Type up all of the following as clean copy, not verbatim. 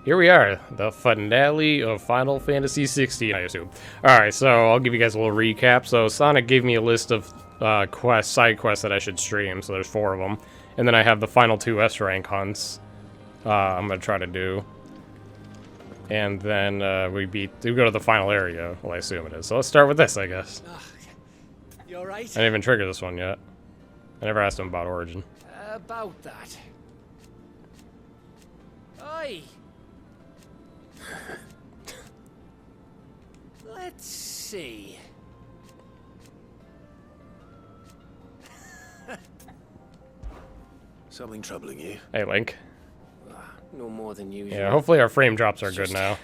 Here we are, the finale of Final Fantasy XVI, I assume. Alright, so I'll give you guys a little recap. So Sonic gave me a list of side quests that I should stream, so there's 4 of them. And then I have the final 2 S-rank hunts I'm going to try to do. And then we go to the final area, well I assume it is. So let's start with this, I guess. You alright? I didn't even trigger this one yet. I never asked him about Origin. About that. Oi! Let's see. Something troubling you? Hey, Link. No more than usual. Yeah, hopefully our frame drops are good now.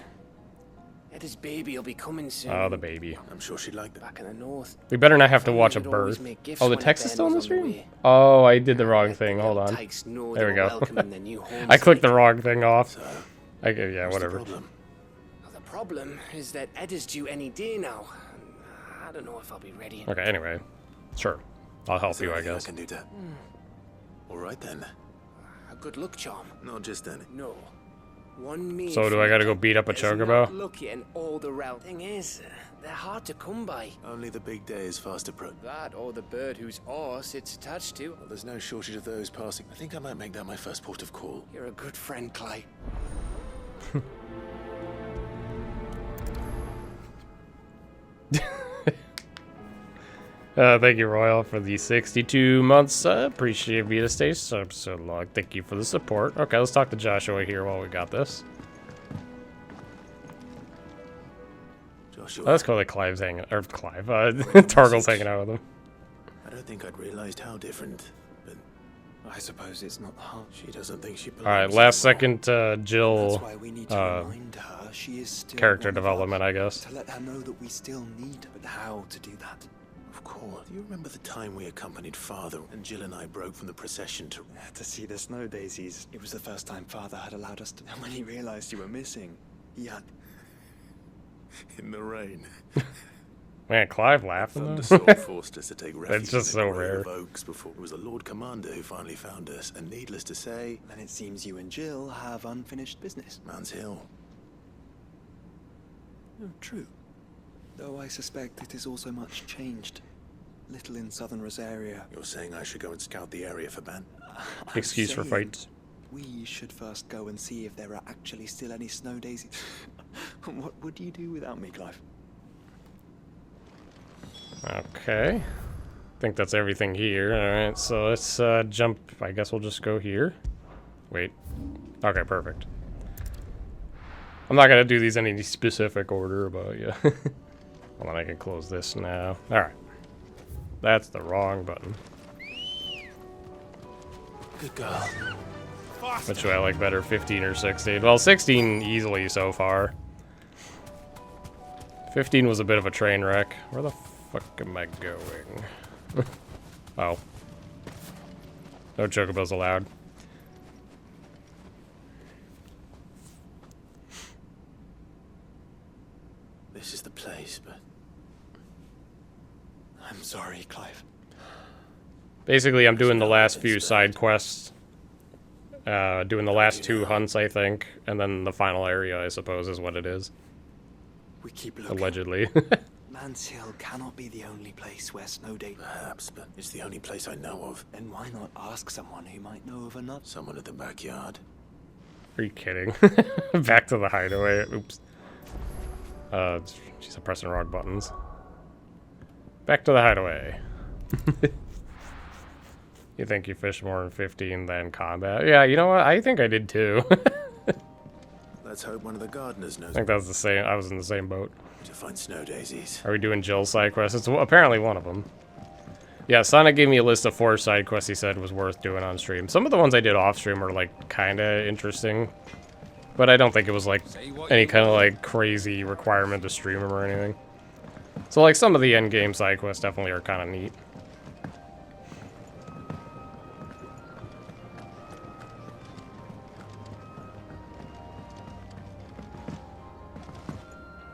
Edda's baby will be coming soon. Oh, the baby. I'm sure she'd like that. Back in the north. We better not have to watch a Family would always birth. make gifts Oh, the when text is Ben still on the was on the stream? way. Oh, I did the wrong Let thing. the Hold little on. tykes know There we they're go. welcome in their new homes. I clicked the wrong thing off. So, Yeah, what's whatever. the problem? Well, the problem is that Edda's due any day now. I don't know if I'll be ready. Okay, anyway. Sure. I'll help Is there you, I anything guess. can do to... All right then. A good luck charm. Not just any. No. One me. So do I gotta go beat up a chocobo? Lucky and all the route. Thing is, they're hard to come by. Only the big day is fast approach. That or the bird whose horse it's attached to. Well, there's no shortage of those passing. I think I might make that my first port of call. You're a good friend, Clay. Thank you, Royal, for the 62 months. Appreciate Vita Stage sub so long. Thank you for the support. Okay, let's talk to Joshua here while we got this. Joshua, Oh, that's cool that Clive's hanging, or Clive, Targle's hanging out with him. I don't think I'd realized how different, but I suppose it's not hard. she doesn't think she belongs. Alright, last anymore. second Jill That's why we need to remind her she is still character one of development, us, I guess. to let her know that we still need, but how to do that. Of course. Do you remember the time we accompanied Father and Jill and I broke from the procession to... To see the snow daisies. It was the first time Father had allowed us to. And when he realized you were missing, he had. in the rain. Man, Clive laughing though? Thunderstorm forced us to take refuge just in a so grove rare. of oaks before it was a Lord Commander who finally found us, and needless to say, Then it seems you and Jill have unfinished business. Man's Hill. Oh, true. Though I suspect it is also much changed. Little in southern Rosaria. You're saying I should go and scout the area for Ben? I'm Excuse for saying fights. We should first go and see if there are actually still any snow daisies. What would you do without me, Clive? Okay. I think that's everything here. Alright, so let's jump. I guess we'll just go here. Wait. Okay, perfect. I'm not gonna do these in any specific order, but yeah. Hold on, I can close this now. Alright. That's the wrong button. Good girl. Which do I like better, 15 or 16? Well, 16 easily so far. 15 was a bit of a train wreck. Where the fuck am I going? Oh. No chocobos allowed. This is the place, but I'm sorry, Clive. Basically, I'm doing the last few side quests. Doing the last 2 hunts, I think. And then the final area, I suppose, is what it is. We keep looking. Allegedly. Man's Hill cannot be the only place where snow daisies. perhaps, but it's the only place I know of. Then why not ask someone who might know of another? Someone at the backyard. Are you kidding? Back to the hideaway. Oops. Jeez, I'm pressing the wrong buttons. Back to the hideaway. You think you fished more in 15 than combat? Yeah, you know what? I think I did too. Let's hope one of the gardeners knows I think that was the same. I was in the same boat. to find snow daisies. Are we doing Jill's side quest? It's apparently one of them. Yeah, Sonic gave me a list of 4 side quests he said was worth doing on stream. Some of the ones I did off stream are like kind of interesting, but I don't think it was like any kind of like crazy requirement to stream them or anything. So like some of the end game side quests definitely are kind of neat.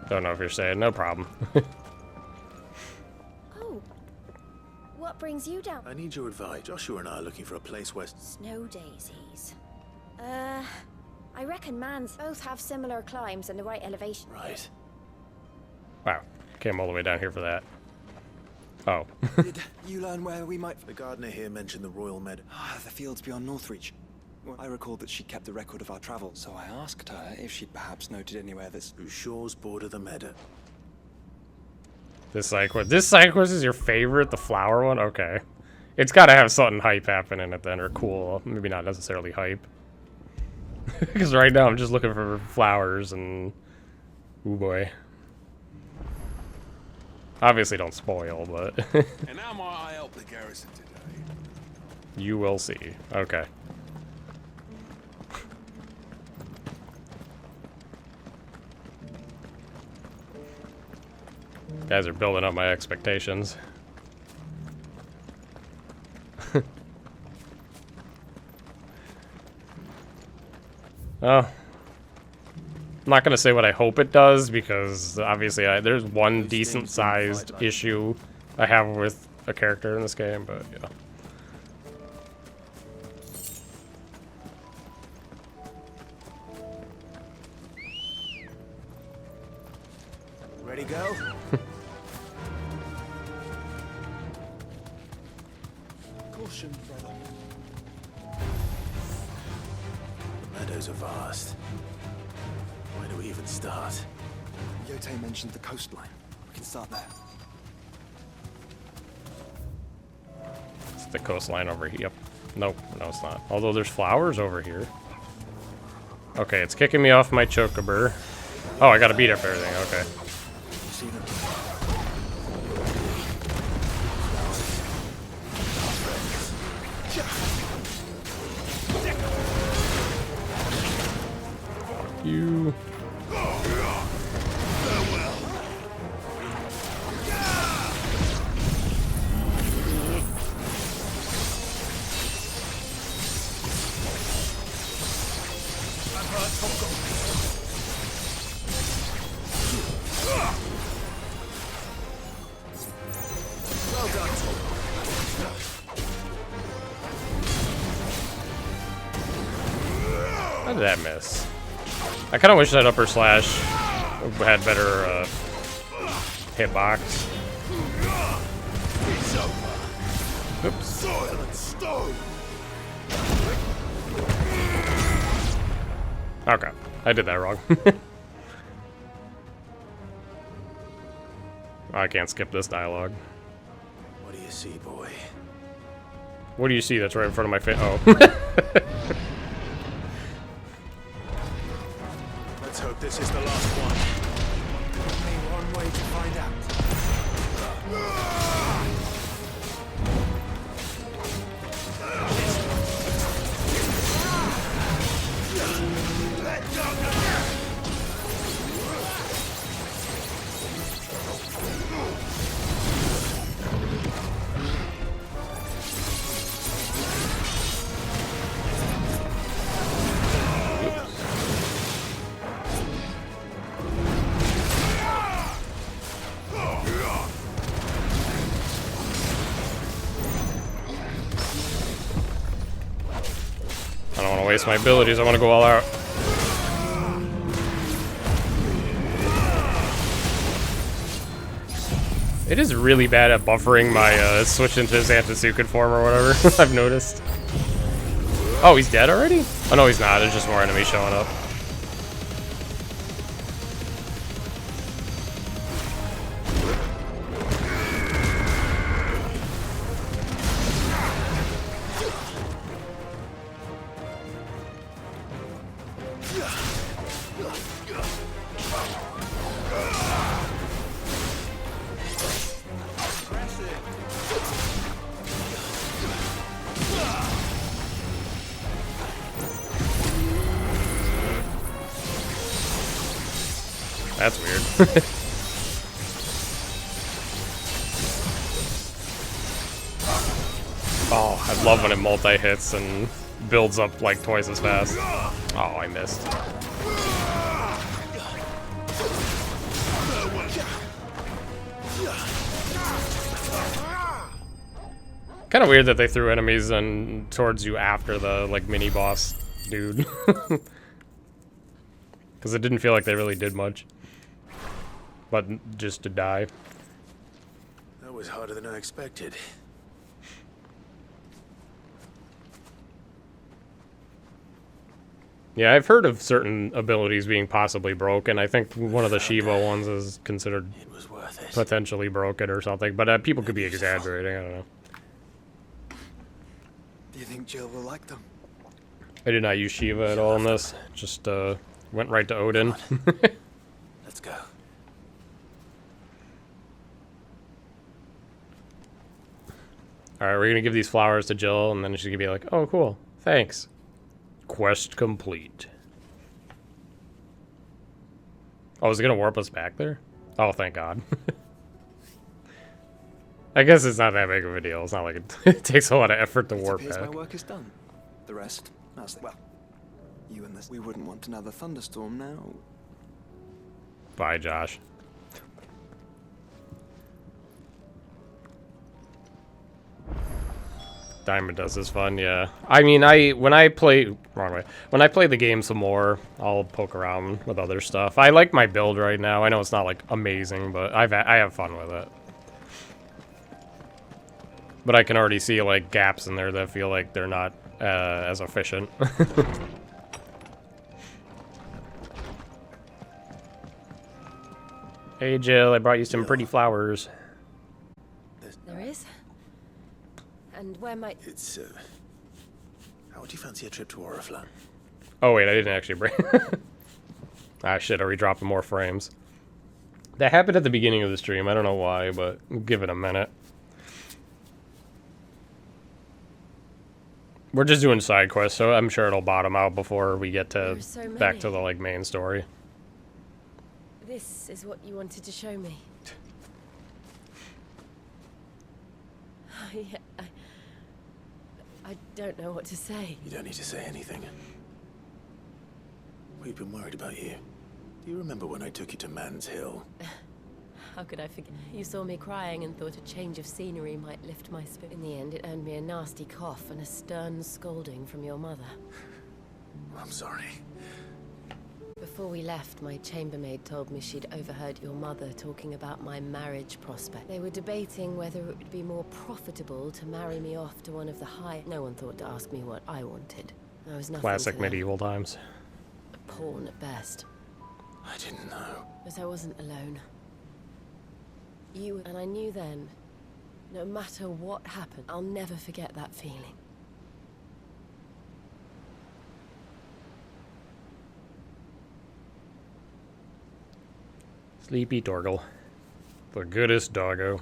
Don't know if you're saying no problem. Oh, what brings you down? I need your advice. Joshua and I are looking for a place where... Snow daisies. I reckon mans both have similar climbs and the right elevation. Right. Wow. Came all the way down here for that. Oh. Did you learn where we might... The gardener here mentioned the Royal Meadow. Ah, the fields beyond Northreach. Well, I recalled that she kept a record of our travels, so I asked her if she'd perhaps noted anywhere that's... Whose shores border the meadow. This side quest is your favorite? The flower one? Okay. It's gotta have something hype happening at the end, or cool. Maybe not necessarily hype. Because right now I'm just looking for flowers and... Ooh boy. Obviously don't spoil, but... And how might I help the garrison today? You will see. Okay. Guys are building up my expectations. Oh. I'm not gonna say what I hope it does, because obviously there's one decent sized issue I have with a character in this game, but yeah. Ready, go? Caution, brother. The meadows are vast. Where do we even start? Yote mentioned the coastline. We can start there. It's the coastline over here. Yep. Nope, no it's not. Although there's flowers over here. Okay, it's kicking me off my chocober. Oh, I gotta beat up everything, okay. See them? You. How did that miss? I kind of wish that upper slash had better hitbox. Oops. Okay, I did that wrong. I can't skip this dialogue. What do you see, boy? What do you see that's right in front of my face? Oh. Let's hope this is the last one. Only one way to find out. I don't want to waste my abilities, I want to go all out. It is really bad at buffering my switch into his Antisuken form or whatever, I've noticed. Oh, he's dead already? Oh no, he's not, there's just more enemies showing up. That's weird. Oh, I love when it multi-hits and builds up like twice as fast. Oh, I missed. Kind of weird that they threw enemies towards you after the like mini boss dude. Because it didn't feel like they really did much. But just to die. That was harder than I expected. Yeah, I've heard of certain abilities being possibly broken. I think one of the Shiva ones is considered It was worth it. potentially broken or something. But people could be exaggerating. I don't know. Do you think Jill will like them? I did not use Shiva at all in this. Just went right to Odin. Let's go. Alright, we're gonna give these flowers to Jill, and then she's gonna be like, oh, cool. Thanks. Quest complete. Oh, is it gonna warp us back there? Oh, thank God. I guess it's not that big of a deal. It's not like it takes a lot of effort to warp appears back. my work is done. The rest, well, you and this. We wouldn't want another thunderstorm now. Bye, Josh. Diamond Dust is fun, yeah. I mean, when I play the game some more, I'll poke around with other stuff. I like my build right now. I know it's not like amazing, but I have fun with it. But I can already see like gaps in there that feel like they're not as efficient. Hey Jill, I brought you some pretty flowers. There is? And where might... It's, how would you fancy a trip to Oriflamme? Oh wait, I didn't actually bring... Ah shit, are we dropping more frames? That happened at the beginning of the stream, I don't know why, but give it a minute. We're just doing side quests, so I'm sure it'll bottom out before we get to back to the like main story. This is what you wanted to show me. Yeah, I don't know what to say. You don't need to say anything. We've been worried about you. Do you remember when I took you to Man's Hill? How could I forget? You saw me crying and thought a change of scenery might lift my spirit. In the end, it earned me a nasty cough and a stern scolding from your mother. I'm sorry. Before we left, my chambermaid told me she'd overheard your mother talking about my marriage prospect. They were debating whether it would be more profitable to marry me off to one of the high... No one thought to ask me what I wanted. I was nothing Classic to them. medieval times. A pawn at best. I didn't know. But I wasn't alone. You and I knew then, no matter what happened, I'll never forget that feeling. Sleepy Torgal. The goodest doggo.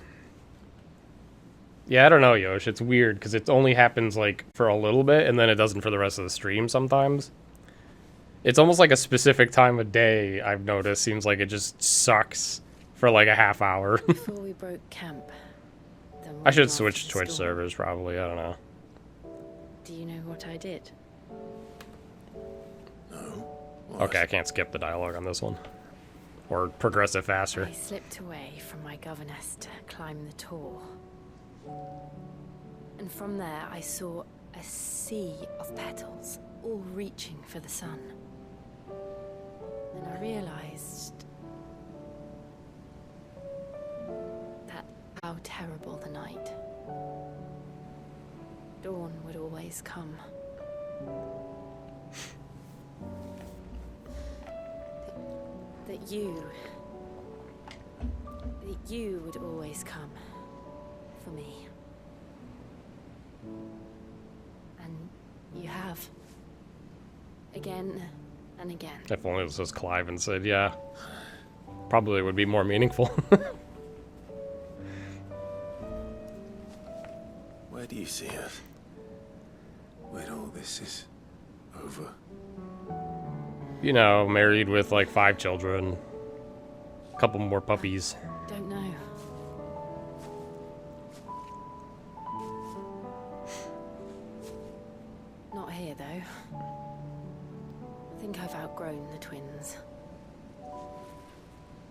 Yeah, I don't know, Yosh. It's weird, because it only happens, like, for a little bit, and then it doesn't for the rest of the stream sometimes. It's almost like a specific time of day, I've noticed. Seems like it just sucks for, like, a half hour. Before we broke camp... I should switch Twitch servers, probably. I don't know. Do you know what I did? No. What? Okay, I can't skip the dialogue on this one. Or progress it faster. I slipped away from my governess to climb the Tor. And from there I saw a sea of petals, all reaching for the sun. And I realized that how terrible the night. Dawn would always come. That you would always come for me. And you have. Again and again. If only this was Clive and said, yeah. Probably would be more meaningful. Where do you see us? When all this is over? You know, married with like 5 children. A couple more puppies. Don't know. Not here, though. I think I've outgrown the twins.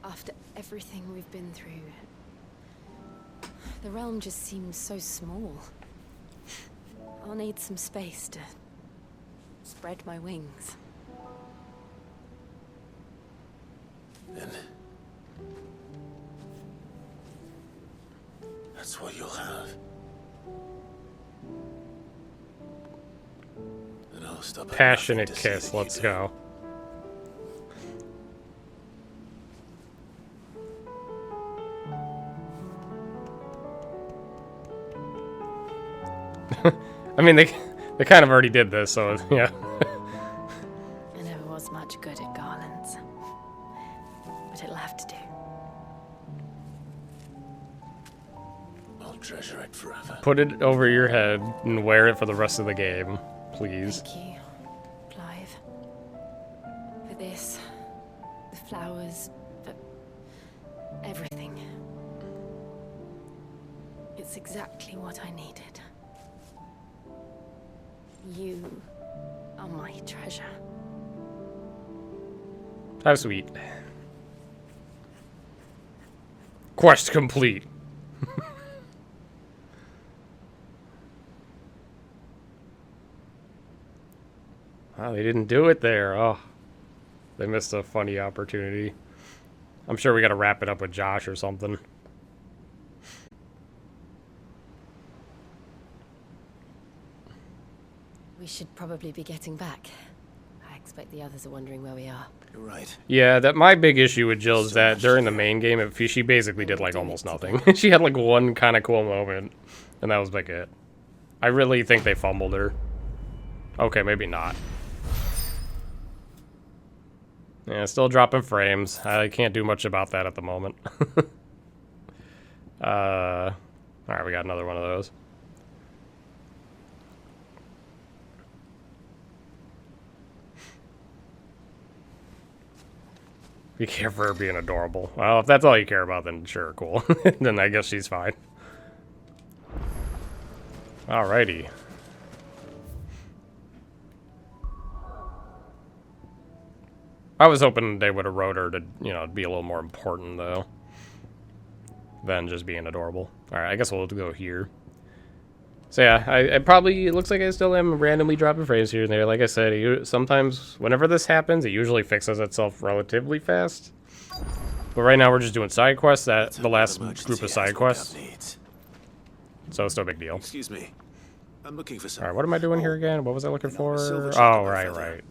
After everything we've been through, the realm just seems so small. I'll need some space to spread my wings. then that's what you'll have. And I'll stop at Passionate nothing to see kiss. that you Let's do. go. I mean, they kind of already did this, so yeah. I never was much good at garlands, but it'll have to do. I'll treasure it forever. Put it over your head and wear it for the rest of the game, please. Thank you, Clive. For this, the flowers, for everything. It's exactly what I needed. You are my treasure. How sweet. Quest complete. Wow, they didn't do it there. Oh, they missed a funny opportunity. I'm sure we gotta wrap it up with Josh or something. We should probably be getting back. I expect the others are wondering where we are. You're right. Yeah, that my big issue with Jill is that during the main game, she basically did like almost nothing. She had like one kind of cool moment, and that was like it. I really think they fumbled her. Okay, maybe not. Yeah, still dropping frames. I can't do much about that at the moment. Alright, we got another one of those. You care for her being adorable. Well, if that's all you care about, then sure, cool. Then I guess she's fine. Alrighty. I was hoping they would have wrote her to, you know, be a little more important, though, than just being adorable. Alright, I guess we'll go here. So yeah, I probably, it looks like I still am randomly dropping frames here and there. Like I said, sometimes, whenever this happens, it usually fixes itself relatively fast. But right now we're just doing side quests, the last group of side quests. So it's no big deal. Excuse me. I'm looking for some. Alright, what am I doing here again? What was I looking for? silver Oh, chocobo right, feather. right.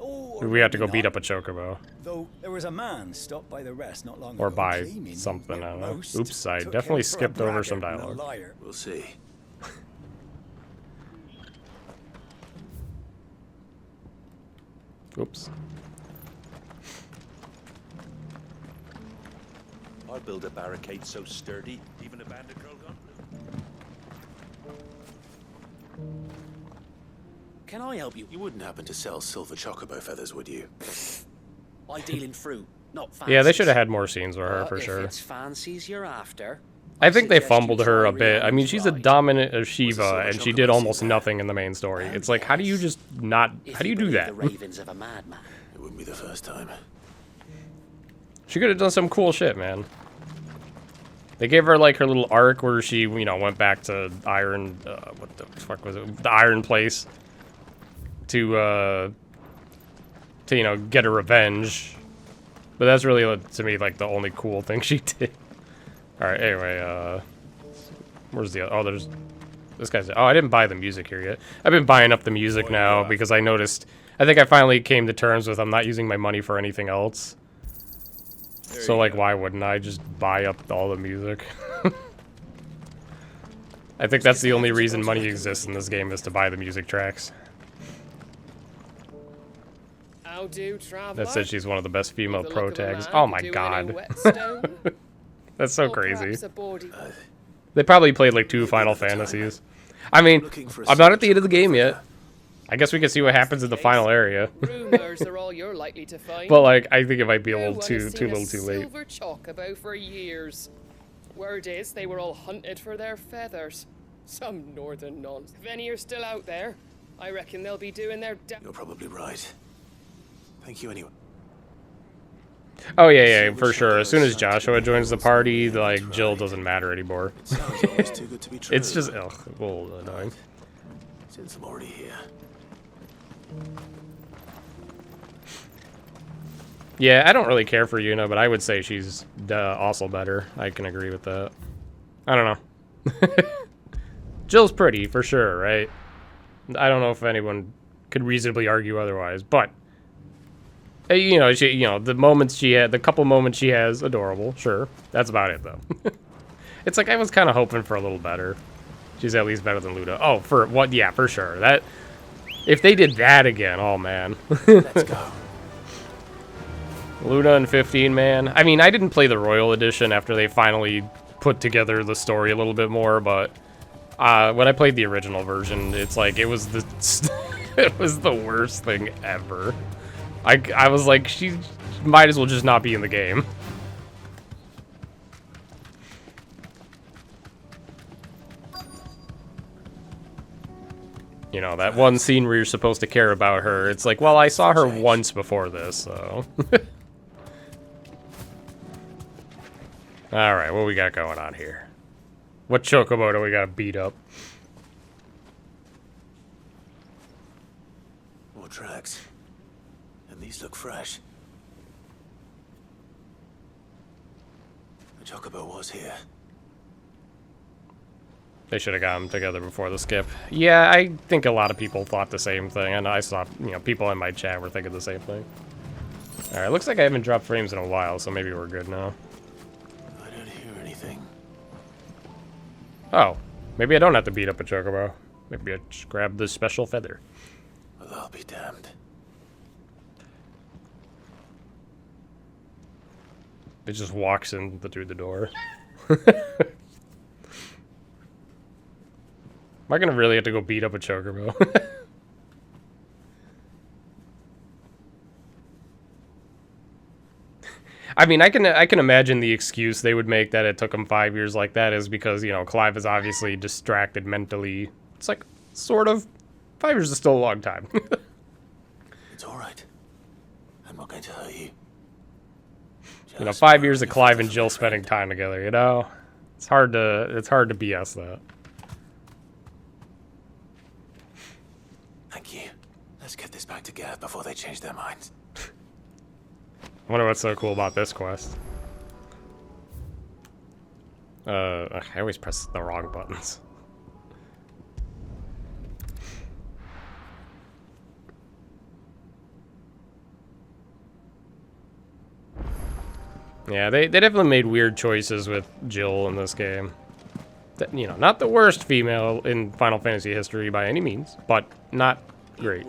Oh, We have to go maybe beat not. up a chocobo. Though there was a man stopped by the rest not long Or ago buy claiming something, that I don't know. most Oops, I took definitely him for a skipped over some braggart and a dialogue. liar. We'll see. Oops. I'll build a barricade so sturdy, even a bandit girl gone blue. Can I help you? You wouldn't happen to sell silver chocobo feathers, would you? I deal in fruit, not fancies. Yeah, they should have had more scenes with her, But for if sure. it's fancies you're after, I think they suggest you fumbled her try a bit. I mean, she's a Rihanna's dominant of Was Shiva, the silver and she chocobo did scene almost there? nothing in the main story. And It's like, how do you yes, just not... if How do you do believe that? The ravings of a madman. It wouldn't be the first time. She could have done some cool shit, man. They gave her, like, her little arc where she, you know, went back to Iron... what the fuck was it? The Iron Place. To, you know, get her revenge. But that's really, to me, like, the only cool thing she did. Alright, anyway, where's the... Oh, there's... This guy's... Oh, I didn't buy the music here yet. I've been buying up the music now because I noticed... I think I finally came to terms with I'm not using my money for anything else. So, like, why wouldn't I just buy up all the music? I think that's the only reason money exists in this game is to buy the music tracks. How do, traveler? That said, she's one of the best female The pro look of a tags. man Oh my doing a god. whetstone? That's so Or crazy. perhaps a bawdy- They probably played like 2 Final Fantasies. I mean, Looking for a I'm not at silver the end of the game chocobo yet. feather. I guess we can see what happens in the final area. Rumors are all you're likely to find. But like, I think it might be a No little one too has seen a little too late. Silver chocobo for years. Word is they were all hunted for their feathers. Some northern nonsense. If any are still out there, I reckon they'll be doing their You're probably right. Thank you anyway. Oh yeah, for sure. As soon as Joshua joins the party, like Jill doesn't matter anymore. It sounds almost too good to be true. It's just ugh, a little annoying. Since I'm already here. Yeah, I don't really care for Yuna, but I would say she's also better. I can agree with that. I don't know. Jill's pretty, for sure, right? I don't know if anyone could reasonably argue otherwise, but you know, the moments she had, the couple moments she has, adorable, sure. That's about it, though. It's like I was kind of hoping for a little better. She's at least better than Luda. Oh, for what? Yeah, for sure. That if they did that again, oh man. Let's go. Luda and 15, man. I mean, I didn't play the Royal Edition after they finally put together the story a little bit more, but when I played the original version, it's like it was the it was the worst thing ever. I was like, she might as well just not be in the game. You know, that one scene where you're supposed to care about her. It's like, well, I saw her once before this, so. Alright, what we got going on here? What chocobo do we got to beat up? More tracks. And these look fresh. The chocobo was here. They should have got them together before the skip. Yeah, I think a lot of people thought the same thing, and I saw, you know, people in my chat were thinking the same thing. Alright, looks like I haven't dropped frames in a while, so maybe we're good now. I don't hear anything. Oh, maybe I don't have to beat up a chocobo. Maybe I just grab the special feather. Well, I'll be damned. It just walks in through the door. Am I gonna really have to go beat up a chocobo? I mean, I can imagine the excuse they would make that it took them 5 years like that is because, you know, Clive is obviously distracted mentally. It's like, sort of. 5 years is still a long time. It's all right. I'm not going to hurt you. You know, 5 years of Clive and Jill spending time together, you know? It's hard to BS that. Thank you. Let's get this back to Gav before they change their minds. I wonder what's so cool about this quest. I always press the wrong buttons. Yeah, they definitely made weird choices with Jill in this game. You know, not the worst female in Final Fantasy history by any means, but not great.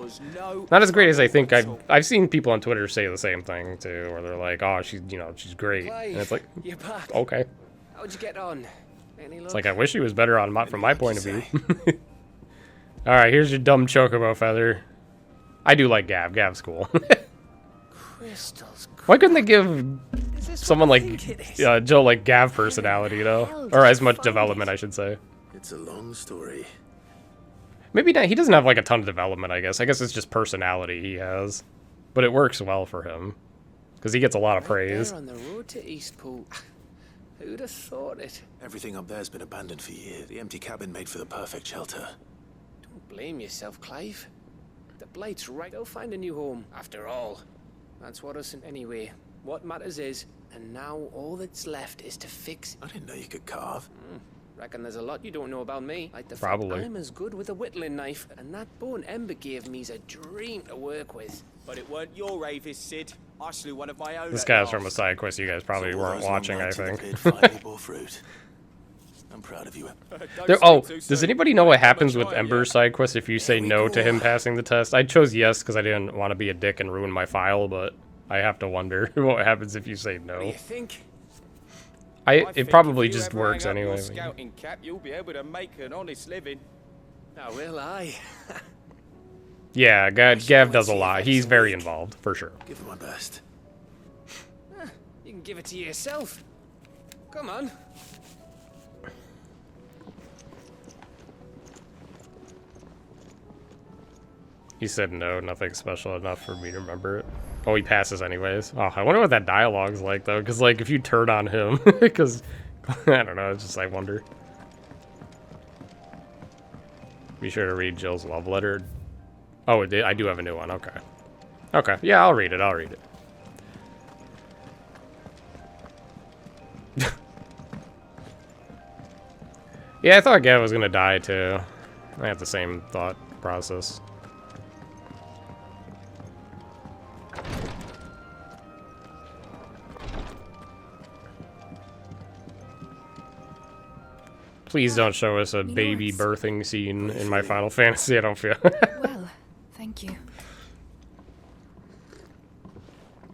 Not as great as I think. I've seen people on Twitter say the same thing too, where they're like, "Oh, she's great," and it's like, you're back. Okay. How'd you get on? It's like I wish she was better on from my point of view. All right, here's your dumb chocobo feather. I do like Gav. Gav's cool. Crystals. Why couldn't they give someone like Jill like Gav personality, you know, or as much development, I should say? It's a long story. Maybe not. He doesn't have like a ton of development, I guess. I guess it's just personality he has, but it works well for him because he gets a lot of praise. There on the road to Eastpool. Who'd have thought it? Everything up there's been abandoned for years. The empty cabin made for the perfect shelter. Don't blame yourself, Clive. The Blight's right. They'll find a new home. After all, that's what us. Anyway, what matters is, and now all that's left is to fix. I didn't know you could carve. Reckon there's a lot you don't know about me. Like the Probably. fact I'm as good with a whittling knife, and that bone Ember gave me's a dream to work with. But it weren't your Avis, Sid. I slew one of my own. This guy's from a side quest you guys probably weren't watching, I think. Fruit. I'm proud of you. Does anybody know what happens with Ember's side quest if you say no to him passing the test? I chose yes because I didn't want to be a dick and ruin my file, but I have to wonder what happens if you say no. What do you think? It probably just works anyway. Scouting cap, you'll be able to make an honest living. Now will I? Yeah, Gav does a lot. He's very involved, for sure. Give it my best. You can give it to yourself. Come on. He said no, nothing special enough for me to remember it. Oh, he passes anyways. Oh, I wonder what that dialogue's like, though, because, like, if you turn on him, because, I don't know, it's just, I wonder. Be sure to read Jill's love letter. Oh, I do have a new one, okay. Okay, yeah, I'll read it. Yeah, I thought Gav was gonna die too. I had the same thought process. Please don't show us a baby birthing scene in my Final Fantasy, I don't feel. Well, thank you.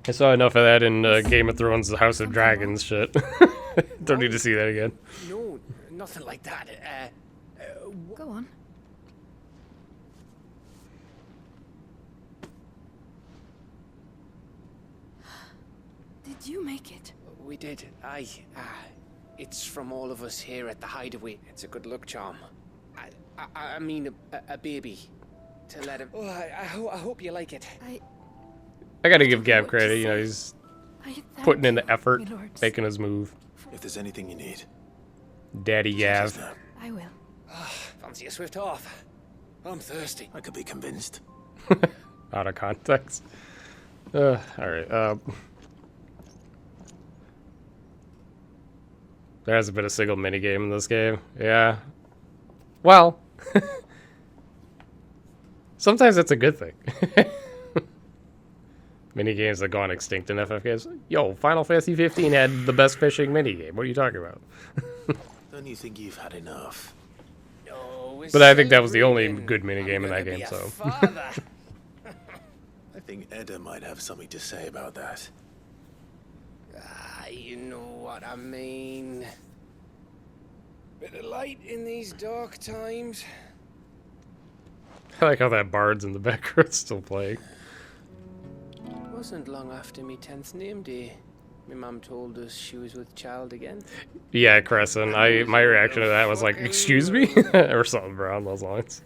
I saw enough of that in Game of Thrones, The House of Dragons shit. Don't need to see that again. No, nothing like that. Go on. Did you make it? We did. It's from all of us here at the Hideaway. It's a good luck charm. I mean, a baby. To let him. Oh, I hope you like it. I gotta give Gav credit, you know, he's putting in the effort, making his move. If there's anything you need. Daddy Gav. I will. Fancy a swift off. I'm thirsty. I could be convinced. Out of context. Alright, there hasn't been a single minigame in this game. Yeah. Well. Sometimes that's a good thing. Minigames that gone extinct in FFKs. Yo, Final Fantasy 15 had the best fishing minigame. What are you talking about? Don't you think you've had enough? No, but I think that was the only good minigame in that game, so. I think Edda might have something to say about that. You know what I mean. Bit of light in these dark times. I like how that bard's in the background still playing. Wasn't long after me 10th name day. My mum told us she was with child again. Yeah, Crescent. My reaction to that was like, excuse me? Or something around those lines.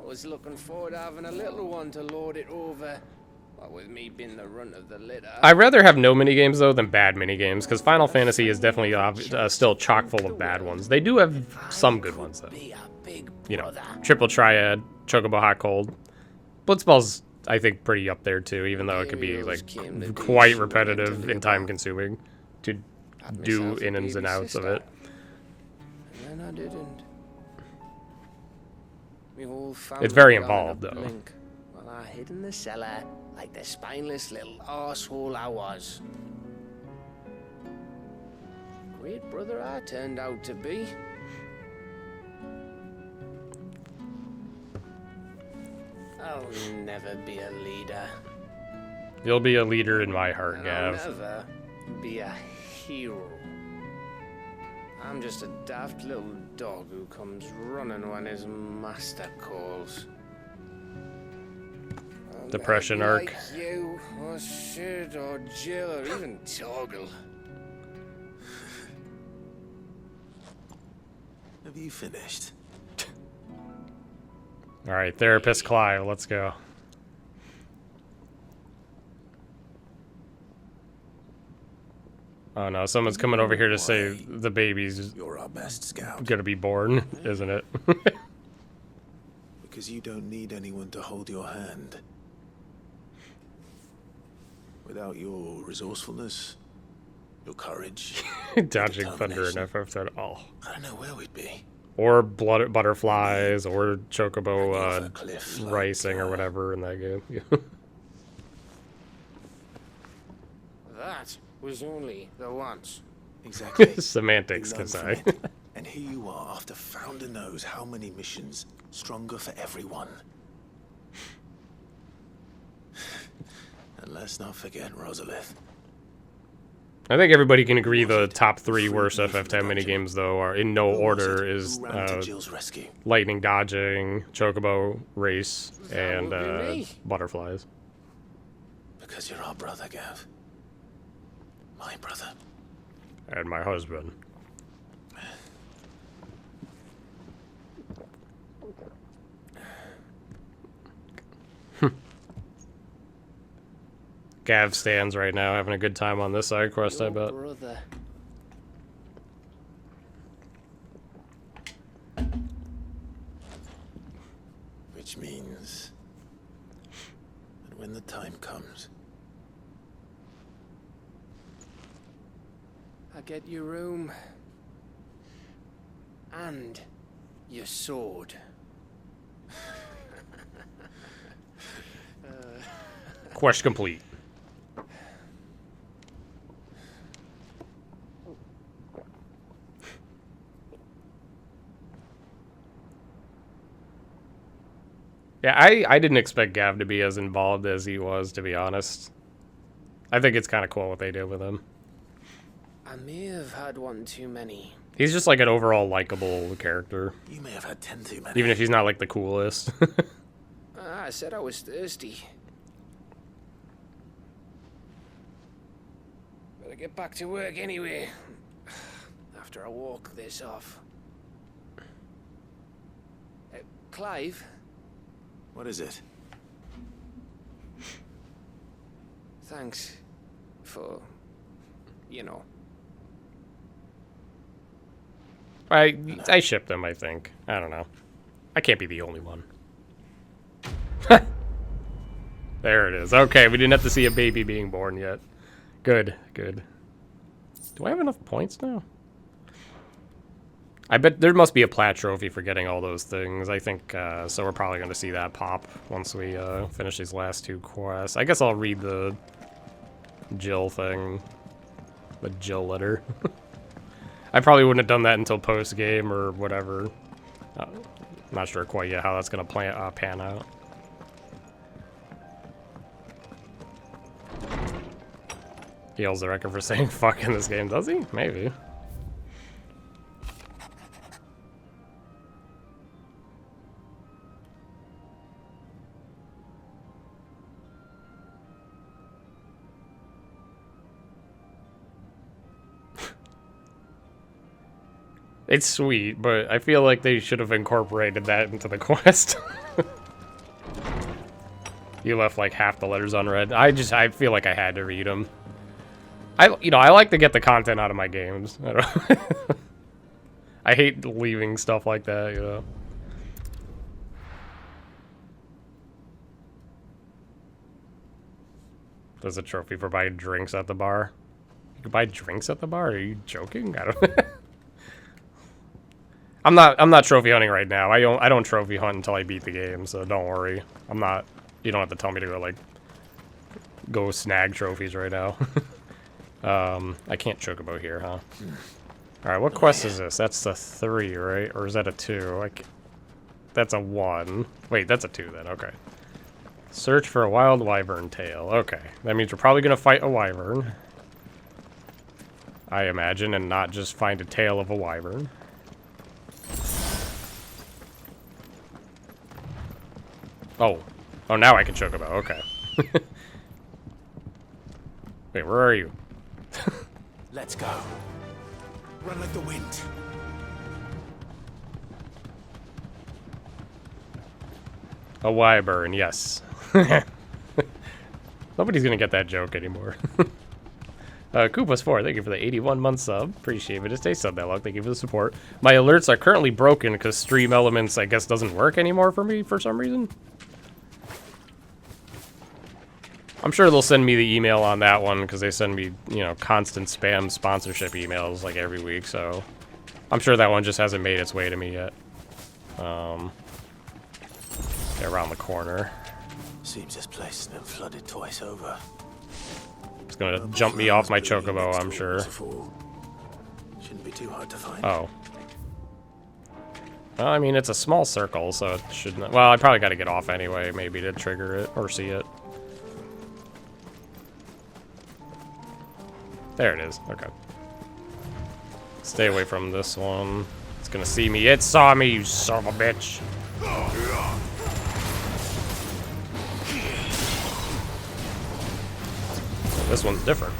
I was looking forward to having a little one to lord it over. What with me being the runt of the litter. I'd rather have no minigames, though, than bad minigames, because Final Fantasy is definitely still chock full of bad ones. They do have some good ones, though. You know, Triple Triad, Chocobo Hot Cold. Blitzball's, I think, pretty up there, too, even though it could be, like, quite repetitive and time-consuming to do ins and outs of it. And then I didn't. It's very involved, though. While I hid in the cellar like the spineless little arsehole I was. Great brother I turned out to be. I'll never be a leader. You'll be a leader in my heart, Gav. I'll never be a hero. I'm just a daft little dog who comes running when his master calls. Depression arc. Like you, or Sid, or Jill, or even Toggle. Have you finished? Alright, Therapist Clive, let's go. Oh no, someone's coming over here to say the baby's You're our best scout. gonna be born, isn't it? Because you don't need anyone to hold your hand. Without your resourcefulness, your courage, Dodging thunder and FF10. Oh. I don't know where we'd be. Or blood butterflies, or chocobo ricing or whatever in that game. That was only the once. Exactly. Semantics, can say. And here you are, after Founder knows how many missions, stronger for everyone. And let's not forget Rosalith. I think everybody can agree the top 3 worst FF10 minigames, though, are in no order is lightning dodging, chocobo race, and butterflies. Because you're our brother, Gav. My brother. And my husband. Gav stands right now, having a good time on this side quest, I bet. Brother. Which means that when the time comes, I get your room. and your sword. Quest complete. Yeah, I didn't expect Gav to be as involved as he was, to be honest. I think it's kind of cool what they did with him. I may have had one too many. He's just like an overall likable character. You may have had 10 too many. Even if he's not like the coolest. I said I was thirsty. Better get back to work anyway. After I walk this off. Clive? What is it? Thanks for, you know. I shipped them, I think. I don't know. I can't be the only one. There it is. Okay, we didn't have to see a baby being born yet. Good, good. Do I have enough points now? I bet there must be a plat trophy for getting all those things. I think, so we're probably going to see that pop once we finish these last 2 quests. I guess I'll read the Jill thing. The Jill letter. I probably wouldn't have done that until post-game or whatever. I'm not sure quite yet how that's going to pan out. He holds the record for saying fuck in this game, does he? Maybe. It's sweet, but I feel like they should have incorporated that into the quest. You left like half the letters unread. I feel like I had to read them. I like to get the content out of my games. I don't I hate leaving stuff like that, you know. There's a trophy for buying drinks at the bar. You can buy drinks at the bar? Are you joking? I don't I'm not trophy hunting right now. I don't trophy hunt until I beat the game, so don't worry. I'm not. You don't have to tell me to go snag trophies right now. I can't chocobo here, huh? All right, what quest is this? That's the 3, right? Or is that a 2? That's a 1. Wait, that's a 2 then. Okay. Search for a wild wyvern tail. Okay, that means we're probably gonna fight a wyvern, I imagine, and not just find a tail of a wyvern. Oh. Oh, now I can chocobo. Okay. Wait, where are you? Let's go. Run like the wind. A wyvern, yes. Nobody's gonna get that joke anymore. Koopas4, thank you for the 81-month sub. Appreciate it. Stay sub that long. Thank you for the support. My alerts are currently broken because Stream Elements, I guess, doesn't work anymore for me for some reason. I'm sure they'll send me the email on that one because they send me, you know, constant spam sponsorship emails like every week. So I'm sure that one just hasn't made its way to me yet. Get around the corner. Seems this place has been flooded twice over. It's gonna jump me off my chocobo, I'm sure. Shouldn't be too hard to find. Oh. Well, I mean, it's a small circle, so it shouldn't. Well, I probably got to get off anyway, maybe to trigger it or see it. There it is. Okay. Stay away from this one. It's gonna see me. It saw me, you son of a bitch. This one's different.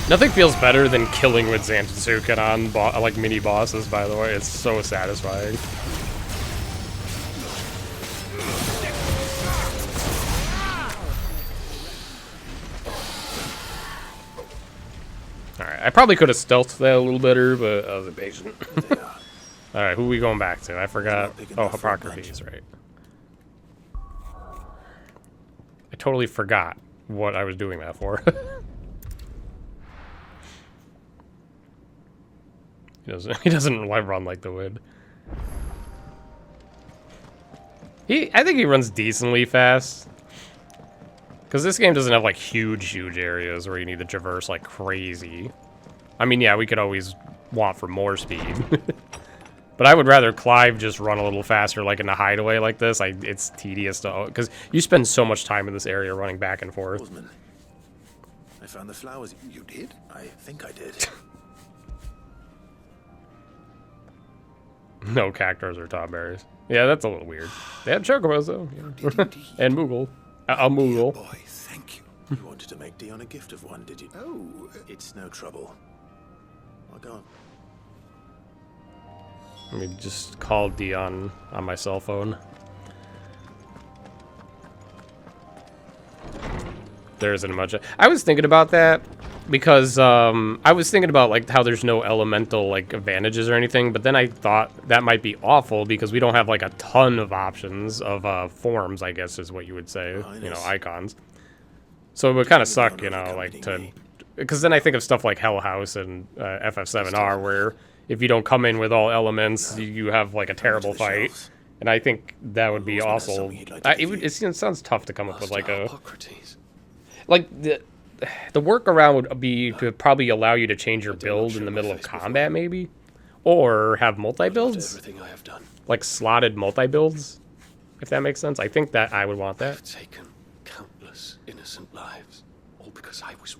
Nothing feels better than killing with Zantetsuken on like mini bosses. By the way, it's so satisfying. All right, I probably could have stealthed that a little better, but I was impatient. All right, who are we going back to? I forgot. Oh, Hippocrates, right? I totally forgot what I was doing that for. He doesn't run like the wind. I think he runs decently fast. Because this game doesn't have like huge areas where you need to traverse like crazy. I mean, yeah, we could always want for more speed. But I would rather Clive just run a little faster, like in a hideaway like this. It's tedious to, because you spend so much time in this area running back and forth. Osman, I found the flowers. You did? I think I did. No cactuars or topberries. Yeah, that's a little weird. They had chocobos though, yeah. And Moogle. A Moogle. Boy, thank you. You wanted to make Dion a gift of one, did you? Oh, it's no trouble. I'll go on. Let me just call Dion on my cell phone. There isn't much. I was thinking about that because I was thinking about like how there's no elemental like advantages or anything, but then I thought that might be awful because we don't have like a ton of options of forms, I guess is what you would say, you know, icons. So it would kind of suck, you know, like to, because then I think of stuff like Hell House and FF7R where if you don't come in with all elements, you have like a terrible fight. And I think that would be awful. It sounds tough to come up with like a, like the workaround would be to probably allow you to change your build in the middle of combat, maybe, or have multi builds, like slotted multi builds, if that makes sense. I think that I would want that. I've taken countless innocent lives, all because I was.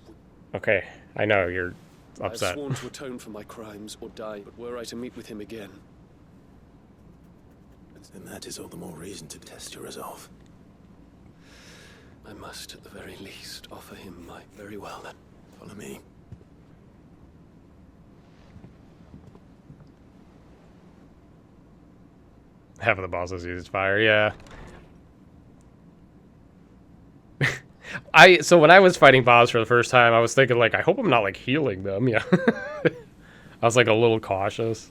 Okay, I know you're upset. I've sworn to atone for my crimes or die, but were I to meet with him again, then that is all the more reason to test your resolve. I must, at the very least, offer him my very well then. Follow me. Half of the bosses use fire, yeah. So when I was fighting boss for the first time, I was thinking like, I hope I'm not like healing them, yeah. I was like a little cautious.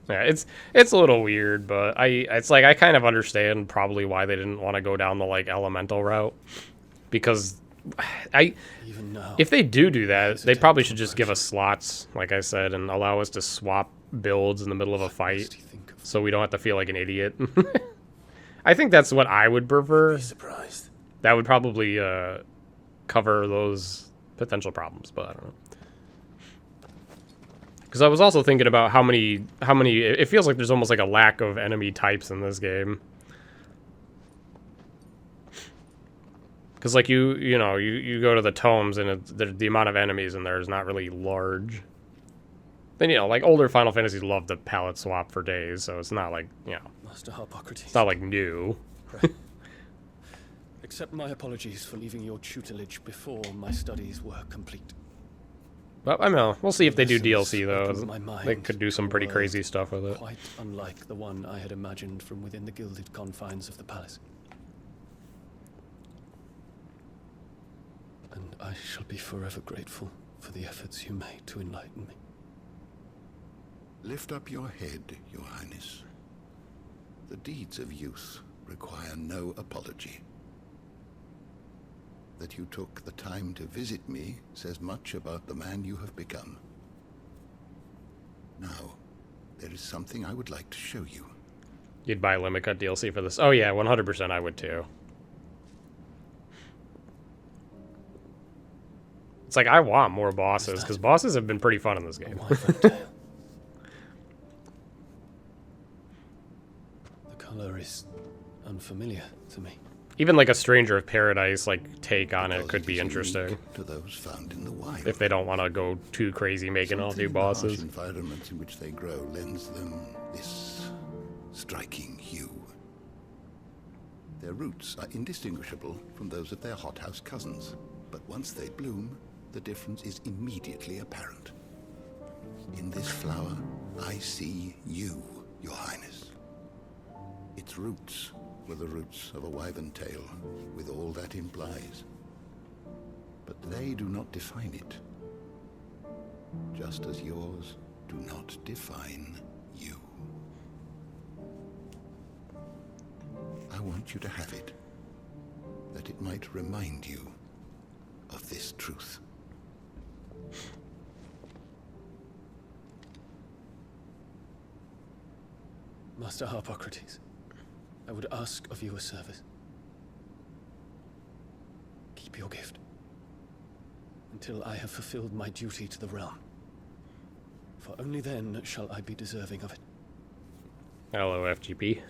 Yeah, it's a little weird, but it's like I kind of understand probably why they didn't want to go down the like elemental route, because if they do that, they probably should just give us slots, like I said, and allow us to swap builds in the middle of a fight, so we don't have to feel like an idiot. I think that's what I would prefer. That would probably cover those potential problems, but I don't know. Because I was also thinking about how many, it feels like there's almost like a lack of enemy types in this game. Because like you know, you go to the tomes and the amount of enemies in there is not really large. Then, you know, like older Final Fantasies love the palette swap for days, so it's not like, you know, Master Hippocrates. It's not like new. Accept my apologies for leaving your tutelage before my studies were complete. Well, I know. We'll see if they do DLC, though. They could do some pretty crazy stuff with it. Quite unlike the one I had imagined from within the gilded confines of the palace. And I shall be forever grateful for the efforts you made to enlighten me. Lift up your head, Your Highness. The deeds of youth require no apology. That you took the time to visit me says much about the man you have become. Now, there is something I would like to show you. You'd buy Limit Cut DLC for this? Oh yeah, 100% I would too. It's like, I want more bosses, because bosses have been pretty fun in this game. The color is unfamiliar to me. Even like a Stranger of Paradise like take on it could be interesting. To those found in the wild. If they don't want to go too crazy making all new bosses. The environment in which they grow lends them this striking hue. Their roots are indistinguishable from those of their hothouse cousins, but once they bloom, the difference is immediately apparent. In this flower, I see you, Your Highness. Its roots were the roots of a wyvern tail, with all that implies. But they do not define it, just as yours do not define you. I want you to have it, that it might remind you of this truth. Master Harpocrates, I would ask of you a service. Keep your gift until I have fulfilled my duty to the realm. For only then shall I be deserving of it. Hello, FGP.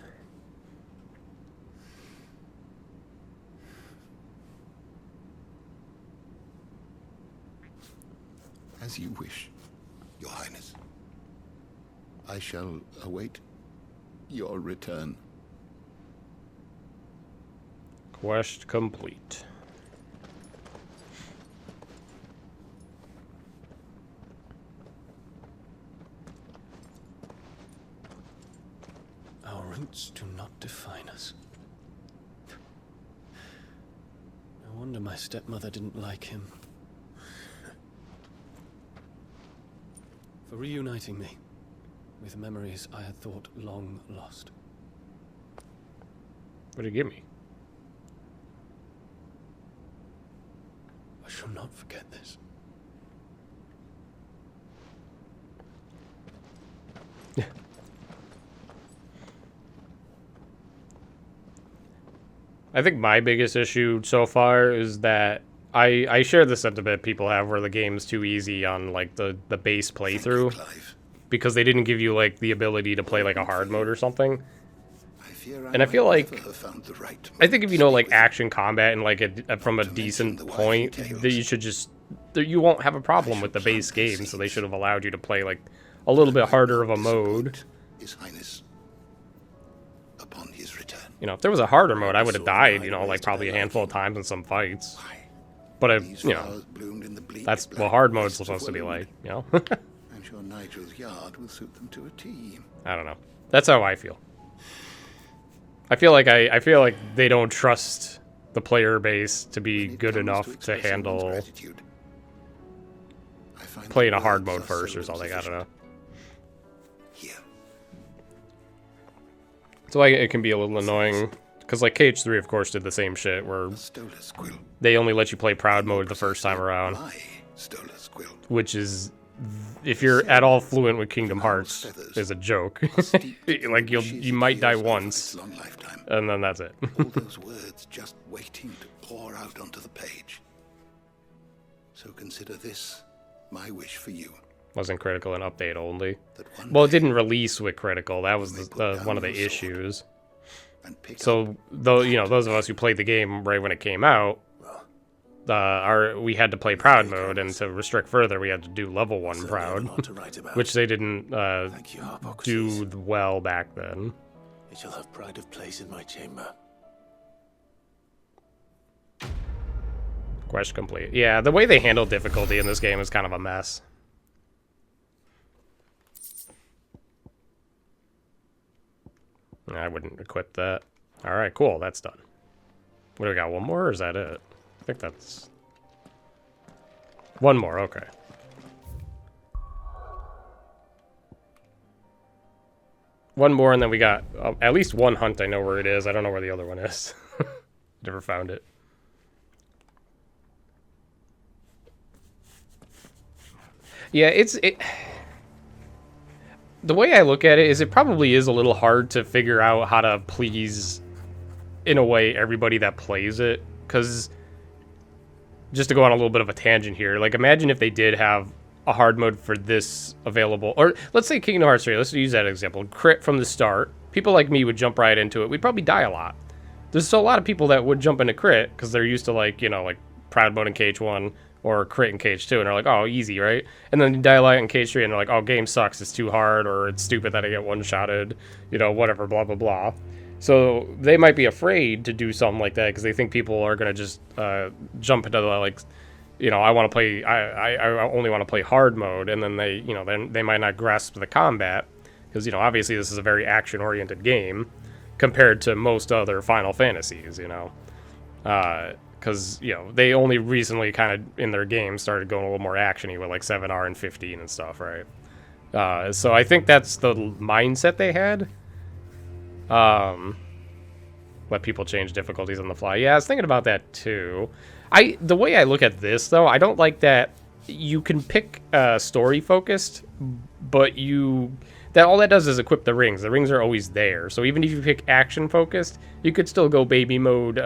As you wish, Your Highness. I shall await your return. Quest complete. Our roots do not define us. No wonder my stepmother didn't like him. For reuniting me with memories I had thought long lost. What did he give me? I shall not forget this. I think my biggest issue so far is that I share the sentiment people have where the game's too easy on like the base playthrough because they didn't give you like the ability to play like a hard mode or something. And I feel like I think if you know like action combat and like from a decent point, that you should just you won't have a problem with the base game. So they should have allowed you to play like a little bit harder of a mode. His Highness, upon his return. You know, if there was a harder mode, I would have died. You know, like probably a handful of times in some fights. But you know, that's what hard mode's supposed to be like. You know. I'm sure Nigel's yard will suit them to a T. I don't know. That's how I feel. I feel like they don't trust the player base to be good enough to handle playing a hard mode first or something. I don't know. So like, it can be a little annoying because like KH3 of course did the same shit where they only let you play proud mode the first time around, which is, if you're at all fluent with Kingdom Hearts, is a joke. Like you might die once, and then that's it. All those words just waiting to pour out onto the page. So consider this my wish for you. Wasn't Critical an update only? Well, it didn't release with Critical. That was one of the issues. So though, you know, those of us who played the game right when it came out, we had to play proud mode, and to restrict further, we had to do level 1 proud, which they didn't do well back then. It shall have pride of place in my chamber. Quest complete. Yeah, the way they handle difficulty in this game is kind of a mess. I wouldn't equip that. Alright, cool, that's done. What do we got, one more, or is that it? I think that's... one more, okay. One more, and then we got at least one hunt. I know where it is. I don't know where the other one is. Never found it. Yeah, the way I look at it is it probably is a little hard to figure out how to please, in a way, everybody that plays it. Because, just to go on a little bit of a tangent here, like imagine if they did have a hard mode for this available, or let's say Kingdom Hearts 3, let's use that example, crit from the start. People like me would jump right into it. We'd probably die a lot. There's still a lot of people that would jump into crit because they're used to like, you know, like proud mode in KH1 or crit in KH2, and they're like, oh, easy, right? And then you die a lot in KH3 and they're like, oh, game sucks, it's too hard, or it's stupid that I get one-shotted, you know, whatever, blah, blah, blah. So they might be afraid to do something like that because they think people are going to just jump into the, like, you know, I want to play, I only want to play hard mode, and then then they might not grasp the combat, because, you know, obviously this is a very action-oriented game compared to most other Final Fantasies, you know. Because, you know, they only recently kind of, in their games, started going a little more action-y with, like, 7R and 15 and stuff, right? So I think that's the mindset they had. Let people change difficulties on the fly. Yeah, I was thinking about that, too. The way I look at this, though, I don't like that you can pick story-focused, but all that does is equip the rings. The rings are always there. So even if you pick action-focused, you could still go baby mode,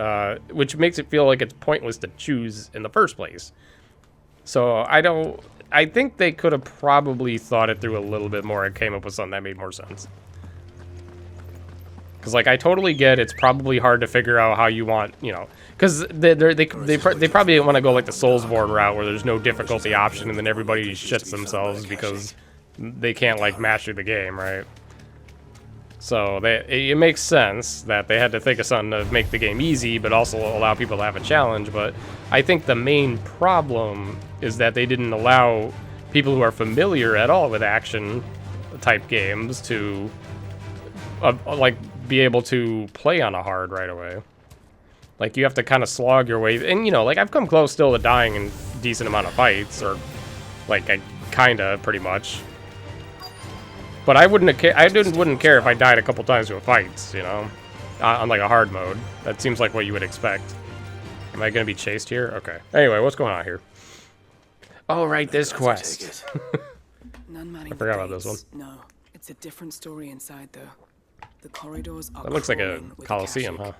which makes it feel like it's pointless to choose in the first place. So I think they could have probably thought it through a little bit more and came up with something that made more sense. Because, like, I totally get it's probably hard to figure out how you want, you know, because they probably want to go like the Soulsborne route where there's no difficulty option and then everybody shits themselves because they can't, like, master the game, right? So it makes sense that they had to think of something to make the game easy but also allow people to have a challenge. But I think the main problem is that they didn't allow people who are familiar at all with action-type games to, like, be able to play on a hard right away. Like, you have to kind of slog your way, and, you know, like, I've come close still to dying in a decent amount of fights, or, like, I kinda, pretty much. But I wouldn't care if I died a couple times to a fights, you know, on, like, a hard mode. That seems like what you would expect. Am I gonna be chased here? Okay. Anyway, what's going on here? Oh, right, this quest. I forgot about this one. No, it's a different story inside, though. The corridors are that looks like a coliseum, huh?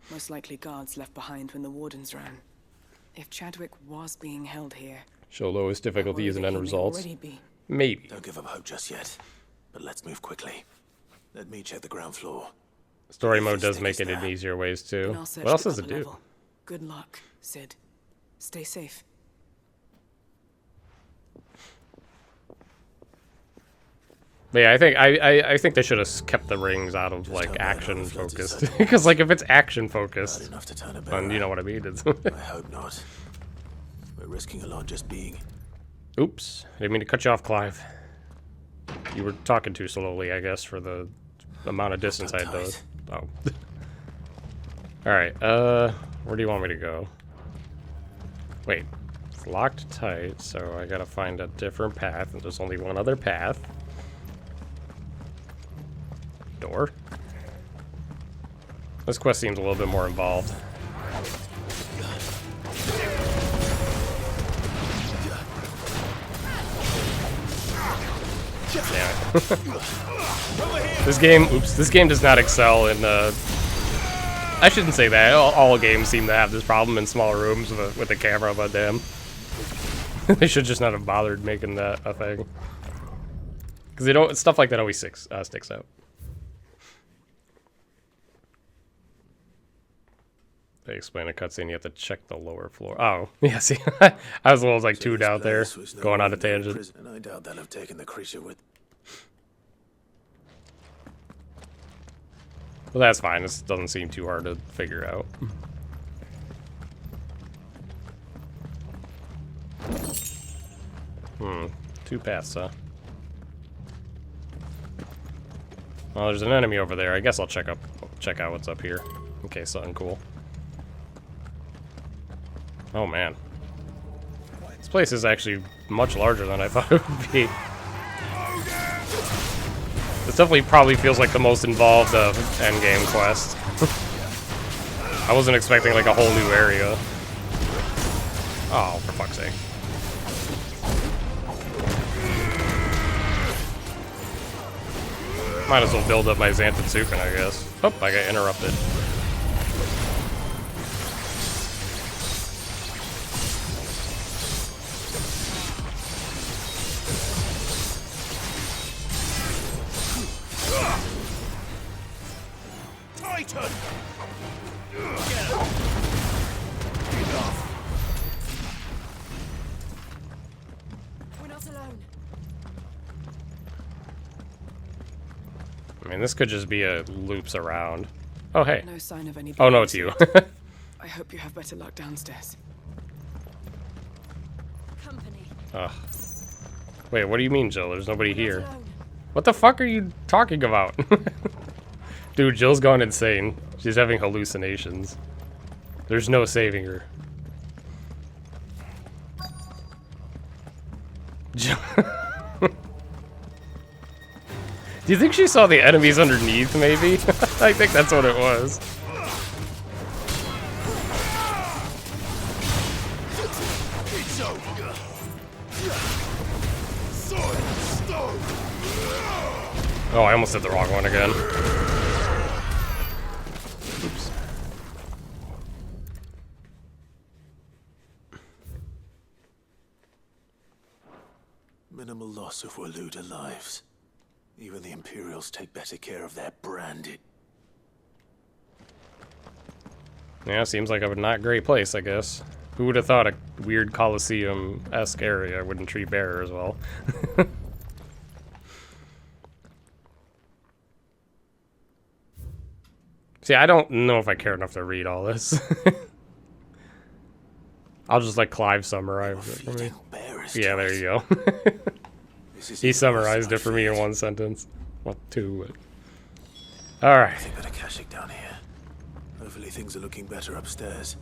Most likely guards left behind when the wardens ran. If Chadwick was being held here, show lowest difficulty and end results. Maybe. Don't give up hope just yet, but let's move quickly. Let me check the ground floor. Story mode does make it in easier ways too. What else does it do? Level. Good luck, Sid. Stay safe. But yeah, I think they should have kept the rings out of, like, action focused, because, like, if it's action focused, then you know what I mean. I hope not. We're risking a lot just being. Oops, I didn't mean to cut you off, Clive. You were talking too slowly, I guess, for the amount of distance I had to. Oh. All right. Where do you want me to go? Wait, it's locked tight, so I gotta find a different path, and there's only one other path. Door. This quest seems a little bit more involved. Damn it. This game does not excel in, I shouldn't say that. All games seem to have this problem in small rooms with the camera, but damn. They should just not have bothered making that a thing. Because stuff like that always sticks out. They explain a cutscene, you have to check the lower floor. Oh, yeah, see, I was a little, like, tuned out there, going on a tangent. And I doubt they'll have taken the creature with. Well, that's fine. This doesn't seem too hard to figure out. Two paths, huh? Well, there's an enemy over there. I guess I'll check out what's up here. In case something cool. Oh man. This place is actually much larger than I thought it would be. This definitely probably feels like the most involved endgame quest. I wasn't expecting, like, a whole new area. Oh, for fuck's sake. Might as well build up my Xanthotsuken, I guess. Oh, I got interrupted. I mean, this could just be a loops around. Oh, hey. No sign of any. Oh, no, it's you. I hope you have better luck downstairs. Ugh. Wait, what do you mean, Jill? There's nobody here. What the fuck are you talking about? Dude, Jill's gone insane. She's having hallucinations. There's no saving her. Jill. Do you think she saw the enemies underneath, maybe? I think that's what it was. Oh, I almost did the wrong one again. Oops. Minimal loss of Waluda lives. Even the Imperials take better care of their branded. Yeah, seems like a not great place, I guess. Who would have thought a weird Colosseum-esque area wouldn't treat bearers well? See, I don't know if I care enough to read all this. I'll just let Clive summarize it for me. Yeah, there you go. He summarized it for me in one sentence. Well, two, but... Alright. I think better caching down here. Hopefully things are looking better upstairs.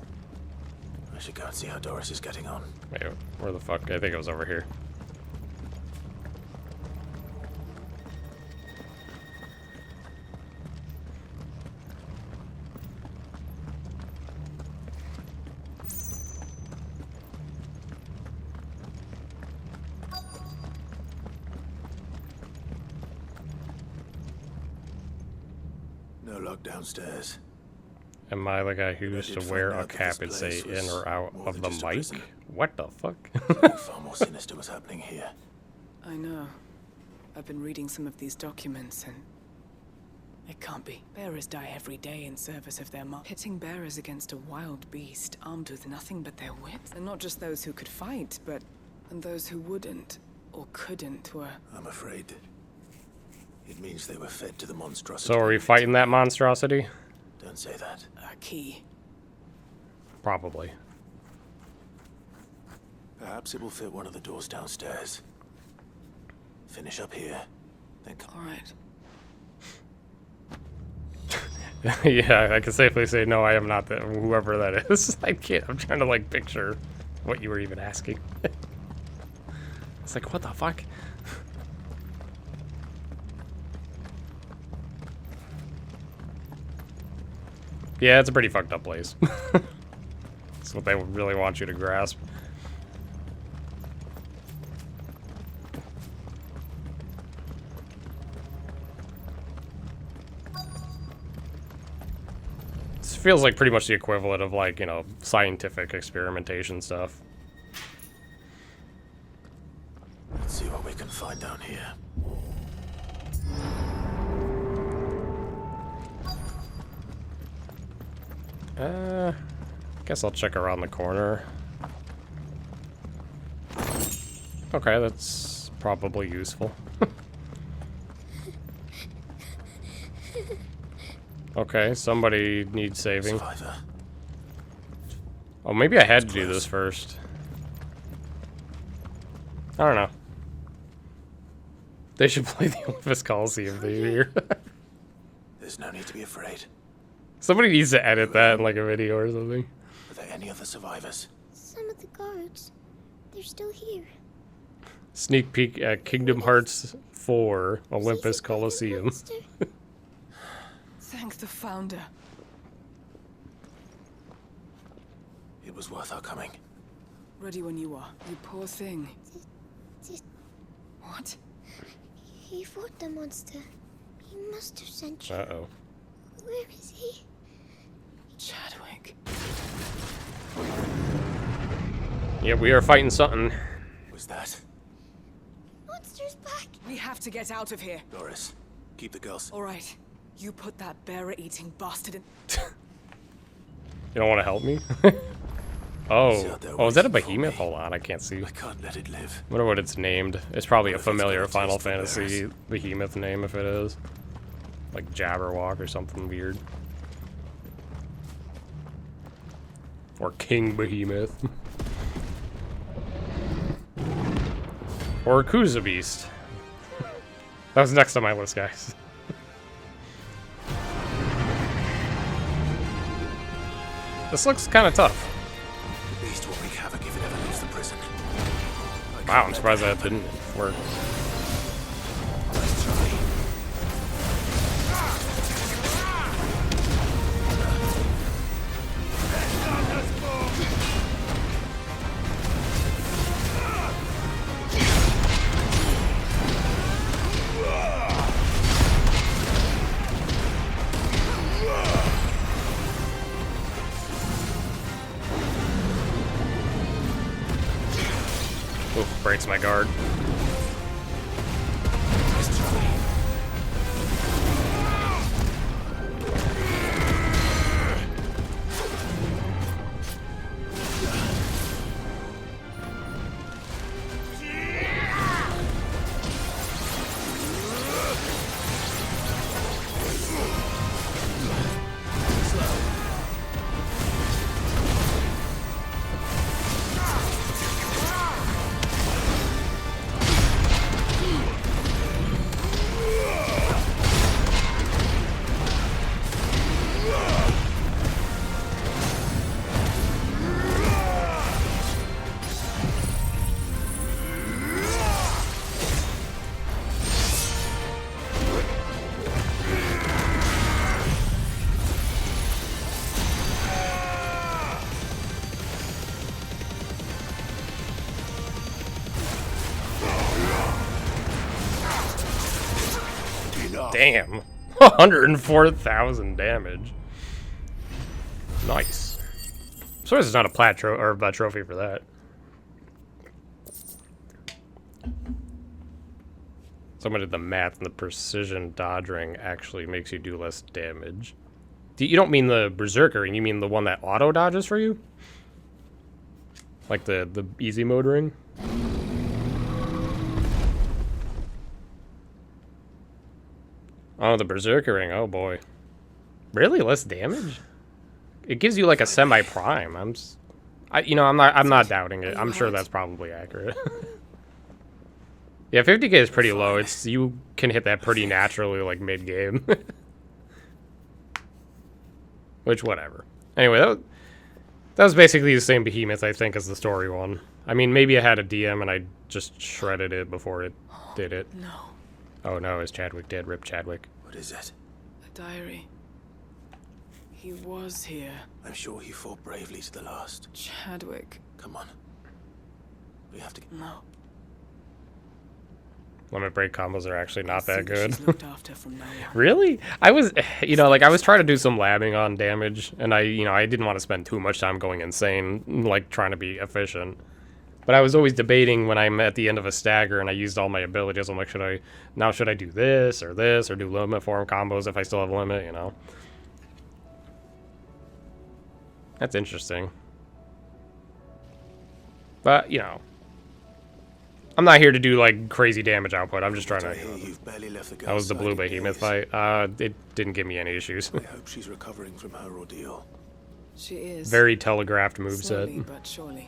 I should go and see how Doris is getting on. Wait, where the fuck? I think it was over here. No lock downstairs. Am I the guy who used to wear a cap and say in or out of the mic? What the fuck? Far more sinister was happening here. I know. I've been reading some of these documents and... It can't be. Bearers die every day in service of their master. Pitting bearers against a wild beast armed with nothing but their wits. And not just those who could fight, but... And those who wouldn't, or couldn't, were... I'm afraid... It means they were fed to the monstrosity. So are we fighting that monstrosity? Don't say that. A key. Probably. Perhaps it will fit one of the doors downstairs. Finish up here, then come. All right. Yeah, I can safely say no, I am not that, whoever that is. I can't, I'm trying to like picture what you were even asking. It's like, what the fuck? Yeah, it's a pretty fucked up place. That's what they really want you to grasp. This feels like pretty much the equivalent of, like, you know, scientific experimentation stuff. Let's see what we can find down here. Guess I'll check around the corner. Okay, that's probably useful. Okay, somebody needs saving. Survivor. Oh, maybe I had to do this first. I don't know. They should play the Olympus Coliseum theme here. There's no need to be afraid. Somebody needs to edit that in like a video or something. Are there any other survivors? Some of the guards. They're still here. Sneak peek at Kingdom Hearts 4 Olympus Coliseum. Thank the Founder. It was worth our coming. Ready when you are. You poor thing. What? He fought the monster. He must have sent you. Uh-oh. Where is he? Chadwick. Yeah, we are fighting something. Was that? Monster's back. We have to get out of here. Doris, keep the girls. All right. You put that bearer-eating bastard in... You don't want to help me? Oh. Oh, is that a behemoth? Hold on, I can't see. I can't let it live. I wonder what it's named. It's probably a familiar Final Fantasy behemoth name if it is. Like Jabberwock or something weird. Or King Behemoth. Or Kuza Beast. That was next on my list, guys. This looks kind of tough. The beast will wreak havoc if it ever leaves the prison. Wow, I'm surprised that didn't work. Let's try. Oof, breaks my guard. Damn. 104,000 damage. Nice. I'm sorry there's not a or a trophy for that. Someone did the math and the precision dodging actually makes you do less damage. You don't mean the berserkering, you mean the one that auto dodges for you? Like the easy mode ring? Oh, the berserker ring. Oh boy. Really? Less damage? It gives you like a semi-prime. I'm not doubting it. I'm sure that's probably accurate. Yeah, 50k is pretty low. You can hit that pretty naturally like mid-game. Which, whatever. Anyway, that was basically the same behemoth, I think, as the story one. I mean, maybe I had a DM and I just shredded it before it did it. No. Oh no, is Chadwick dead? Rip Chadwick. What is it? A diary. He was here. I'm sure he fought bravely to the last. Chadwick. Come on. We have to... No. Limit break combos are actually not that good. Looked after from now on. Really? I was trying to do some labbing on damage, and I didn't want to spend too much time going insane, like trying to be efficient. But I was always debating when I'm at the end of a stagger and I used all my abilities. I'm like, should I do this or do limit form combos if I still have limit, you know? That's interesting. But, you know, I'm not here to do like crazy damage output. I'm just trying to. That was the blue behemoth fight. It didn't give me any issues. I hope she's recovering from her ordeal. She is. Very telegraphed Slowly moveset. but surely.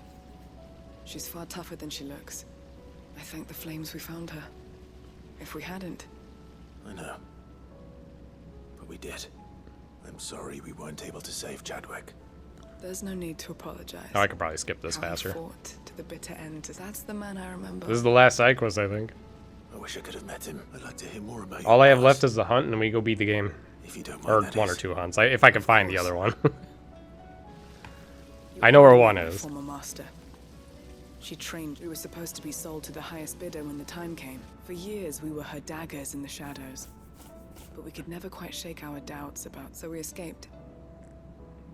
She's far tougher than she looks. I thank the flames we found her. If we hadn't... I know. But we did. I'm sorry we weren't able to save Chadwick. There's no need to apologize. Oh, I could probably skip this How he faster. fought to the bitter end. That's the man I remember. This is the last side quest, I think. I wish I could have met him. I'd like to hear more about All I have left is the hunt, and we go beat the game. If you don't Or mind, one or two hunts, if I can find the other one. I know where one is. Former master. She trained. We were supposed to be sold to the highest bidder when the time came. For years, we were her daggers in the shadows. But we could never quite shake our doubts about, so we escaped.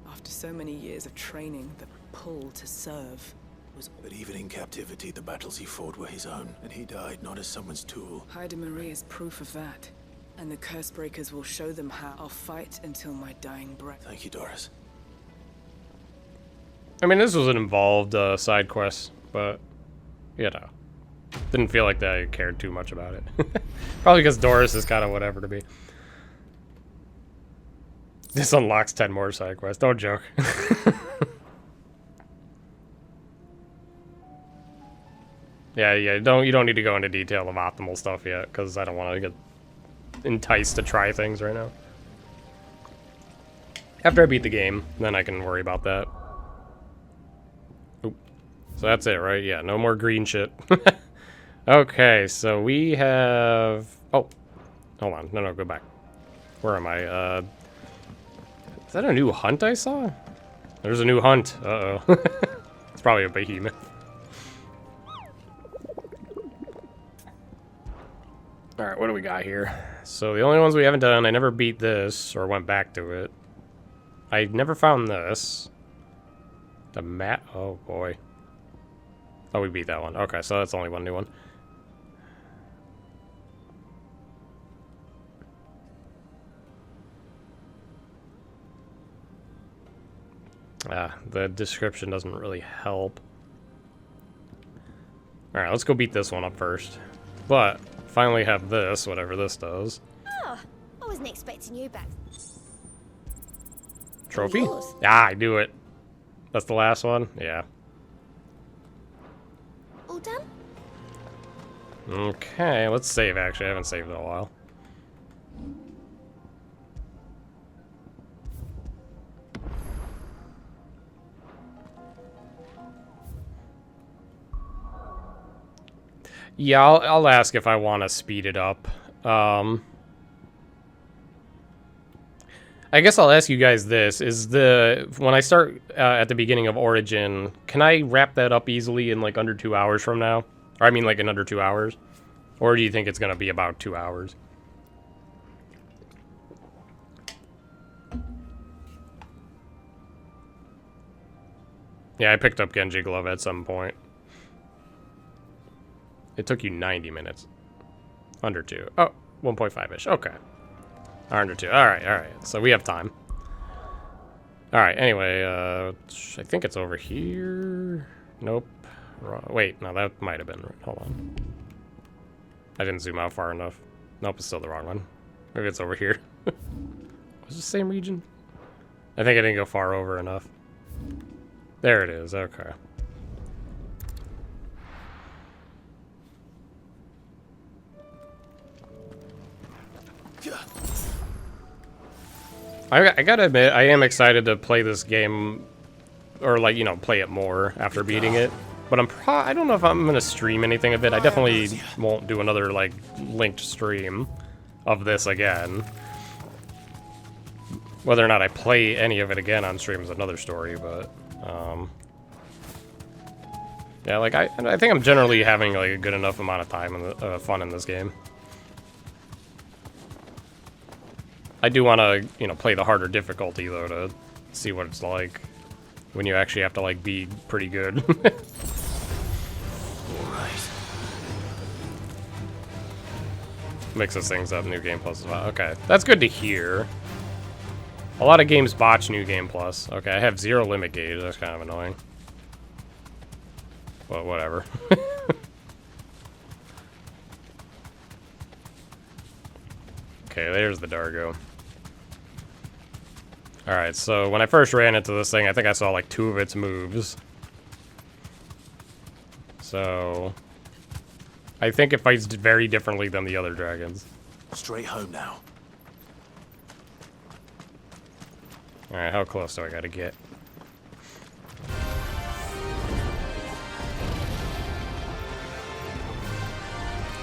After so many years of training, the pull to serve was... But even in captivity, the battles he fought were his own, and he died not as someone's tool. Haida Marie is proof of that. And the curse breakers will show them how. I'll fight until my dying breath. Thank you, Doris. I mean, this was an involved side quest, but, you know, didn't feel like I cared too much about it. Probably because Doris is kind of whatever to me. This unlocks 10 more side quests. Don't joke. Yeah, you don't need to go into detail of optimal stuff yet, because I don't want to get enticed to try things right now. After I beat the game, then I can worry about that. Oop. So that's it, right? Yeah, no more green shit. Okay, so we have... Oh, hold on. No, go back. Where am I? Is that a new hunt I saw? There's a new hunt. Uh-oh. It's probably a behemoth. Alright, what do we got here? So the only ones we haven't done, I never beat this, or went back to it. I never found this. The mat... Oh, boy. Oh, we beat that one. Okay, so that's only one new one. The description doesn't really help. Alright, let's go beat this one up first. But, finally have this, whatever this does. Oh, I wasn't expecting you back. Trophy? Ah, I do it. That's the last one? Yeah. All done? Okay, let's save actually. I haven't saved in a while. Yeah, I'll ask if I want to speed it up. I guess I'll ask you guys this. When I start at the beginning of Origin, can I wrap that up easily in like under 2 hours from now? Or I mean like in under 2 hours? Or do you think it's going to be about 2 hours? Yeah, I picked up Genji Glove at some point. It took you 90 minutes. Under 2. Oh, 1.5-ish. Okay. Under 2. Alright. So we have time. Alright, anyway, I think it's over here. Nope. Wrong. Wait, no, that might have been... Hold on. I didn't zoom out far enough. Nope, it's still the wrong one. Maybe it's over here. Was it the same region? I think I didn't go far over enough. There it is, okay. I gotta admit, I am excited to play this game, or like, you know, play it more after beating it. But I don't know if I'm gonna stream anything of it. I definitely won't do another, like, linked stream of this again. Whether or not I play any of it again on stream is another story, but, yeah, like, I think I'm generally having, like, a good enough amount of time and fun in this game. I do want to, you know, play the harder difficulty, though, to see what it's like when you actually have to, like, be pretty good. Alright. Mixes things up, New Game Plus as well. Okay, that's good to hear. A lot of games botch New Game Plus. Okay, I have 0 limit gauge. That's kind of annoying. Well, whatever. Okay, there's the Dargo. Alright, so when I first ran into this thing, I think I saw like 2 of its moves. So... I think it fights very differently than the other dragons. Straight home now. Alright, how close do I gotta get?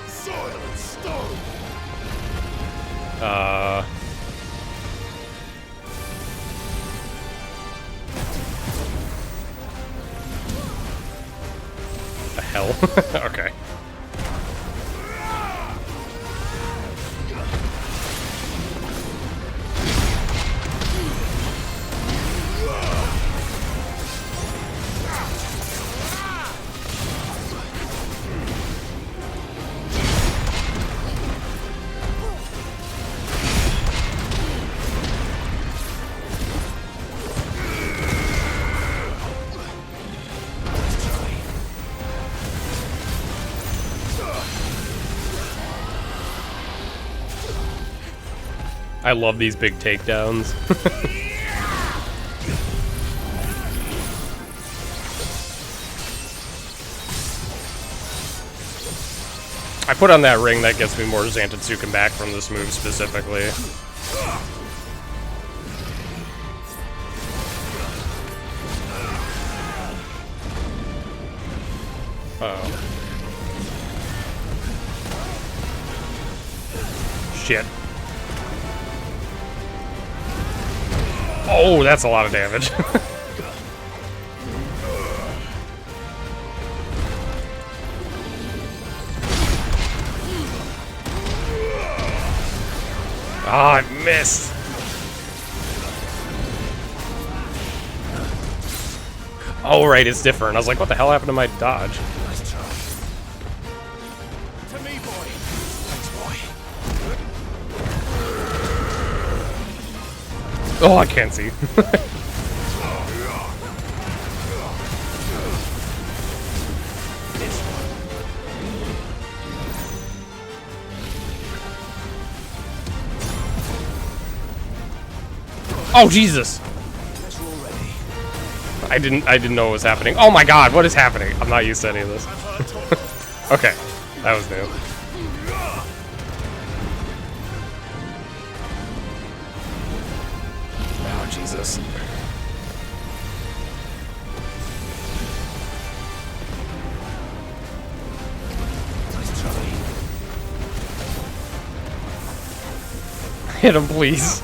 Silent stone! The hell? Okay. I love these big takedowns. I put on that ring that gets me more Zantetsuken back from this move specifically. Uh-oh. Shit. Oh, that's a lot of damage. Ah, I missed. Oh, right, it's different. I was like, what the hell happened to my dodge? Nice try. To me, boy. Thanks, boy. Oh, I can't see. Oh, Jesus! I didn't know what was happening. Oh my god, what is happening? I'm not used to any of this. Okay, that was new. Oh, Jesus. Hit him, please.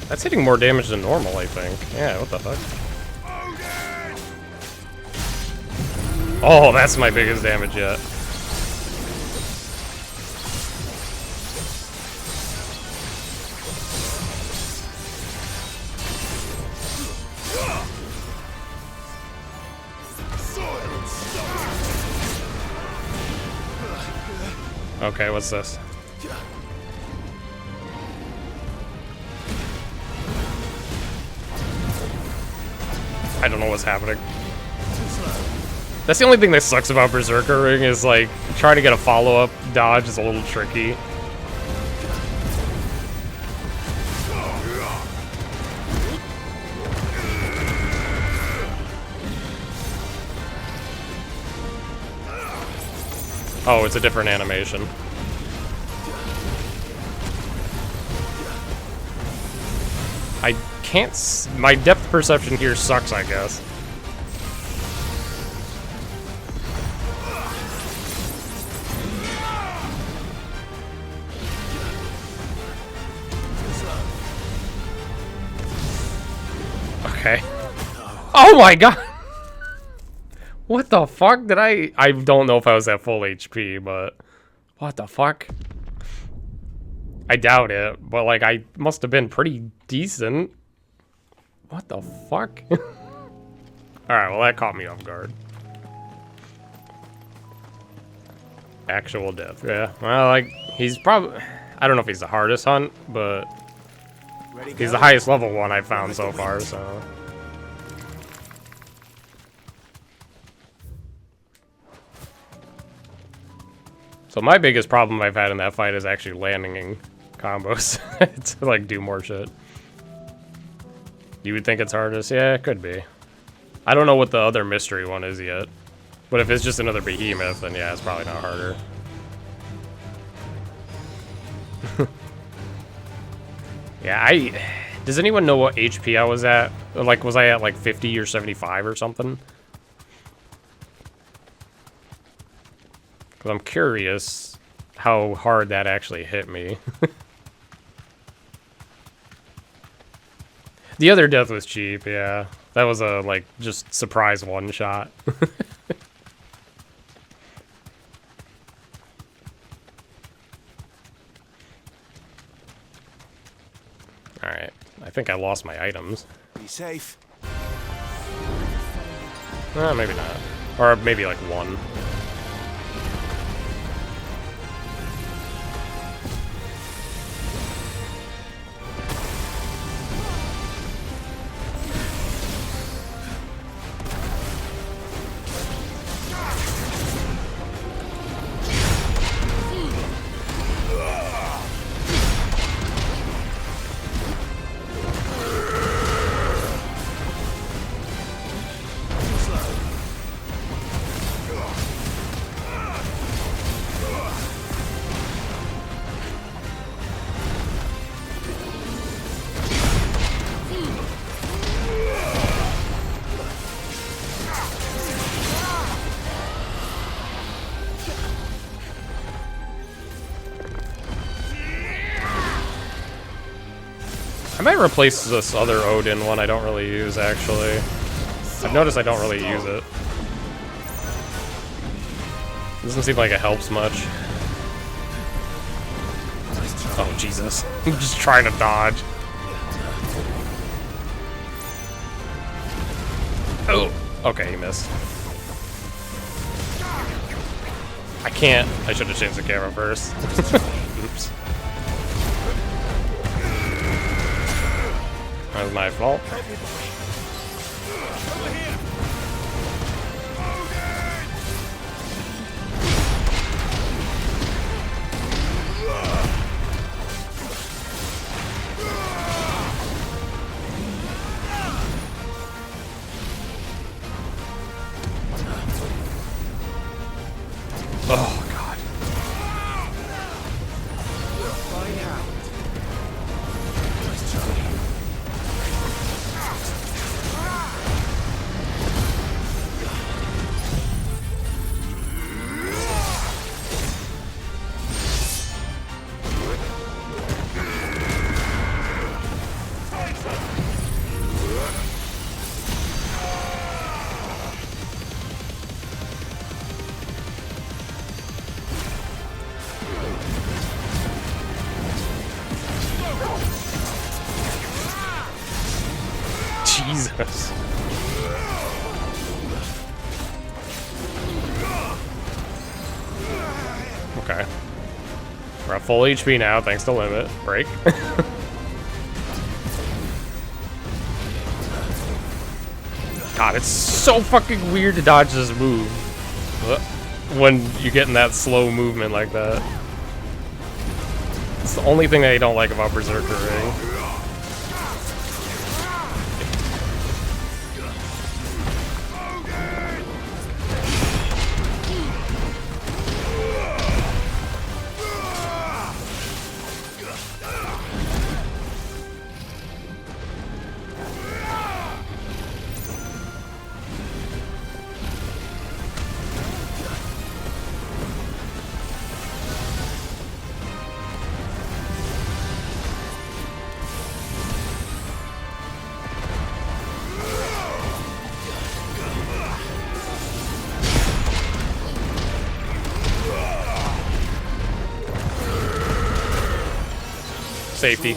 That's hitting more damage than normal, I think. Yeah, what the fuck? Oh, that's my biggest damage yet. Okay, what's this? I don't know what's happening. That's the only thing that sucks about Berserker Ring is like trying to get a follow-up dodge is a little tricky. Oh, it's a different animation. I can't my depth perception here sucks, I guess. Okay. Oh my god! What the fuck did I don't know if I was at full HP, but what the fuck? I doubt it, but like I must have been pretty decent. What the fuck? Alright, well that caught me off guard. Actual death, yeah. Well, like, he's probably... I don't know if he's the hardest hunt, but... He's the highest level one I've found so far, so... So my biggest problem I've had in that fight is actually landing in combos to like do more shit. You would think it's hardest? Yeah, it could be. I don't know what the other mystery one is yet. But if it's just another behemoth, then yeah, it's probably not harder. Yeah, does anyone know what HP I was at? Like, was I at like 50 or 75 or something? Because I'm curious how hard that actually hit me. The other death was cheap, yeah. That was a, like, just surprise one shot. Alright, I think I lost my items. Be safe. Maybe not. Or maybe like one. I might replace this other Odin one I don't really use, actually. I've noticed I don't really use it. Doesn't seem like it helps much. Oh, Jesus. I'm just trying to dodge. Oh! Okay, he missed. I can't. I should have changed the camera first. Oops. That was my fault. Oh, God. Jesus. Okay. We're at full HP now, thanks to limit. Break. God, it's so fucking weird to dodge this move when you get in that slow movement like that. It's the only thing that I don't like about Berserker Ring. Safety.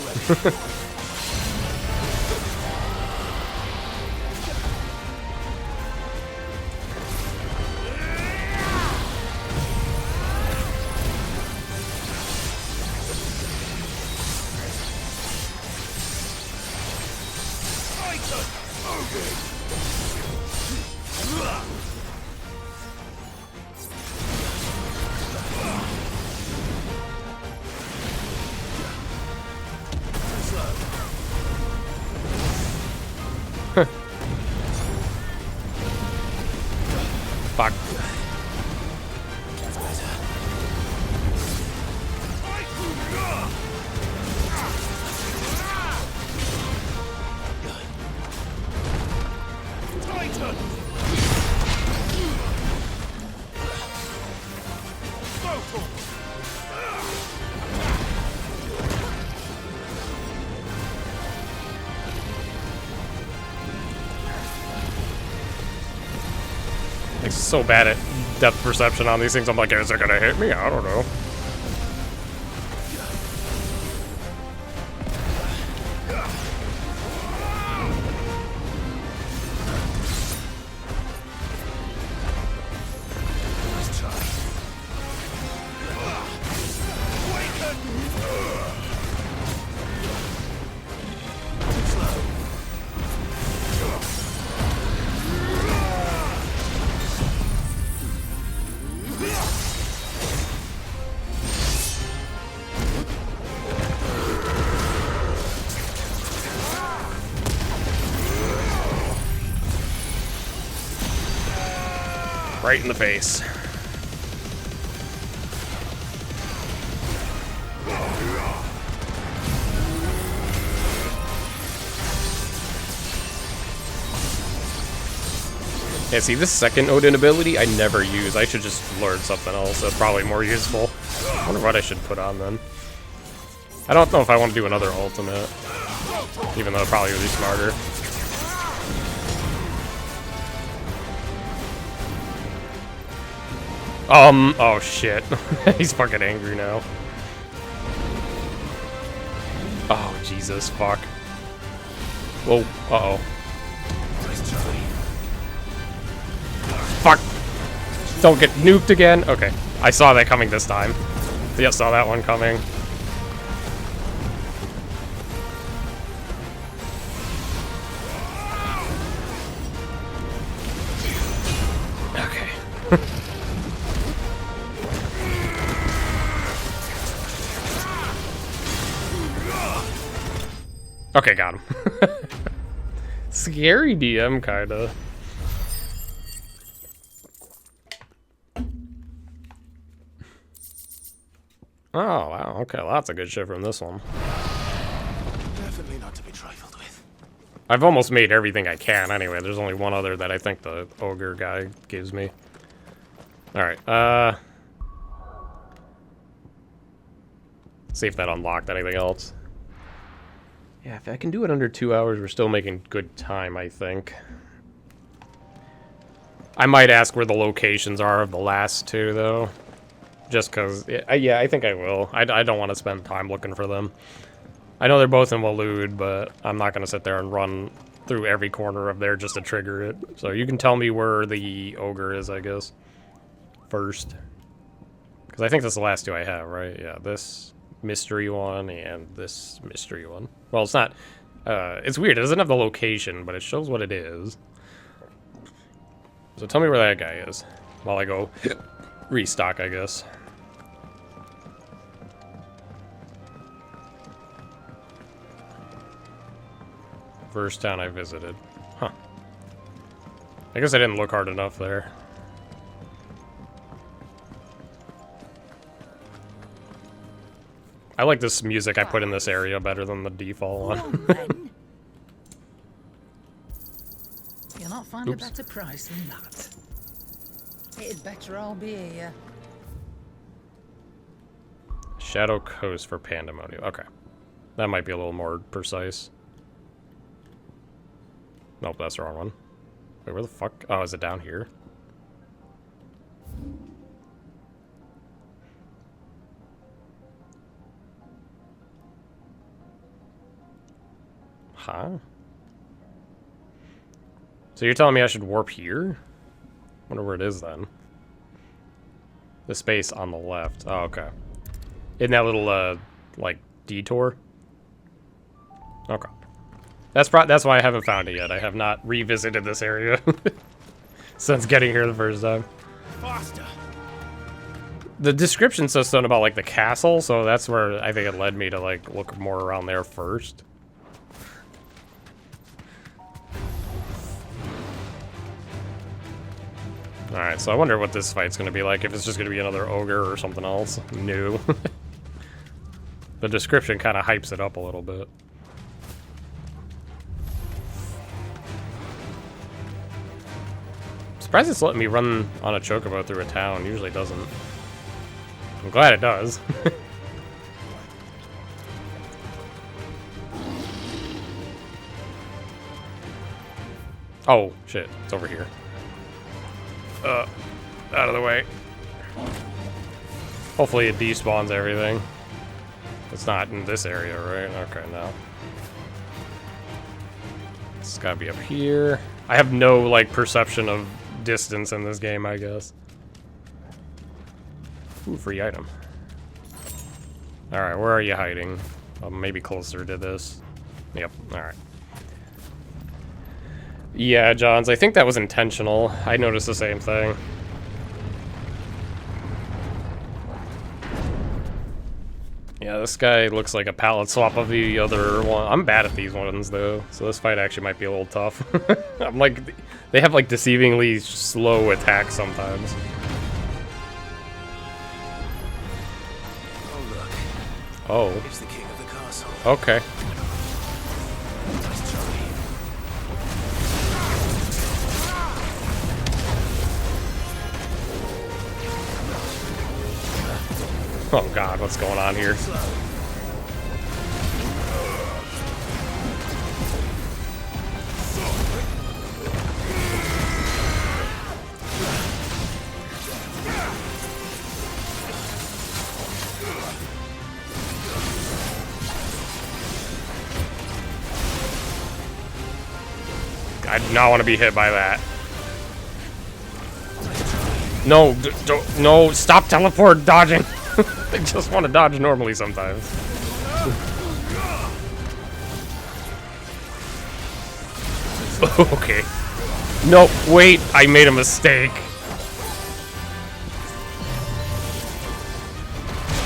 Fuck. I'm so bad at depth perception on these things. I'm like, is it gonna hit me? I don't know. Right in the face. Yeah, see, this second Odin ability I never use. I should just learn something else that's probably more useful. I wonder what I should put on then. I don't know if I want to do another ultimate. Even though it probably would be smarter. Oh shit. He's fucking angry now. Oh, Jesus, fuck. Whoa, uh-oh. Fuck! Don't get nuked again. Okay, I saw that coming this time. Yeah, saw that one coming. Okay. Okay, got him. Scary DM, kinda. Oh, wow, okay, lots of good shit from this one. Definitely not to be trifled with. I've almost made everything I can anyway. There's only one other that I think the ogre guy gives me. Alright, see if that unlocked anything else. Yeah, if I can do it under 2 hours, we're still making good time, I think. I might ask where the locations are of the last two, though. Just because, yeah, I think I will. I don't want to spend time looking for them. I know they're both in Waloed, but I'm not going to sit there and run through every corner of there just to trigger it. So you can tell me where the ogre is, I guess, first. Because I think that's the last two I have, right? Yeah, this mystery one and this mystery one. Well, it's not, it's weird. It doesn't have the location, but it shows what it is. So tell me where that guy is while I go restock, I guess. First town I visited. Huh. I guess I didn't look hard enough there. I like this music I put in this area better than the default one. You'll not find a better price than that. It'd better all be here. Shadow Coast for Pandemonium. Okay. That might be a little more precise. Nope, that's the wrong one. Wait, where the fuck? Oh, is it down here? Huh? So you're telling me I should warp here? Wonder where it is then. The space on the left. Oh, okay. In that little, like, detour? Okay. That's why I haven't found it yet. I have not revisited this area since getting here the first time. Faster. The description says something about, like, the castle, so that's where I think it led me to, like, look more around there first. Alright, so I wonder what this fight's gonna be like, if it's just gonna be another ogre or something else new. The description kind of hypes it up a little bit. I'm surprised it's letting me run on a chocobo through a town. Usually it doesn't. I'm glad it does. Oh, shit. It's over here. Out of the way. Hopefully it despawns everything. It's not in this area, right? Okay, no. It's gotta be up here. I have no, like, perception of distance in this game, I guess. Ooh, free item. Alright, where are you hiding? Maybe closer to this. Yep, alright. Yeah, Johns, I think that was intentional. I noticed the same thing. Yeah, this guy looks like a palette swap of the other one. I'm bad at these ones, though, so this fight actually might be a little tough. I'm like, they have, like, deceivingly slow attacks sometimes. Oh, look. Oh. It's the king of the castle. Okay. Oh god, what's going on here? I do not want to be hit by that. No, don't, no, stop teleport dodging. I just want to dodge normally sometimes. Okay. No, wait, I made a mistake.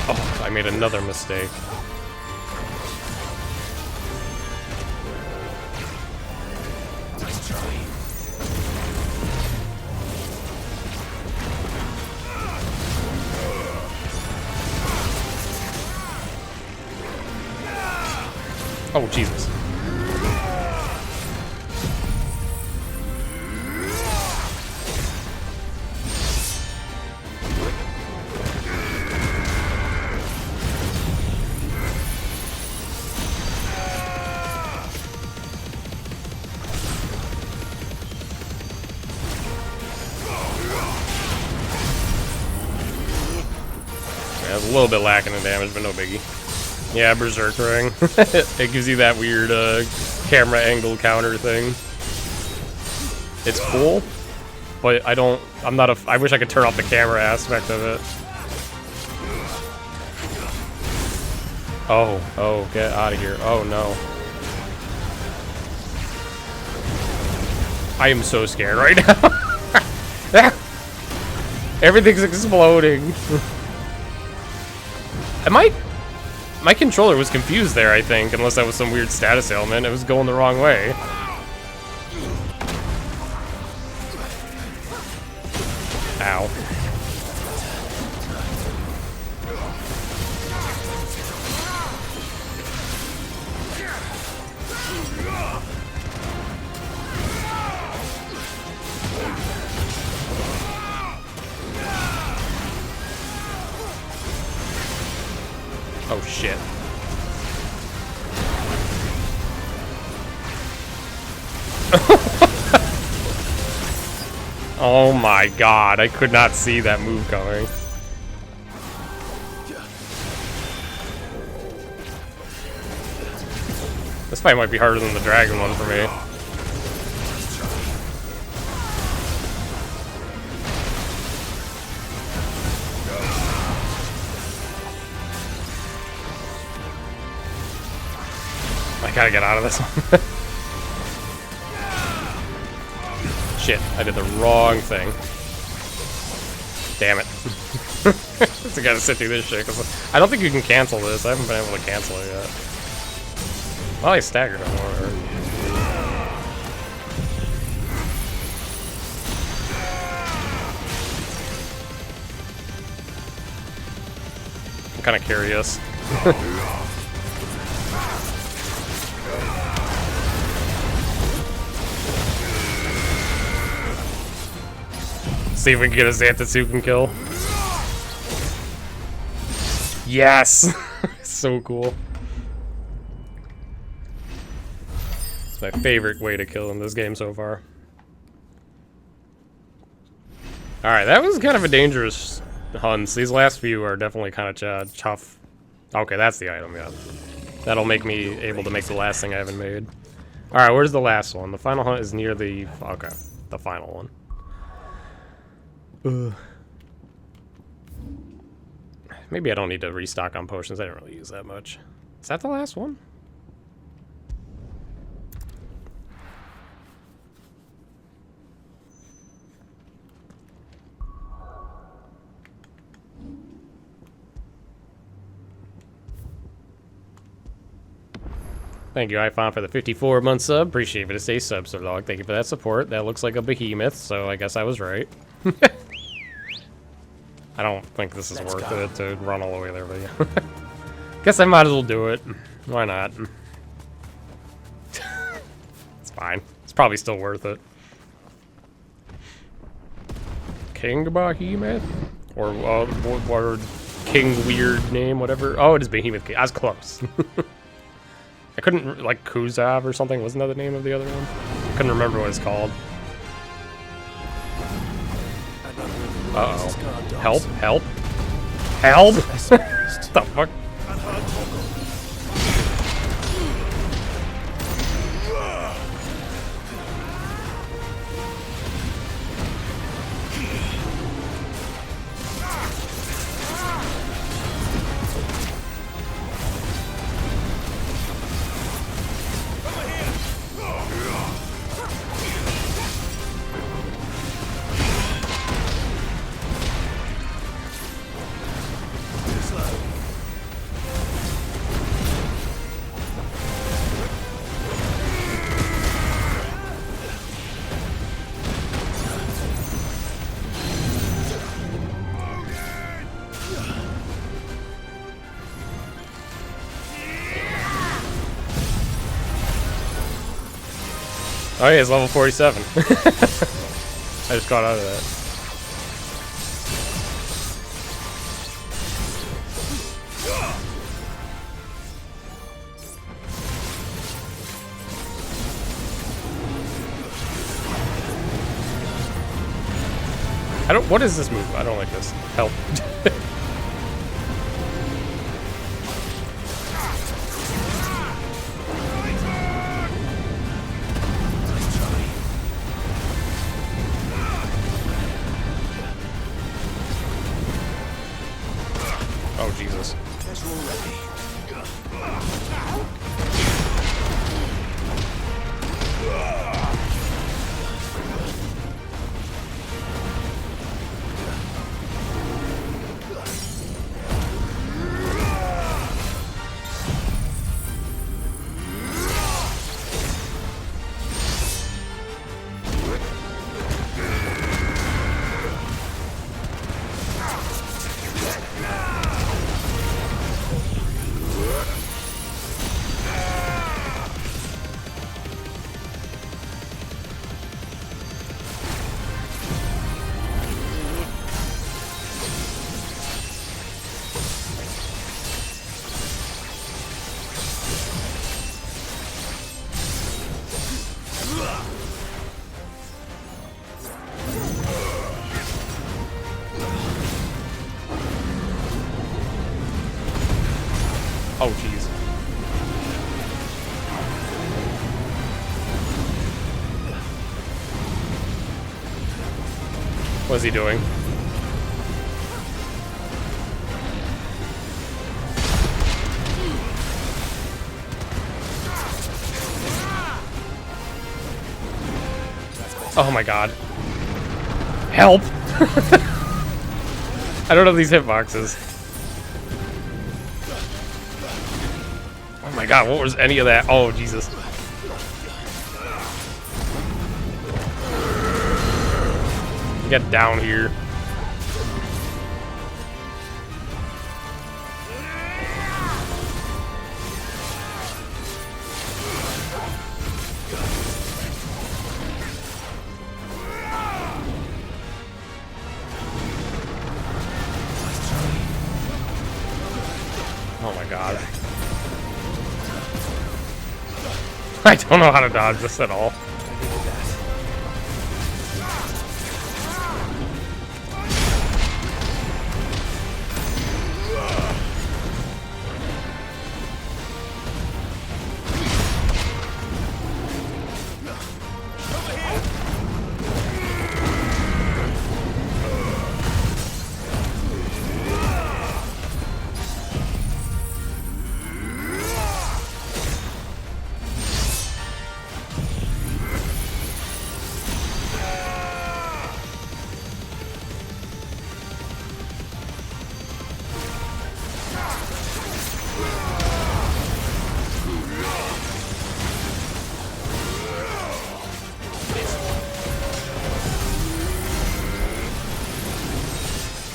Oh, I made another mistake. Nice try. Oh, Jesus. Yeah, it's a little bit lacking in damage, but no biggie. Yeah, Berserk Ring. It gives you that weird camera angle counter thing. It's cool, but I wish I could turn off the camera aspect of it. Oh, get out of here. Oh no. I am so scared right now. Everything's exploding. My controller was confused there, I think, unless that was some weird status ailment. It was going the wrong way. Ow. Oh shit. Oh my god, I could not see that move coming. This fight might be harder than the dragon one for me. I gotta get out of this one. Shit, I did the wrong thing. Damn it. I gotta sit through this shit, 'cause I don't think you can cancel this. I haven't been able to cancel it yet. Well, I staggered him more. I'm kinda curious. See if we can get a Xantatsuken kill. Yes! So cool. It's my favorite way to kill in this game so far. Alright, that was kind of a dangerous hunt. These last few are definitely kind of tough. Okay, that's the item, yeah. That'll make me able to make the last thing I haven't made. Alright, where's the last one? The final hunt is near the... Okay, the final one. Maybe I don't need to restock on potions. I didn't really use that much. Is that the last one? Thank you, iPhone, for the 54-month sub. Appreciate it to stay sub, so dog. Thank you for that support. That looks like a behemoth, so I guess I was right. I don't think this is worth it to run all the way there, but yeah. Guess I might as well do it. Why not? It's fine. It's probably still worth it. King Behemoth? Or King Weird name, whatever. Oh, it is Behemoth King. I was close. I couldn't, like, Kuzav or something. Wasn't that the name of the other one? Couldn't remember what it's called. Uh-oh. Help, help. Help! What the fuck? Oh yeah, it's level 47. I just got out of that. What is this move? I don't like this. Help. Oh, Jesus. Oh, jeez. What's he doing? Oh my god. Help! I don't have these hitboxes. Oh my god, what was any of that? Oh, Jesus. Get down here. Oh my god. I don't know how to dodge this at all.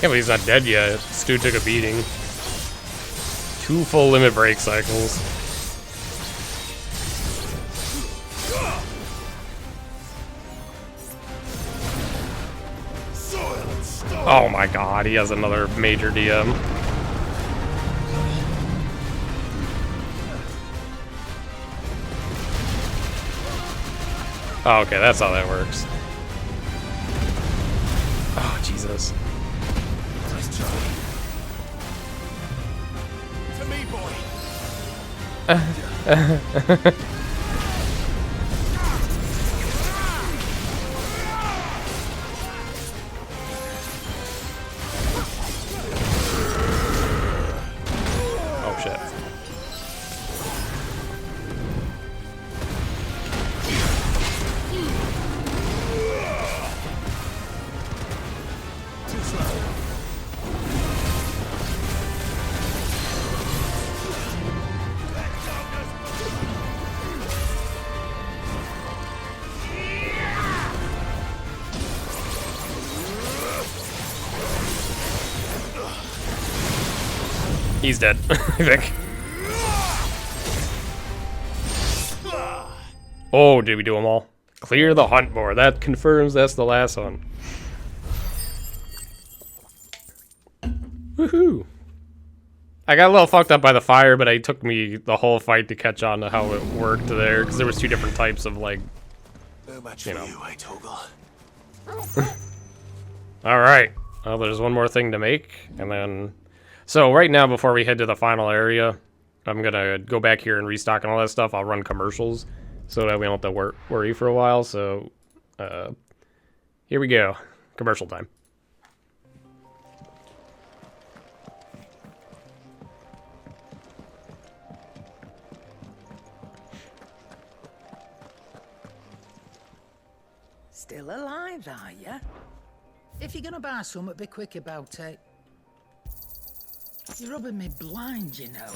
Can't believe he's not dead yet. This dude took a beating. 2 full limit break cycles. Oh my god, he has another major DM. Oh, okay, that's how that works. Oh, Jesus. Nice try. To me, boy. Oh, shit. He's dead, I think. Oh, did we do them all? Clear the hunt board. That confirms that's the last one. Woohoo! I got a little fucked up by the fire, but it took me the whole fight to catch on to how it worked there, because there was two different types of, like, No match you for know. you, I toggle. Alright. Well, there's one more thing to make, and then... So, right now, before we head to the final area, I'm gonna go back here and restock and all that stuff. I'll run commercials, so that we don't have to worry for a while, so... here we go. Commercial time. Still alive, are ya? If you're gonna buy something, be quick about it. You're rubbing me blind, you know.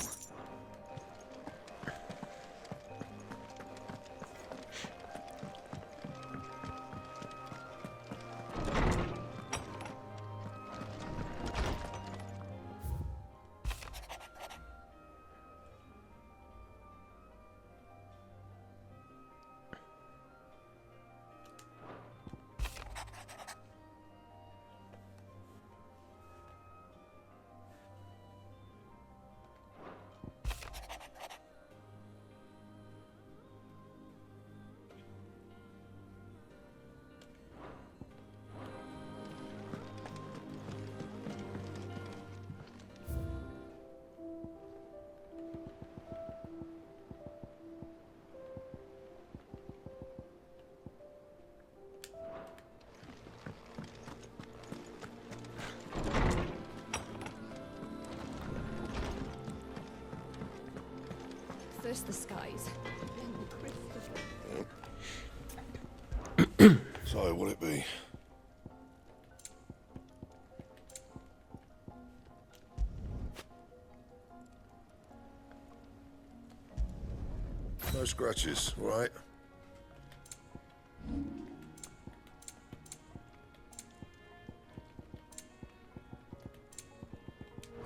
First the skies. So, will it be? No scratches, right?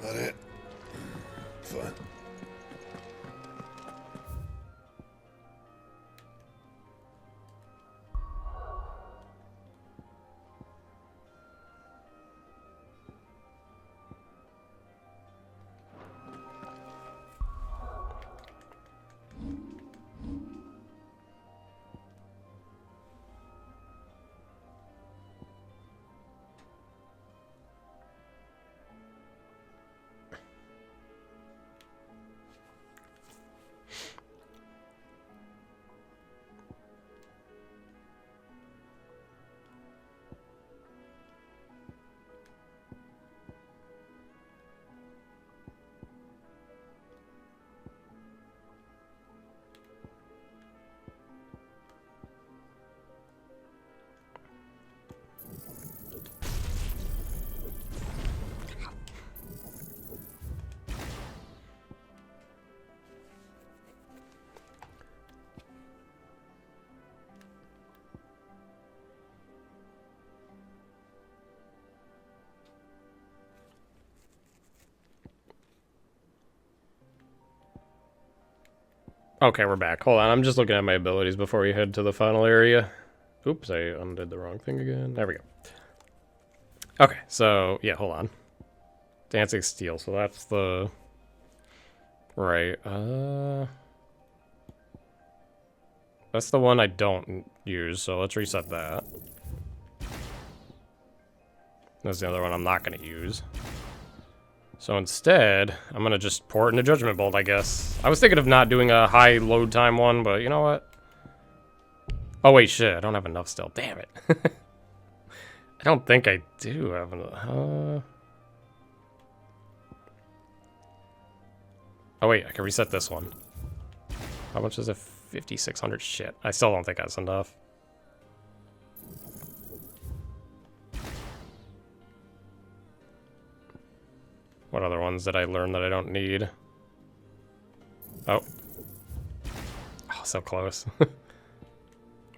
That it? Fine. Okay, we're back. Hold on, I'm just looking at my abilities before we head to the final area. Oops, I undid the wrong thing again. There we go. Okay, so, yeah, hold on. Dancing Steel, so that's the... Right, that's the one I don't use, so let's reset that. That's the other one I'm not going to use. So instead, I'm going to just pour it into Judgment Bolt, I guess. I was thinking of not doing a high load time one, but you know what? Oh, wait, shit. I don't have enough still. Damn it. I don't think I do have enough. Oh, wait. I can reset this one. How much is it? 5,600. Shit. I still don't think that's enough. What other ones did I learn that I don't need? Oh. Oh, so close.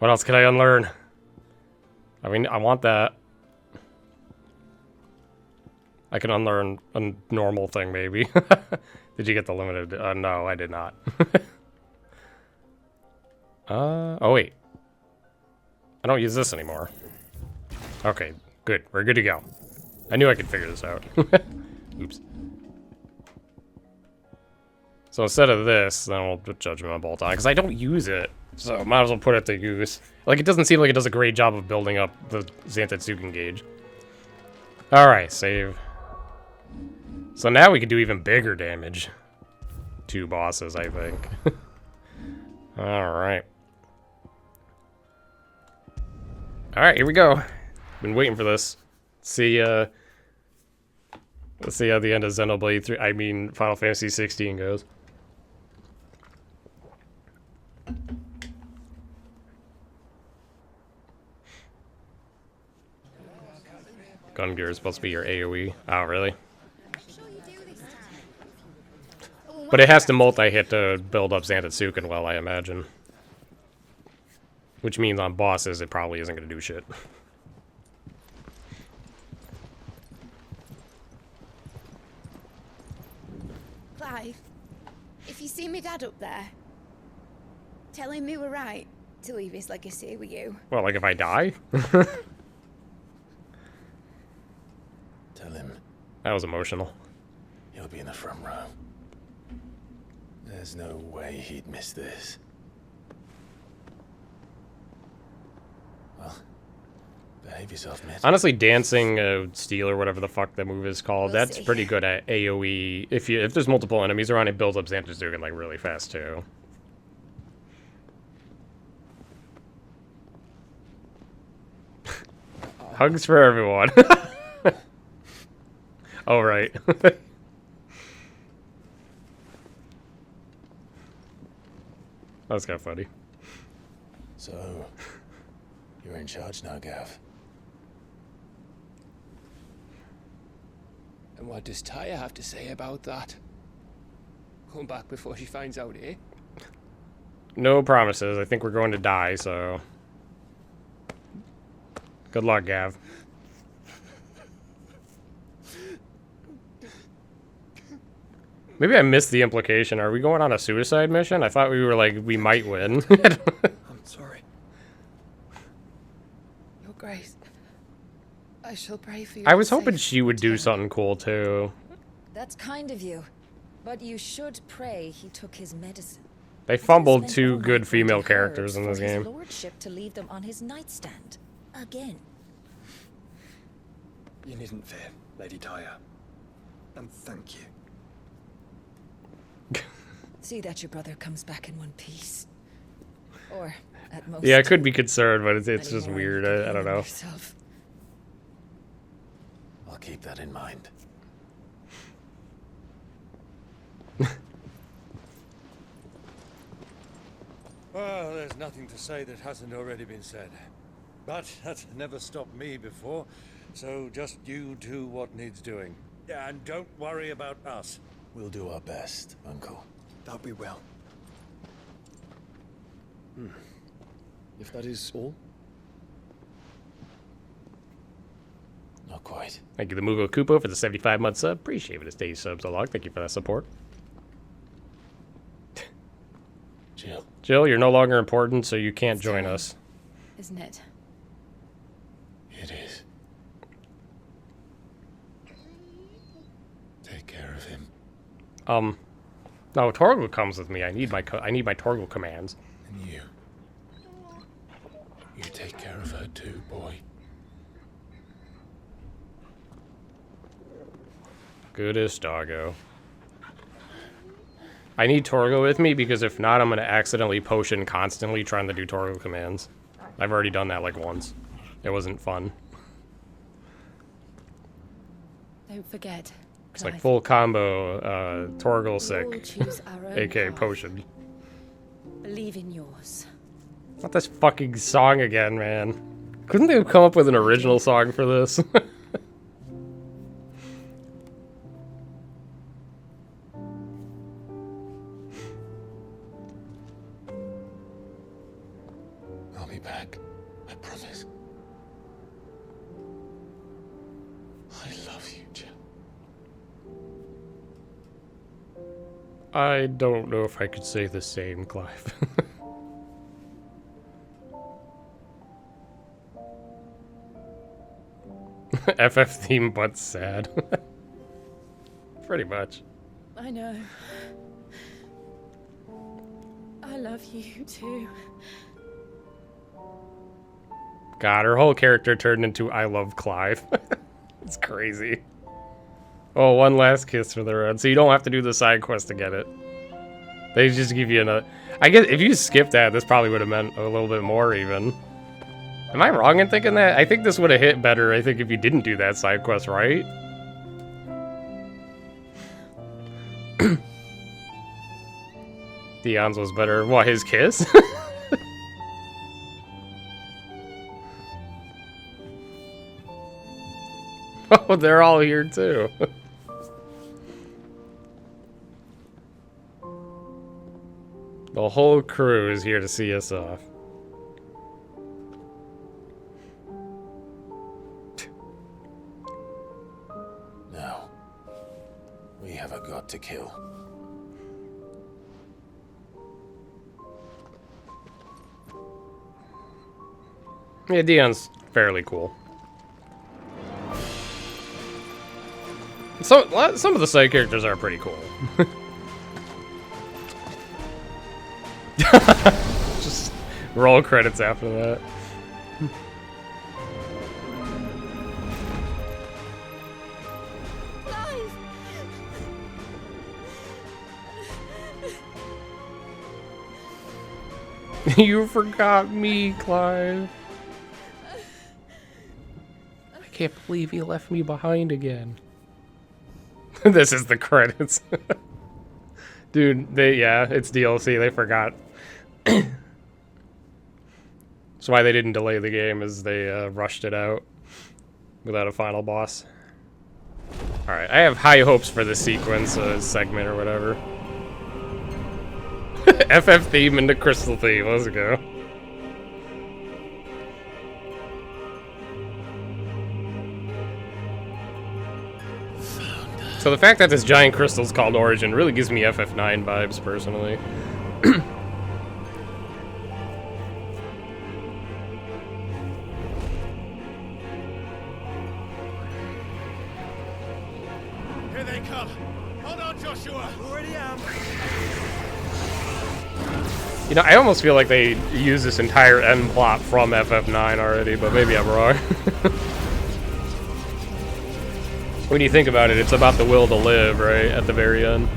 What else can I unlearn? I mean, I want that. I can unlearn a normal thing, maybe. Did you get the limited? No, I did not. Oh, wait. I don't use this anymore. Okay, good. We're good to go. I knew I could figure this out. Oops. So instead of this, then we'll put Judgment Bolt on, because I don't use it. So might as well put it to use. Like, it doesn't seem like it does a great job of building up the Zantetsuken gauge. Alright, save. So now we can do even bigger damage. 2 bosses, I think. Alright. Alright, here we go. Been waiting for this. See, let's see how the end of Xenoblade 3, I mean, Final Fantasy 16 goes. Gun gear is supposed to be your AoE. Oh, really? But it has to multi-hit to build up Zantetsuken well, I imagine. Which means on bosses, it probably isn't going to do shit. Clive, if you see me dad up there, tell him we were right to leave his legacy with you. Well, like if I die? Tell him That was emotional. he'll be in the front row. There's no way he'd miss this. Well, behave yourself, mate. Honestly, dancing steel or whatever the fuck that move is called, that's pretty good at AoE. If there's multiple enemies around, it builds up Zantetsuken like really fast too. Hugs for everyone. Oh, right. That's kind of funny. So, you're in charge now, Gav. And what does Taya have to say about that? Come back before she finds out, eh? No promises. I think we're going to die, so... Good luck, Gav. Maybe I missed the implication. Are we going on a suicide mission? I thought we were like, we might win. I'm sorry. Your Grace, I shall pray for you. I was hoping she would do something cool, too. That's kind of you. But you should pray he took his medicine. They fumbled 2 good female characters in this for his game. lordship to leave them on his nightstand. Again. You needn't fear, Lady Taya. And thank you. See that your brother comes back in one piece. Or, at most... Yeah, I could be concerned, but it's just weird. I don't know. I'll keep that in mind. Well, there's nothing to say that hasn't already been said. But that's never stopped me before, so just you do what needs doing. And don't worry about us. We'll do our best, Uncle. That we will. If that is all? Not quite. Thank you, the Mugo Kupo, for the 75-month sub. Appreciate it. Stay subs a lot. Thank you for that support. Jill. Jill, you're no longer important, so you can't join us. Isn't it? It is. Take care of him. No, Torgal comes with me. I need my Torgal commands. And you. You take care of her too, boy. Goodest doggo. I need Torgal with me because if not, I'm going to accidentally potion constantly trying to do Torgal commands. I've already done that like once. It wasn't fun. Don't forget. It's like full combo, Torgal We'll sick, choose our own aka path. potion. Believe in yours. Not this fucking song again, man. Couldn't they have come up with an original song for this? I'll be back. I promise. I love you, Jill. I don't know if I could say the same, Clive. FF theme, but sad. Pretty much. I know. I love you too. God, her whole character turned into I love Clive. It's crazy. Oh, one last kiss for the road. So you don't have to do the side quest to get it. They just give you another... I guess if you skip that, this probably would have meant a little bit more even. Am I wrong in thinking that? I think this would have hit better, I think, if you didn't do that side quest, right? Dion's was better. What, his kiss? Oh, they're all here too. The whole crew is here to see us off. Now, we have a god to kill. Yeah, Dion's fairly cool. So, some of the side characters are pretty cool. Just roll credits after that. You forgot me, Clive. I can't believe you left me behind again. This is the credits. Dude, yeah, it's DLC. They forgot. That's why they didn't delay the game, is they rushed it out without a final boss. Alright, I have high hopes for this sequence, segment or whatever. FF theme into Crystal theme, let's go. So the fact that this giant crystal's called Origin really gives me FF9 vibes, personally. Here they come. Hold on, Joshua. Already am. You know, I almost feel like they used this entire end plot from FF9 already, but maybe I'm wrong. When you think about it, it's about the will to live, right? At the very end.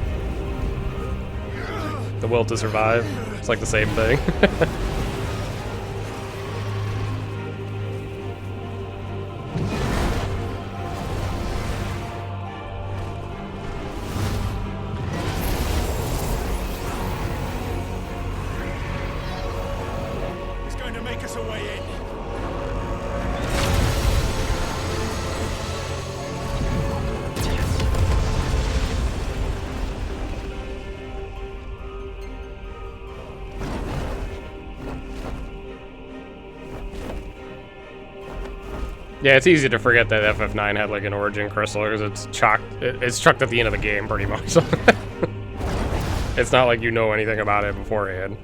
The will to survive. It's like the same thing. It's going to make us a way in. Yeah, it's easy to forget that FF9 had like an origin crystal because it's chucked at the end of the game pretty much. It's not like you know anything about it beforehand.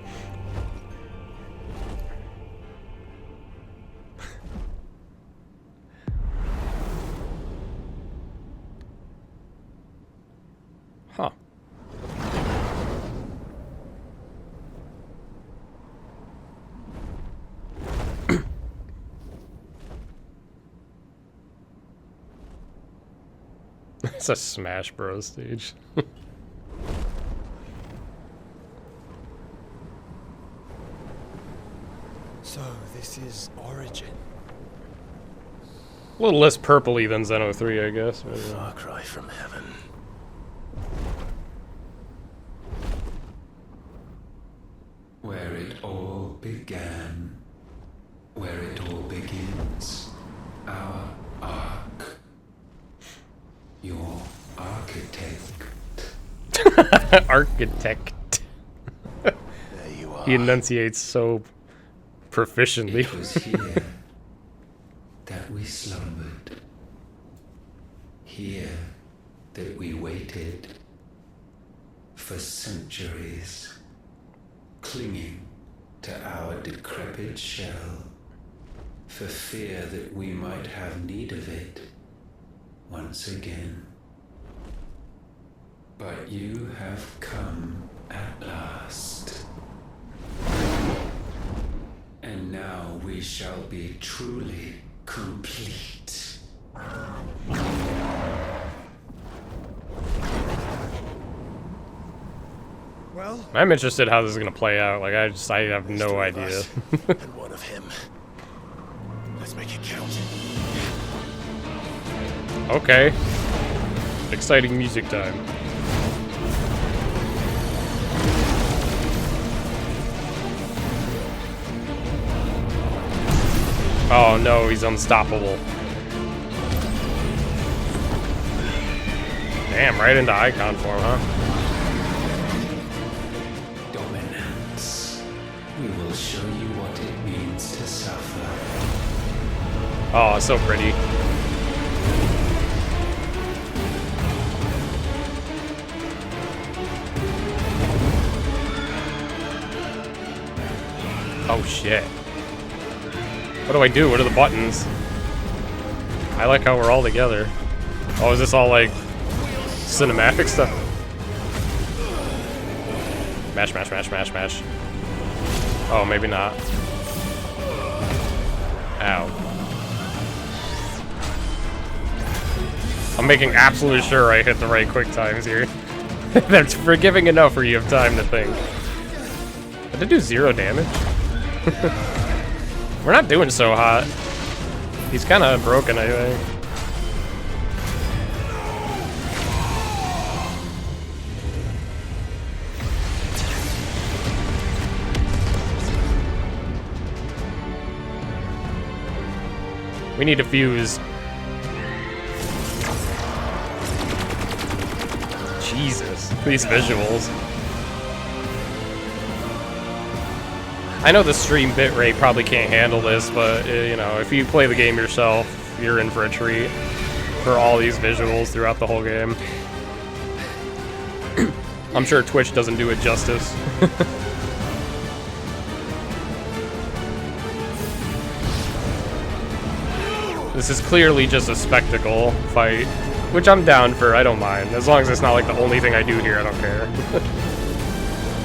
Huh. It's a Smash Bros. Stage. So, this is Origin. A little less purpley than Xeno 3, I guess. But, Far cry from heaven. Where it all began, where it all begins, our arc. Your architect. Architect. There you are. He enunciates so proficiently. It was here that we slumbered. Here that we waited for centuries, clinging to our decrepit shell, for fear that we might have need of it once again. But you have come at last. And now we shall be truly complete. Well, I'm interested how this is gonna play out. Like, I have no idea. and one of him. Let's make it count. Okay. Exciting music time. Oh no, he's unstoppable. Damn, right into icon form, huh? Dominance. We will show you what it means to suffer. Oh, so pretty. Oh shit. What do I do? What are the buttons? I like how we're all together. Oh, is this all like cinematic stuff? Mash, mash, mash, mash, mash. Oh, maybe not. Ow. I'm making absolute sure I hit the right quick times here. That's forgiving enough where you have time to think. Did it do 0 damage? We're not doing so hot. He's kind of broken, I think. We need to fuse. Jesus, these visuals. I know the stream bitrate probably can't handle this, but you know, if you play the game yourself, you're in for a treat for all these visuals throughout the whole game. I'm sure Twitch doesn't do it justice. This is clearly just a spectacle fight, which I'm down for, I don't mind. As long as it's not like the only thing I do here, I don't care.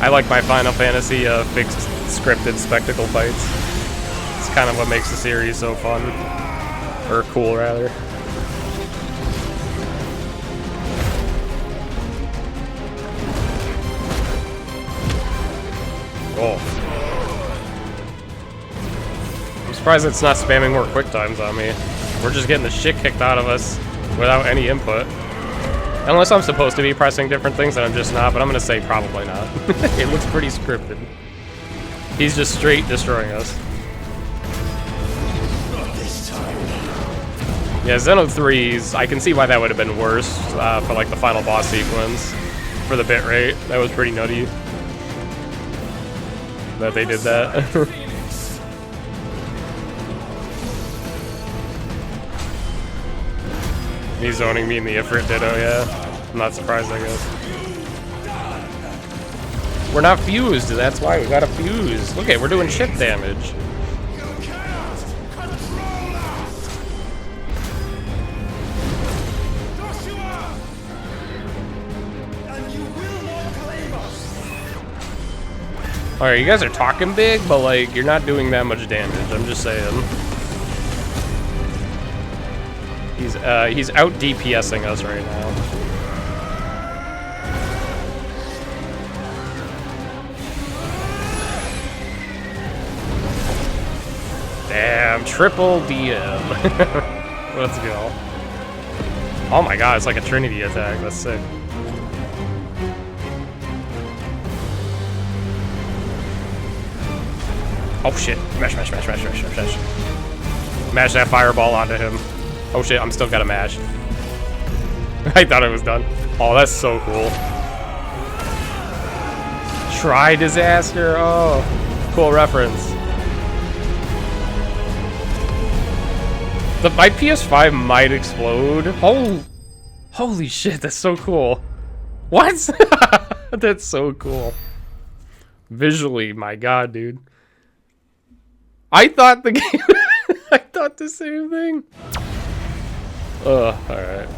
I like my Final Fantasy fixed scripted spectacle fights. It's kind of what makes the series so fun. Or cool, rather. Oh. I'm surprised it's not spamming more quick times on me. We're just getting the shit kicked out of us without any input. Unless I'm supposed to be pressing different things and I'm just not, but I'm gonna say probably not. It looks pretty scripted. He's just straight destroying us. Yeah, Xeno 3's, I can see why that would have been worse for like the final boss sequence. For the bitrate, that was pretty nutty. That they did that. He's zoning me in the Ifrit Ditto, yeah. I'm not surprised, I guess. We're not fused, that's why we gotta fuse. Look at, we're doing shit damage. Alright, you guys are talking big, but like, you're not doing that much damage, I'm just saying. He's out DPSing us right now. Damn, triple DM. Let's go. Oh my god, it's like a Trinity attack, that's sick. Oh shit, mash, mash, mash, mash, mash, mash, mash. Mash that fireball onto him. Oh shit, I'm still gotta mash. I thought it was done. Oh, that's so cool. Try disaster. Oh, cool reference. My PS5 might explode. Holy shit, that's so cool. What? That's so cool. Visually, my god, dude. I thought the game... I thought the same thing. Alright.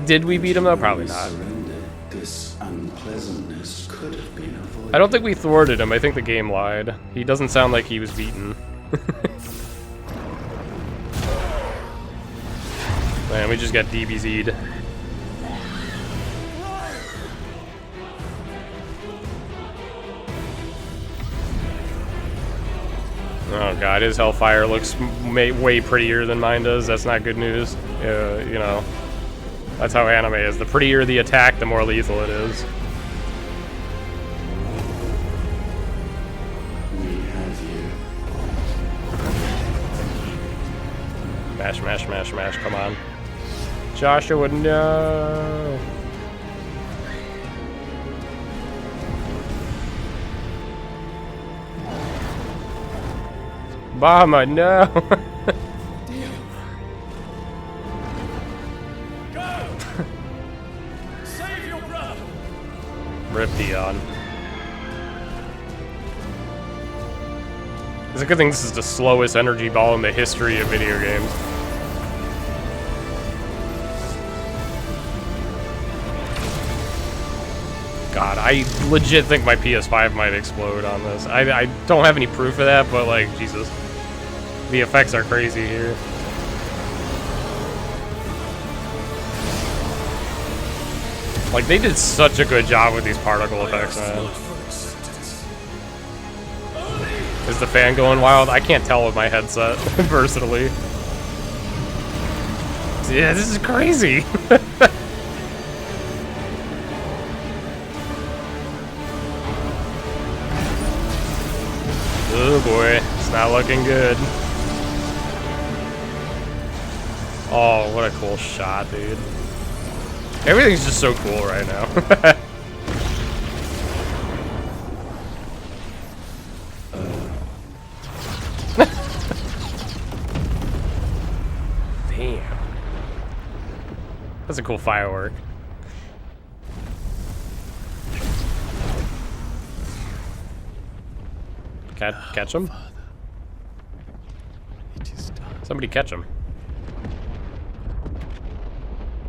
Did we beat him though? Probably not. This unpleasantness could have been avoided. I don't think we thwarted him. I think the game lied. He doesn't sound like he was beaten. Man, we just got DBZ'd. Oh god, his Hellfire looks way prettier than mine does. That's not good news. You know, that's how anime is. The prettier the attack, the more lethal it is. We have you. Mash, mash, mash, mash. Come on. Joshua, no. Obama, no. Save your brother. Rip Dion. It's a good thing this is the slowest energy ball in the history of video games. God, I legit think my PS5 might explode on this. I don't have any proof of that, but like, Jesus. The effects are crazy here. Like, they did such a good job with these particle effects, man. Is the fan going wild? I can't tell with my headset, personally. Yeah, this is crazy. Oh boy, it's not looking good. Oh, what a cool shot, dude. Everything's just so cool right now. Damn. That's a cool firework. Catch him? Somebody catch him.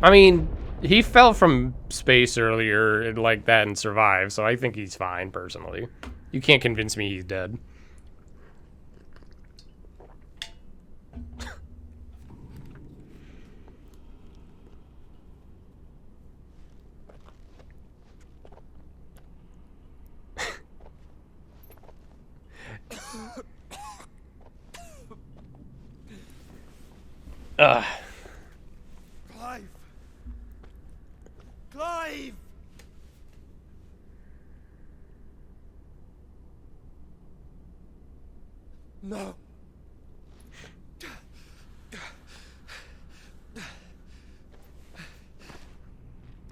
I mean, he fell from space earlier like that and survived, so I think he's fine, personally. You can't convince me he's dead. Clive! Clive! No.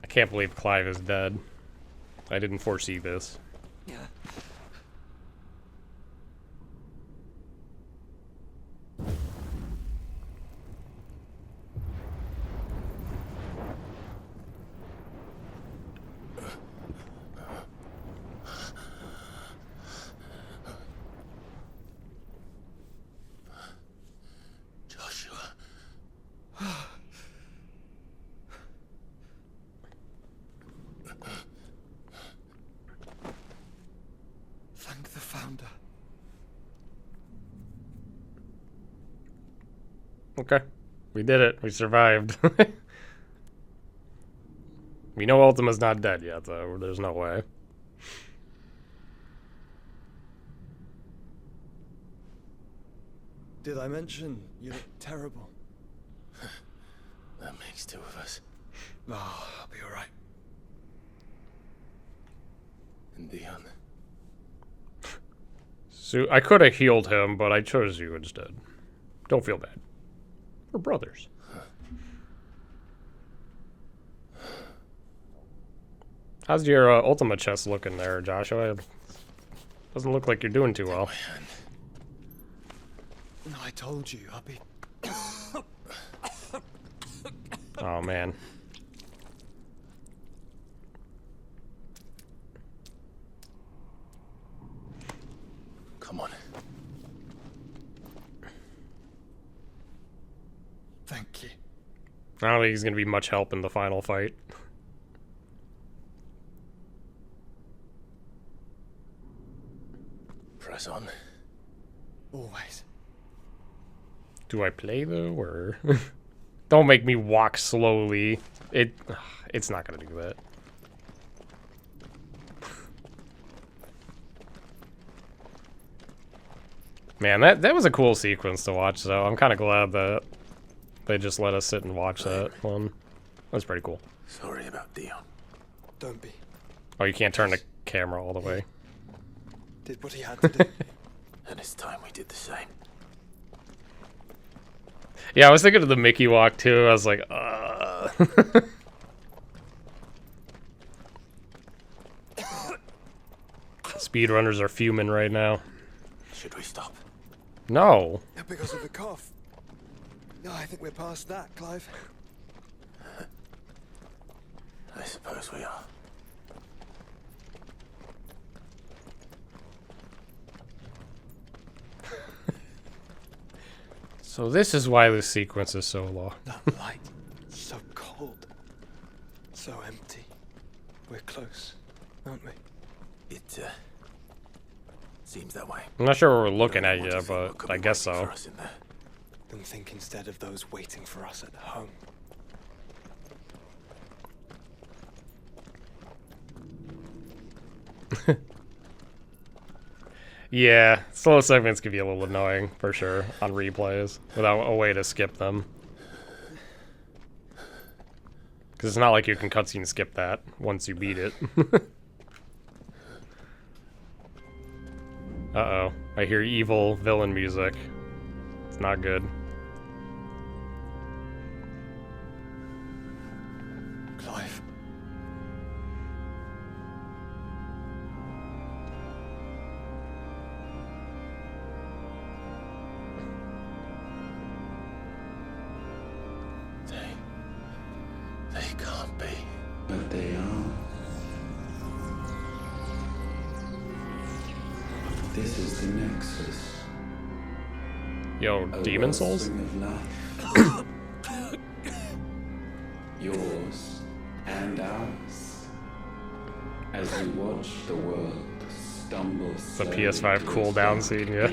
I can't believe Clive is dead. I didn't foresee this. Thank the Founder. Okay. We did it. We survived. We know Ultima's not dead yet, though. There's no way. Did I mention you look terrible? That makes two of us. Oh, I'll be alright. And Dion. So I could have healed him, but I chose you instead. Don't feel bad. We're brothers. How's your Ultima chest looking there, Joshua? Doesn't look like you're doing too well. I told you, I'll be... Oh, man. Come on. I don't think he's gonna be much help in the final fight. Press on. Always. Do I play though, or don't make me walk slowly? It's not gonna do that. Man, that was a cool sequence to watch, though. I'm kind of glad that they just let us sit and watch that one. That's pretty cool. Sorry about Dion. Don't be. Oh, you can't turn the camera all the way. Did what he had to do. And it's time we did the same. Yeah, I was thinking of the Mickey walk, too. I was like, Speedrunners are fuming right now. Should we stop? No. Yeah, because of the cough. No, I think we're past that, Clive. I suppose we are. So this is why this sequence is so long. That light, so cold, so empty. We're close, aren't we? It seems that way. I'm not sure what we're looking at yet, but I guess so. Then think instead of those waiting for us at home. Yeah, slow segments can be a little annoying, for sure, on replays, without a way to skip them. Because it's not like you can cutscene skip that once you beat it. Uh-oh, I hear evil villain music. It's not good. Clive. They can't be. But they are. This is the Nexus. Yo, Demon Souls? Of life. Yours and ours. As you watch the world stumble. The PS5 cooldown scene, yeah.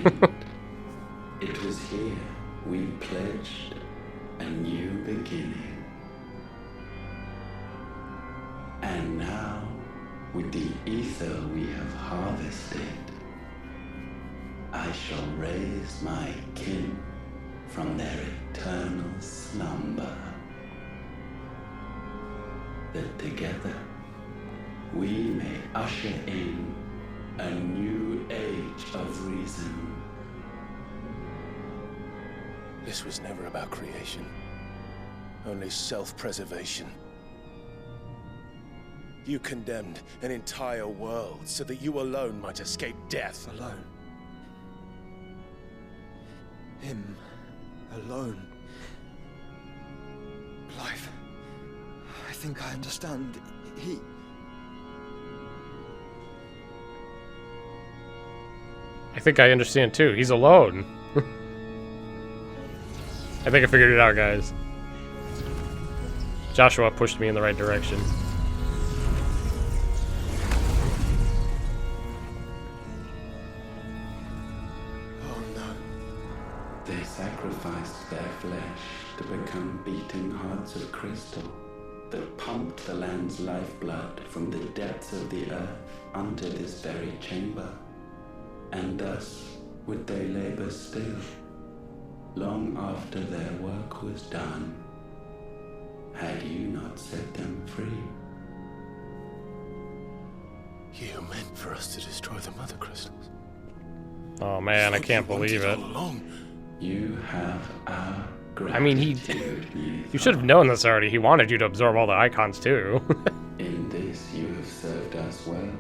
It was here we pledged a new beginning. And now, with the ether we have harvested, I shall raise my kin from their eternal slumber. That together we may usher in a new age of reason. This was never about creation. Only self-preservation. You condemned an entire world so that you alone might escape death. Alone. Him. Alone. Clive. I think I understand. I think I understand too. He's alone. I think I figured it out, guys. Joshua pushed me in the right direction. They sacrificed their flesh to become beating hearts of crystal that pumped the land's lifeblood from the depths of the earth unto this very chamber. And thus would they labor still, long after their work was done, had you not set them free. You meant for us to destroy the mother crystals. Oh man, I can't believe it. You have our I mean, you should have known this already. He wanted you to absorb all the icons too. In this you have served us well.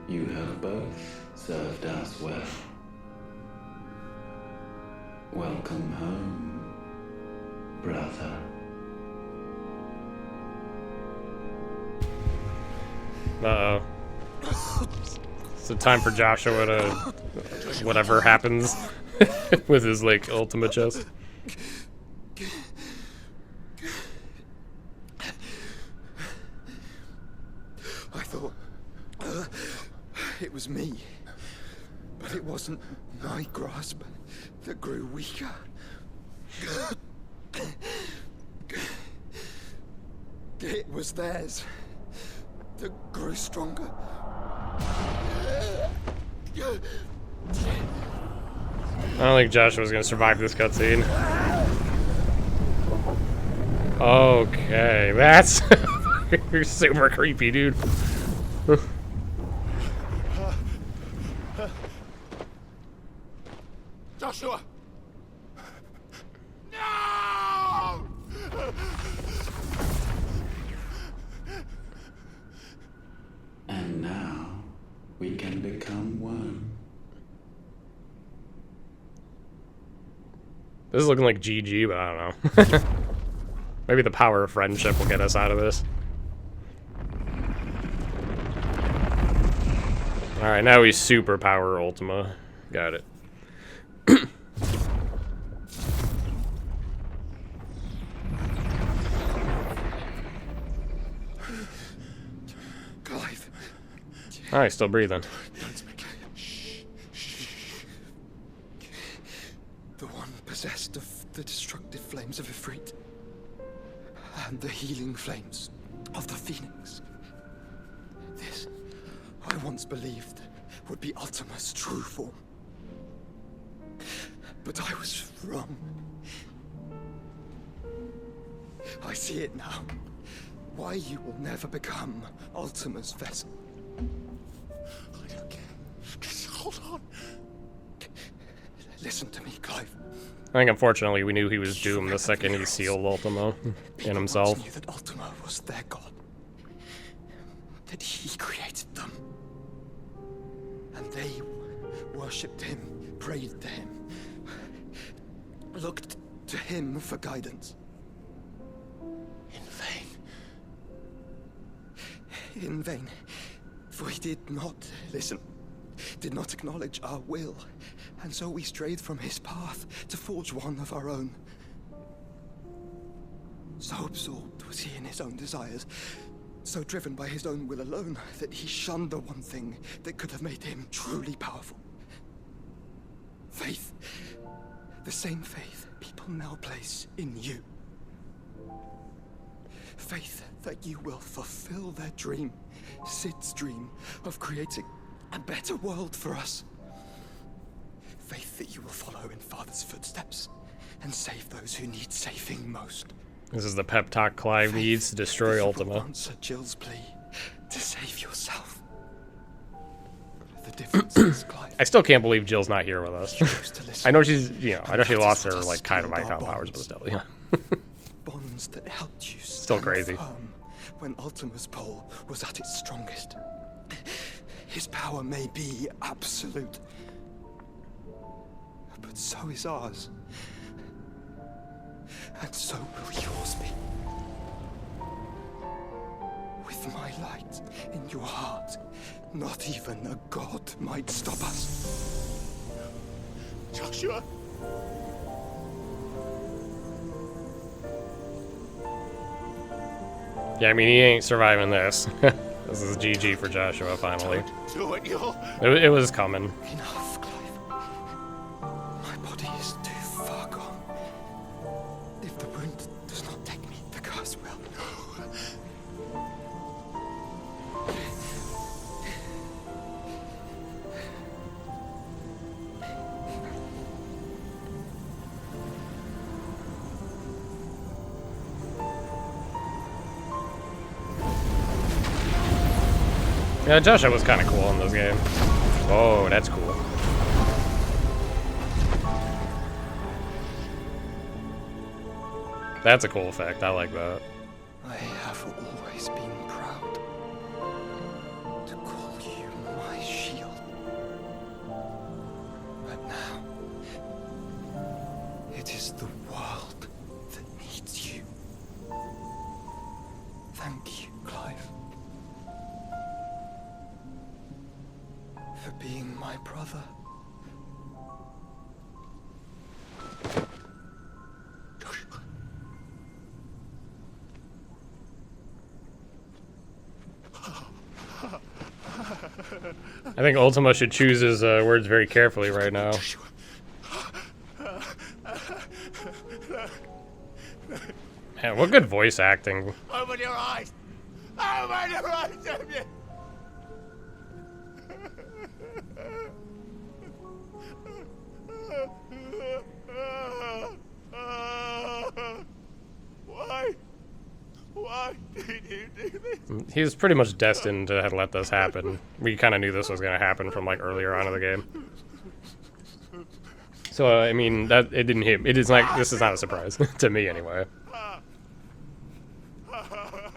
You have both served us well. Welcome home, brother. Uh-oh. So time for Joshua to whatever happens with his like ultimate chest. I thought it was me, but it wasn't my grasp that grew weaker. It was theirs that grew stronger. I don't think Joshua's gonna survive this cutscene. Okay, that's super creepy, dude. Joshua! And now we can become one. This is looking like GG, but I don't know. Maybe the power of friendship will get us out of this. Alright, now we superpower Ultima. Got it. Clive. Alright, still breathing. The one possessed of the destructive flames of Ifrit and the healing flames of the Phoenix. This, I once believed, would be Ultima's true form. But I was wrong. I see it now. Why you will never become Ultima's vessel. I don't care. Just hold on. Listen to me, Clive. I think unfortunately we knew he was doomed the second he sealed Ultima in himself. Knew that Ultima was their god. That he created them. And they worshipped him, prayed to him, looked to him for guidance. In vain. In vain. For he did not listen, did not acknowledge our will, and so we strayed from his path to forge one of our own. So absorbed was he in his own desires, so driven by his own will alone, that he shunned the one thing that could have made him truly powerful. Faith. The same faith people now place in you. Faith that you will fulfill their dream, Sid's dream, of creating a better world for us. Faith that you will follow in Father's footsteps and save those who need saving most. This is the pep talk Clive needs to destroy Ultima. Answer Jill's plea to save yourself. The difference is, Clive. I still can't believe Jill's not here with us. I know she's, I know she lost her like kind of icon powers, but still, yeah. Bonds that helped you still crazy. When Ultima's pull was at its strongest. His power may be absolute, but so is ours. And so will yours be. With my light in your heart, not even a god might stop us. Joshua! Yeah, I mean, he ain't surviving this. This is GG for Joshua, finally. Do it, you. It was coming. Enough, Clive. My body is too far gone. If the wound does not take me, the curse will. Yeah, Joshua was kind of cool in this game. Oh, that's cool. That's a cool effect. I like that. I have always been proud to call you my shield. But now, it is the world that needs you. Thank you, Clive. For being my brother. I think Ultima should choose his words very carefully right now. Man, what good voice acting. Open your eyes! Open your eyes, Damien! Why? Why did you do this? He's pretty much destined to let this happen. We kind of knew this was going to happen from like earlier on in the game. So I mean, that it didn't hit. It is like this is not a surprise to me anyway.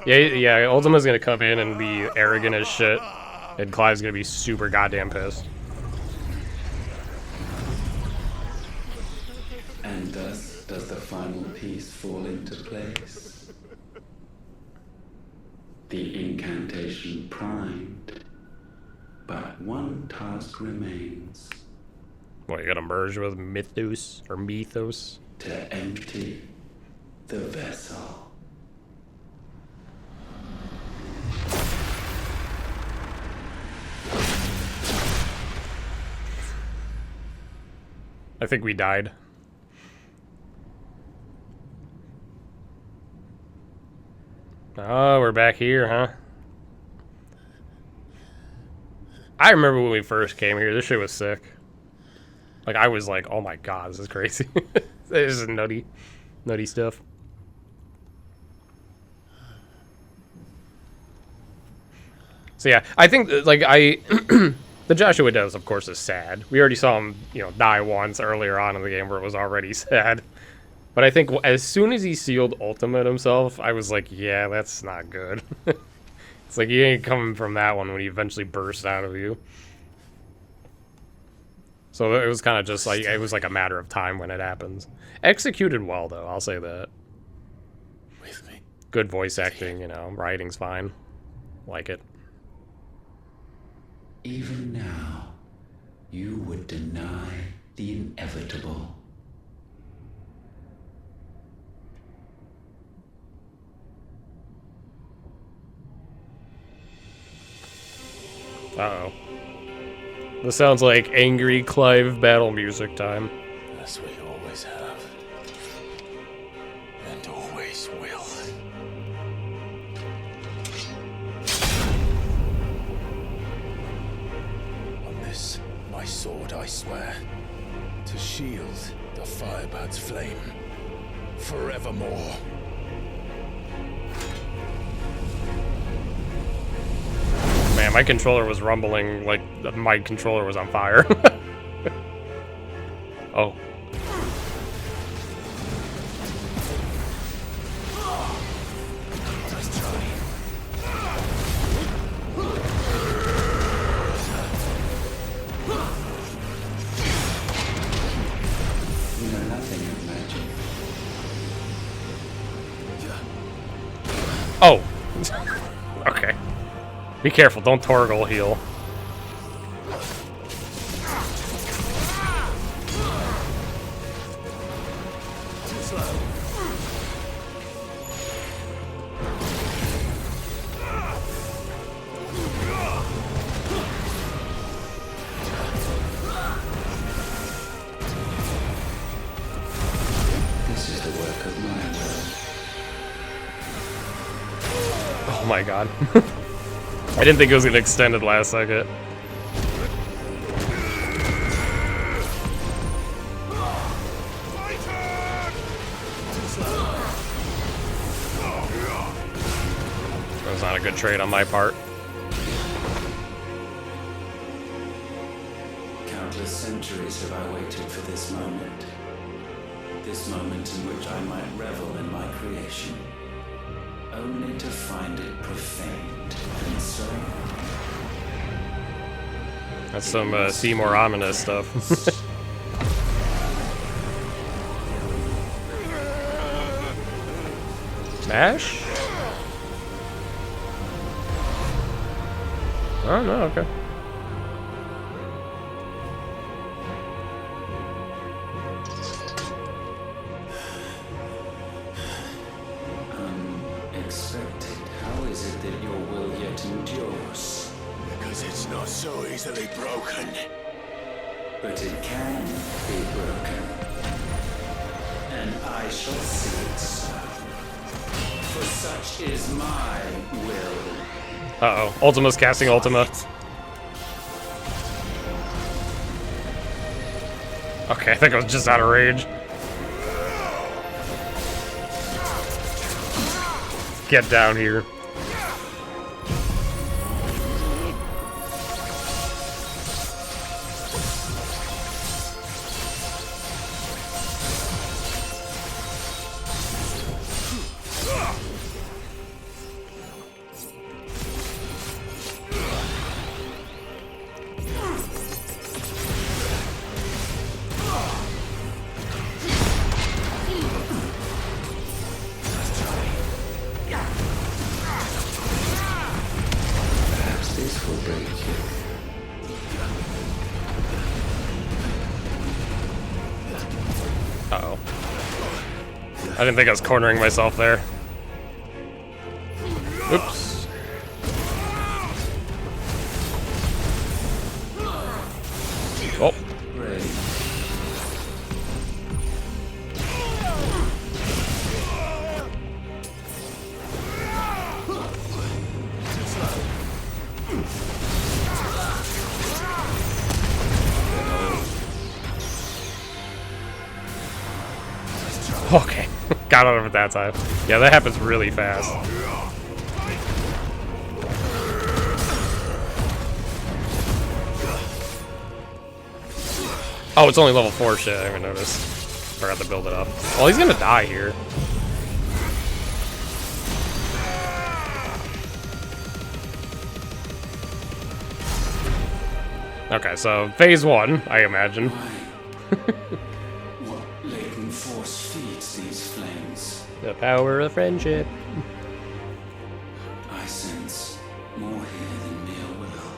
Yeah. Ultima's gonna come in and be arrogant as shit, and Clive's gonna be super goddamn pissed. And thus does the final piece fall into place. The incantation primed, but one task remains. What, you gotta merge with Mythos or Mythos? To empty the vessel. I think we died. Oh, we're back here, huh? I remember when we first came here, this shit was sick. Like, I was like, oh my god, this is crazy. This is nutty stuff. So yeah, I think, like, the Joshua Does, of course, is sad. We already saw him, you know, die once earlier on in the game where it was already sad. But I think as soon as he sealed Ultimate himself, I was like, yeah, that's not good. It's like, you ain't coming from that one when he eventually bursts out of you. So it was kind of just like, it was like a matter of time when it happens. Executed well, though, I'll say that. With me. Good voice acting, you know, writing's fine. Like it. Even now, you would deny the inevitable. Uh-oh. This sounds like angry Clive battle music time. That's what you always have. And always will. On this, my sword, I swear, to shield the Firebird's flame forevermore. Man, my controller was rumbling like my controller was on fire. Oh. You know nothing of magic. Oh. Okay. Be careful, don't Torgal heal. This is the work of my will. Oh my god. I didn't think it was gonna extend it last second. That was not a good trade on my part. Countless centuries have I waited for this moment. This moment in which I might revel in my creation. Only to find it profaned and so... That's some Seymour ominous stuff. Mash? Oh no, okay. Unexpected. How is it that your will yet endures? Because it's not so easily broken. But it can be broken. And I shall see it so. For such is my will. Uh-oh. Ultima's casting Ultima. Okay, I think I was just out of rage. Get down here. Uh-oh. I didn't think I was cornering myself there. Oops. Oh. Okay, got out of it that time. Yeah, that happens really fast. Oh, it's only level 4 shit, I didn't even notice. Forgot to build it up. Well, he's gonna die here. Okay, so phase 1, I imagine. What latent force feeds these flames? The power of friendship. I sense more here than mere will.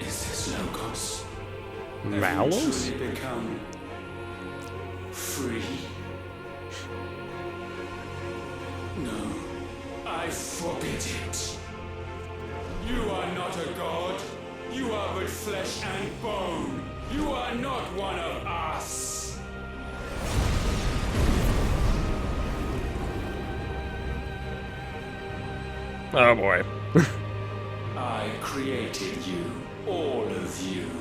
Is this Logos? Mallows? Have you truly become free? No, I forbid it. You are not a god. You are but flesh and bone. You are not one of us. Oh boy. I created you, all of you.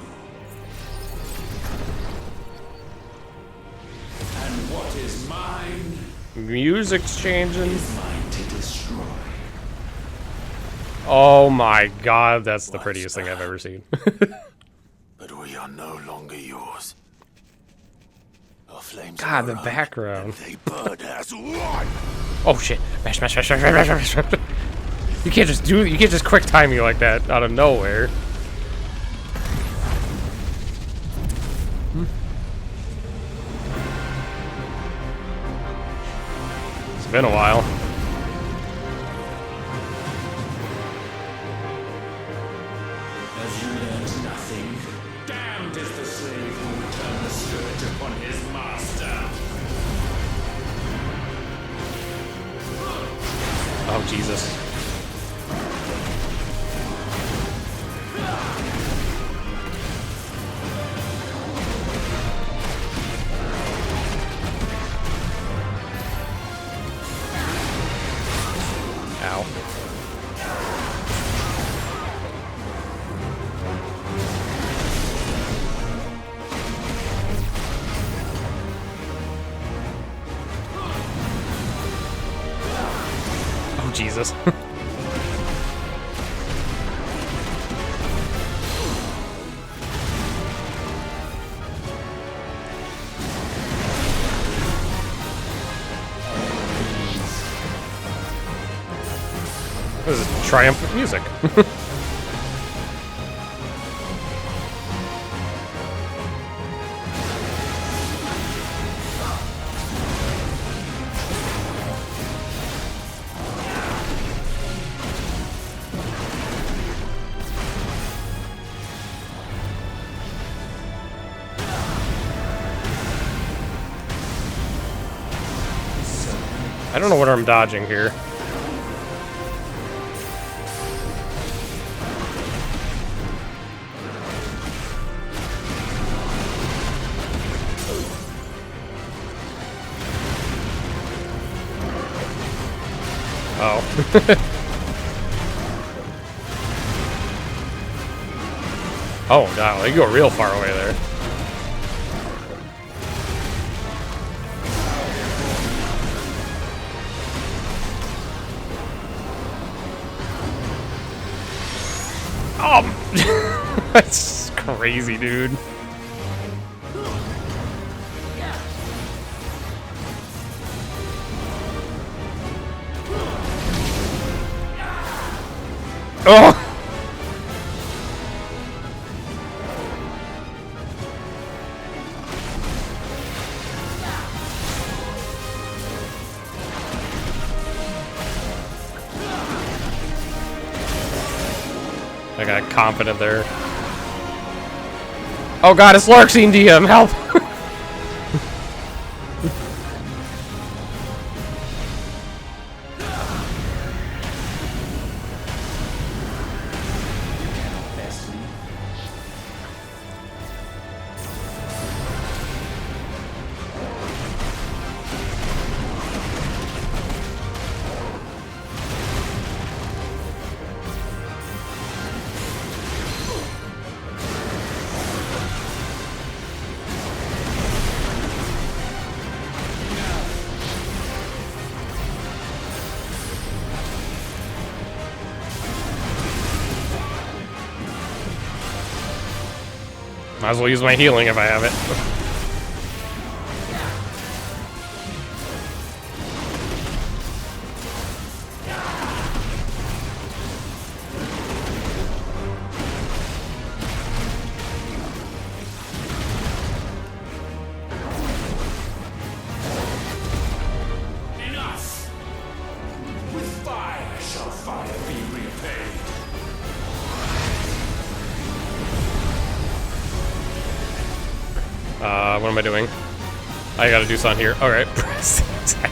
And what is mine? Music's changing. Is mine to destroy. Oh my god, that's the prettiest thing I've ever seen. But we are no longer yours. Our flames God, are the our own, background. and they burn as one. Oh shit. Mash, mash, mash, mash, mash, mash, mash. You can't just quick time me like that out of nowhere. It's been a while. Have you learned nothing? Damned is the slave who would turn the scourge upon his master. Oh Jesus. Ow. Oh, Jesus. This is triumphant music. I don't know what I'm dodging here. Oh. Oh, no, you go real far away there. Oh, that's crazy, dude. Oh! I got confident there. Oh god, it's Larxene DM, help! Might as well use my healing if I have it. Enough! With fire shall fire be repaid. What am I doing? I gotta do something here. Alright, press attack.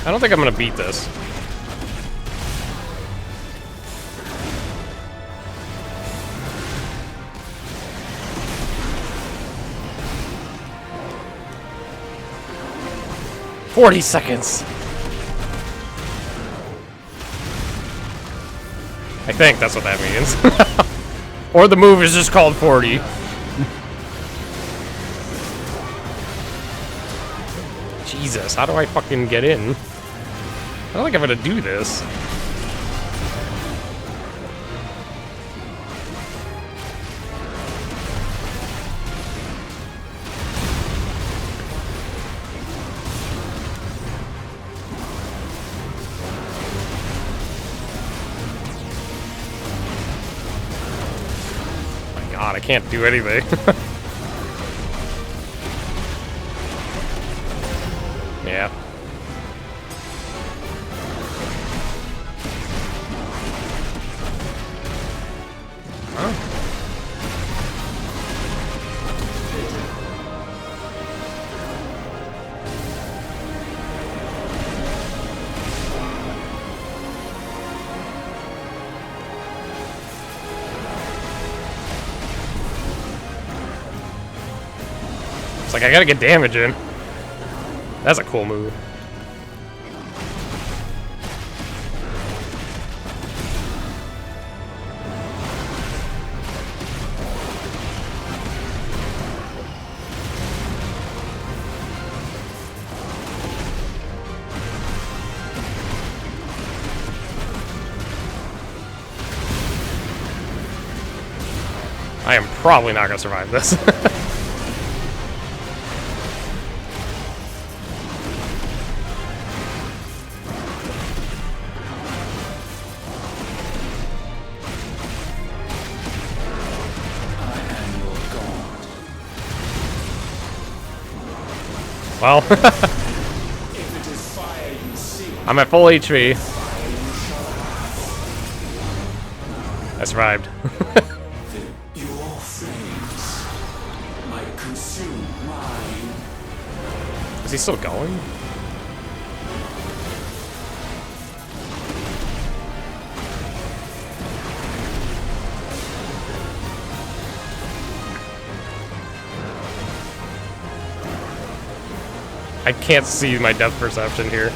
I don't think I'm gonna beat this. "40 seconds. I think that's what that means. Or the move is just called 40. Jesus, how do I fucking get in? I don't think I'm gonna do this. God, I can't do anything. Yeah. Huh? It's like I gotta get damage in. That's a cool move. I am probably not gonna survive this. Well, I'm at full HP. I survived. Your flames might consume mine. Is he still going? I can't see my depth perception here.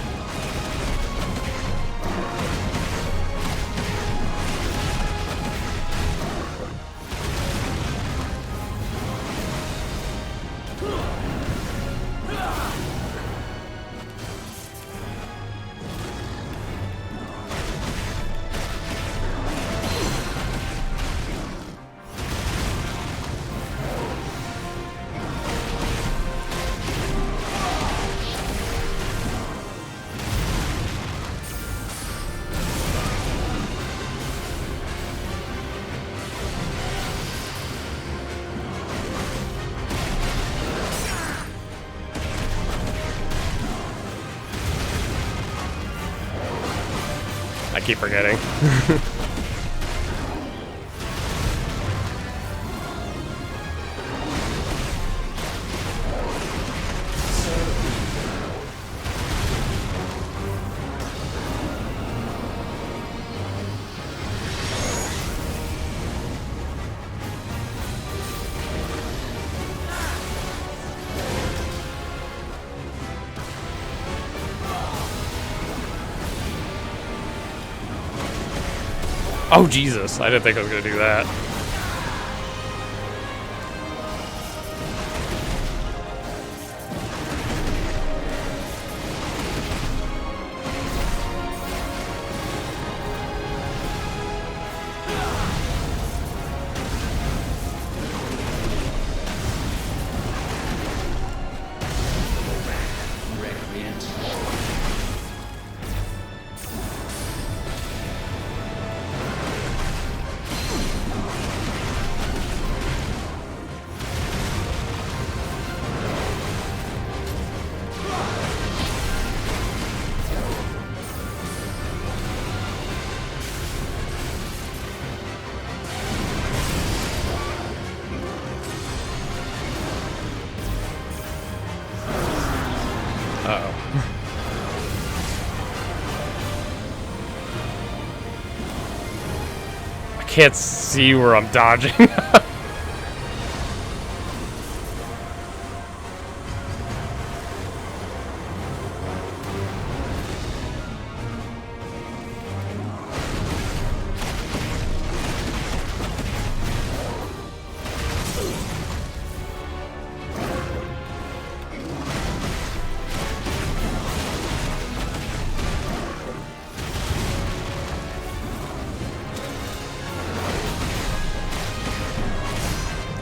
I keep forgetting. Oh, Jesus. I didn't think I was going to do that. I can't see where I'm dodging.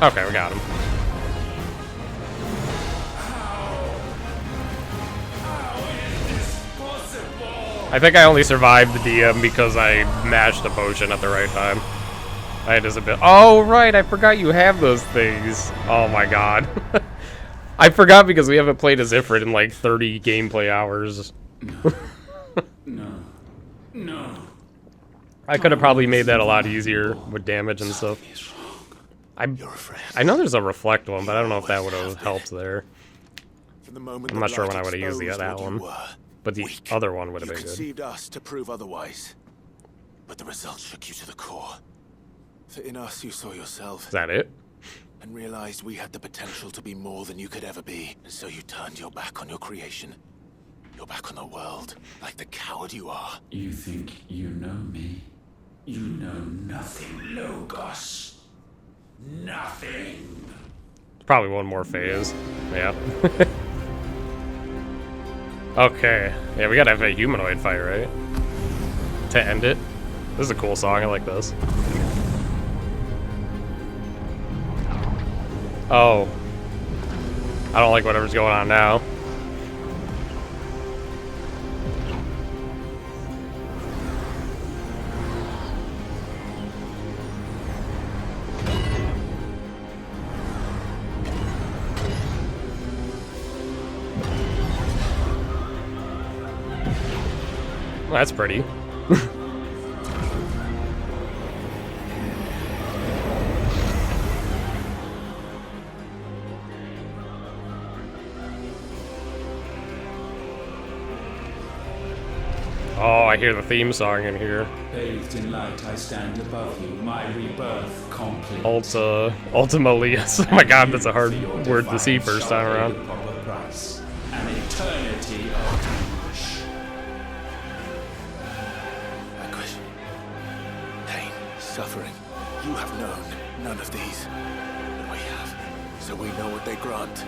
Okay, we got him. I think I only survived the DM because I mashed the potion at the right time. I had disability. Oh, right, I forgot you have those things. Oh my god. I forgot because we haven't played as Ifrit in like 30 gameplay hours. No. I could have probably made that a lot easier with damage and stuff. I know there's a reflect one, but I don't know if that would have helped there. I'm not sure when I would have used that one. But the other one would have been good. You conceived us to prove otherwise, but the results shook you to the core. For in us you saw yourself. Is that it? And realized we had the potential to be more than you could ever be. And so you turned your back on your creation. Your back on the world, like the coward you are. You think you know me? You know nothing, Logos. Nothing. Probably one more phase. Yeah. Okay. Yeah, we gotta have a humanoid fight, right? To end it. This is a cool song. I like this. Oh. I don't like whatever's going on now. Well, that's pretty. Oh, I hear the theme song in here. Bathed in light, I stand above you, my rebirth complete. Ultima Lias. Oh my god, that's a hard word to see first time around. An suffering. You have known none of these. But we have. So we know what they grant.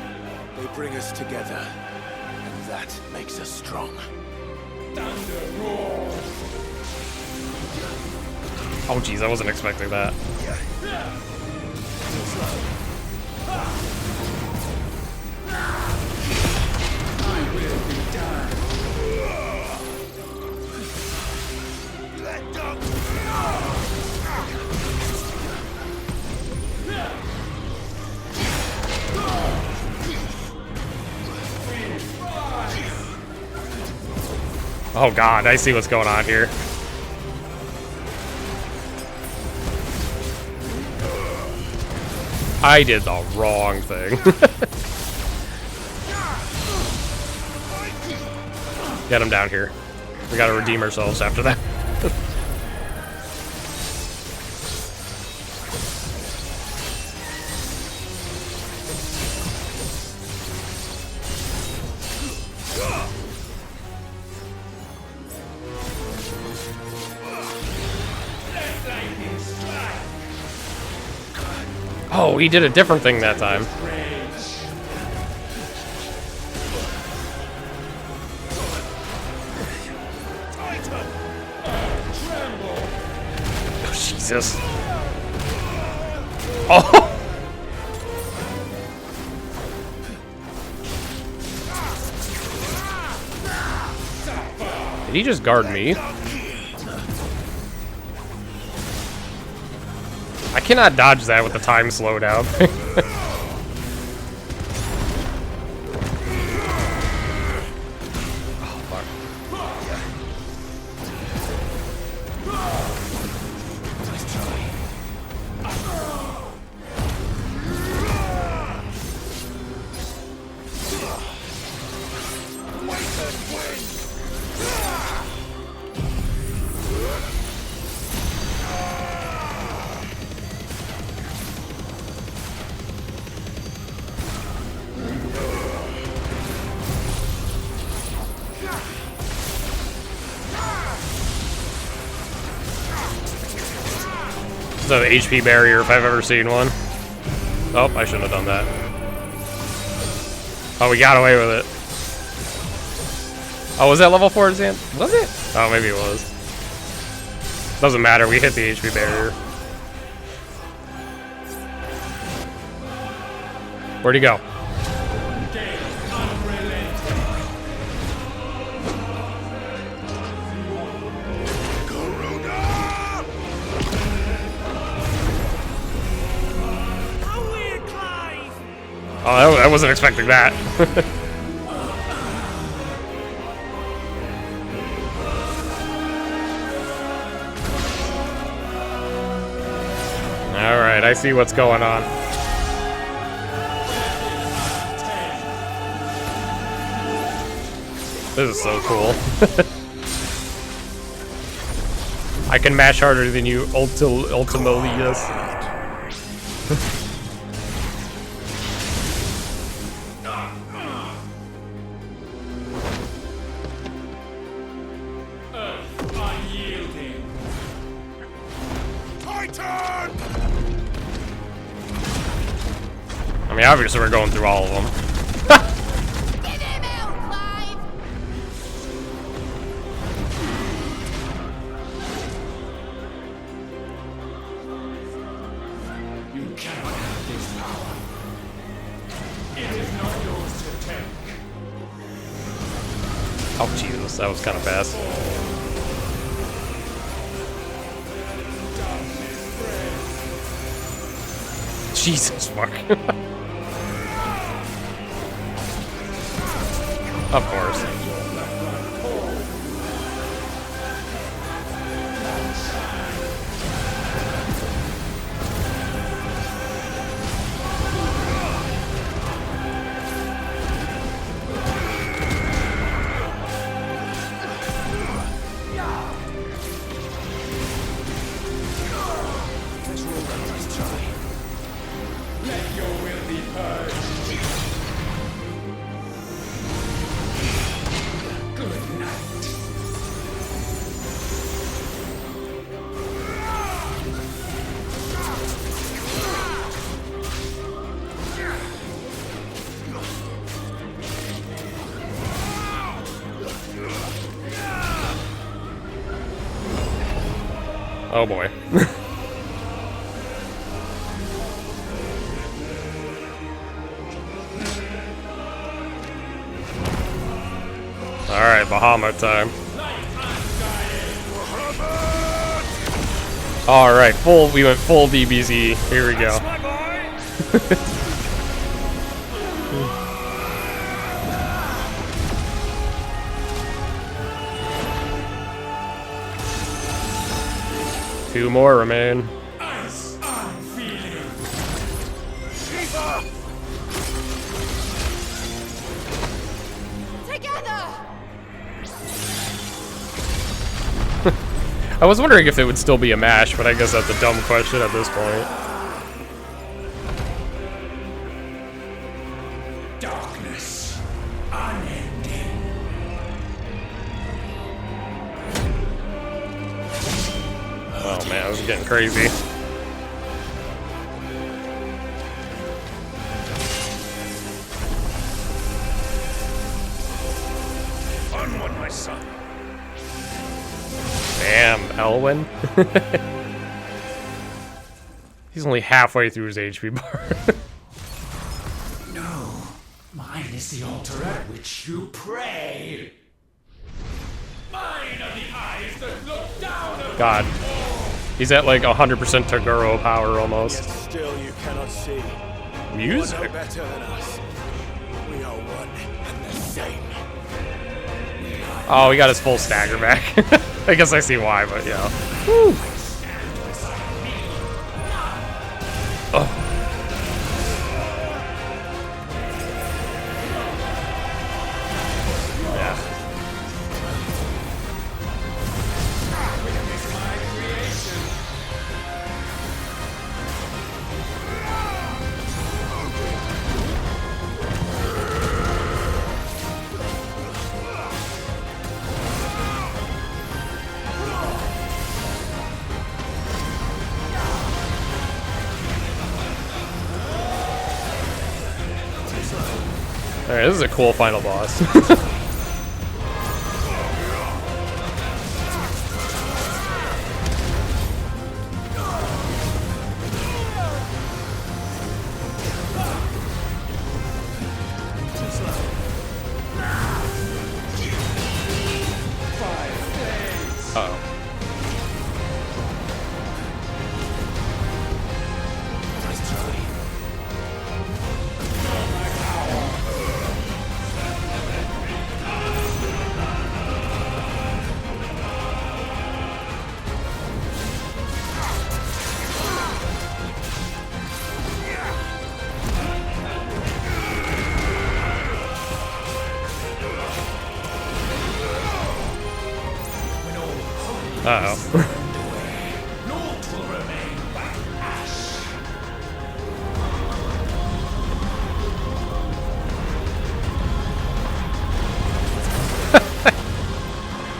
They bring us together. And that makes us strong. Thunder roar! Oh jeez, I wasn't expecting that. I will be done. Let go! Oh god, I see what's going on here. I did the wrong thing. Get him down here. We gotta redeem ourselves after that. Oh, he did a different thing that time. Oh, Jesus. Oh! Did he just guard me? I cannot dodge that with the time slowdown. Oh, fuck. The HP barrier if I've ever seen one. Oh, I shouldn't have done that. Oh, we got away with it. Oh, was that level 4 Zan? Was it? Oh, maybe it was. Doesn't matter, we hit the HP barrier. Where'd he go? Oh, I wasn't expecting that. Alright, I see what's going on. This is so cool. I can mash harder than you, ultimately, yes. I mean, obviously we're going through all of them. You cannot have this power. It is not yours to take. Oh, Jesus, that was kind of fast. Jesus, fuck. Of course. Oh boy. Alright, Bahamut time. Alright, we went full DBZ. Here we go. Two more remain. I was wondering if it would still be a mash, but I guess that's a dumb question at this point. Darkness, unending. Oh man, this is getting crazy. Onward, my son. Damn, Elwyn. He's only halfway through his HP bar. No, mine is the altar at which you pray. Mine are the eyes that look down upon God. He's at like 100% Toguro power almost. Yet still you cannot see. Music? You are no better than us. We are one and the same. Oh, he got his full stagger back. I guess I see why, but yeah. Woo. Oh. Alright, this is a cool final boss. Uh-oh. Uh-oh.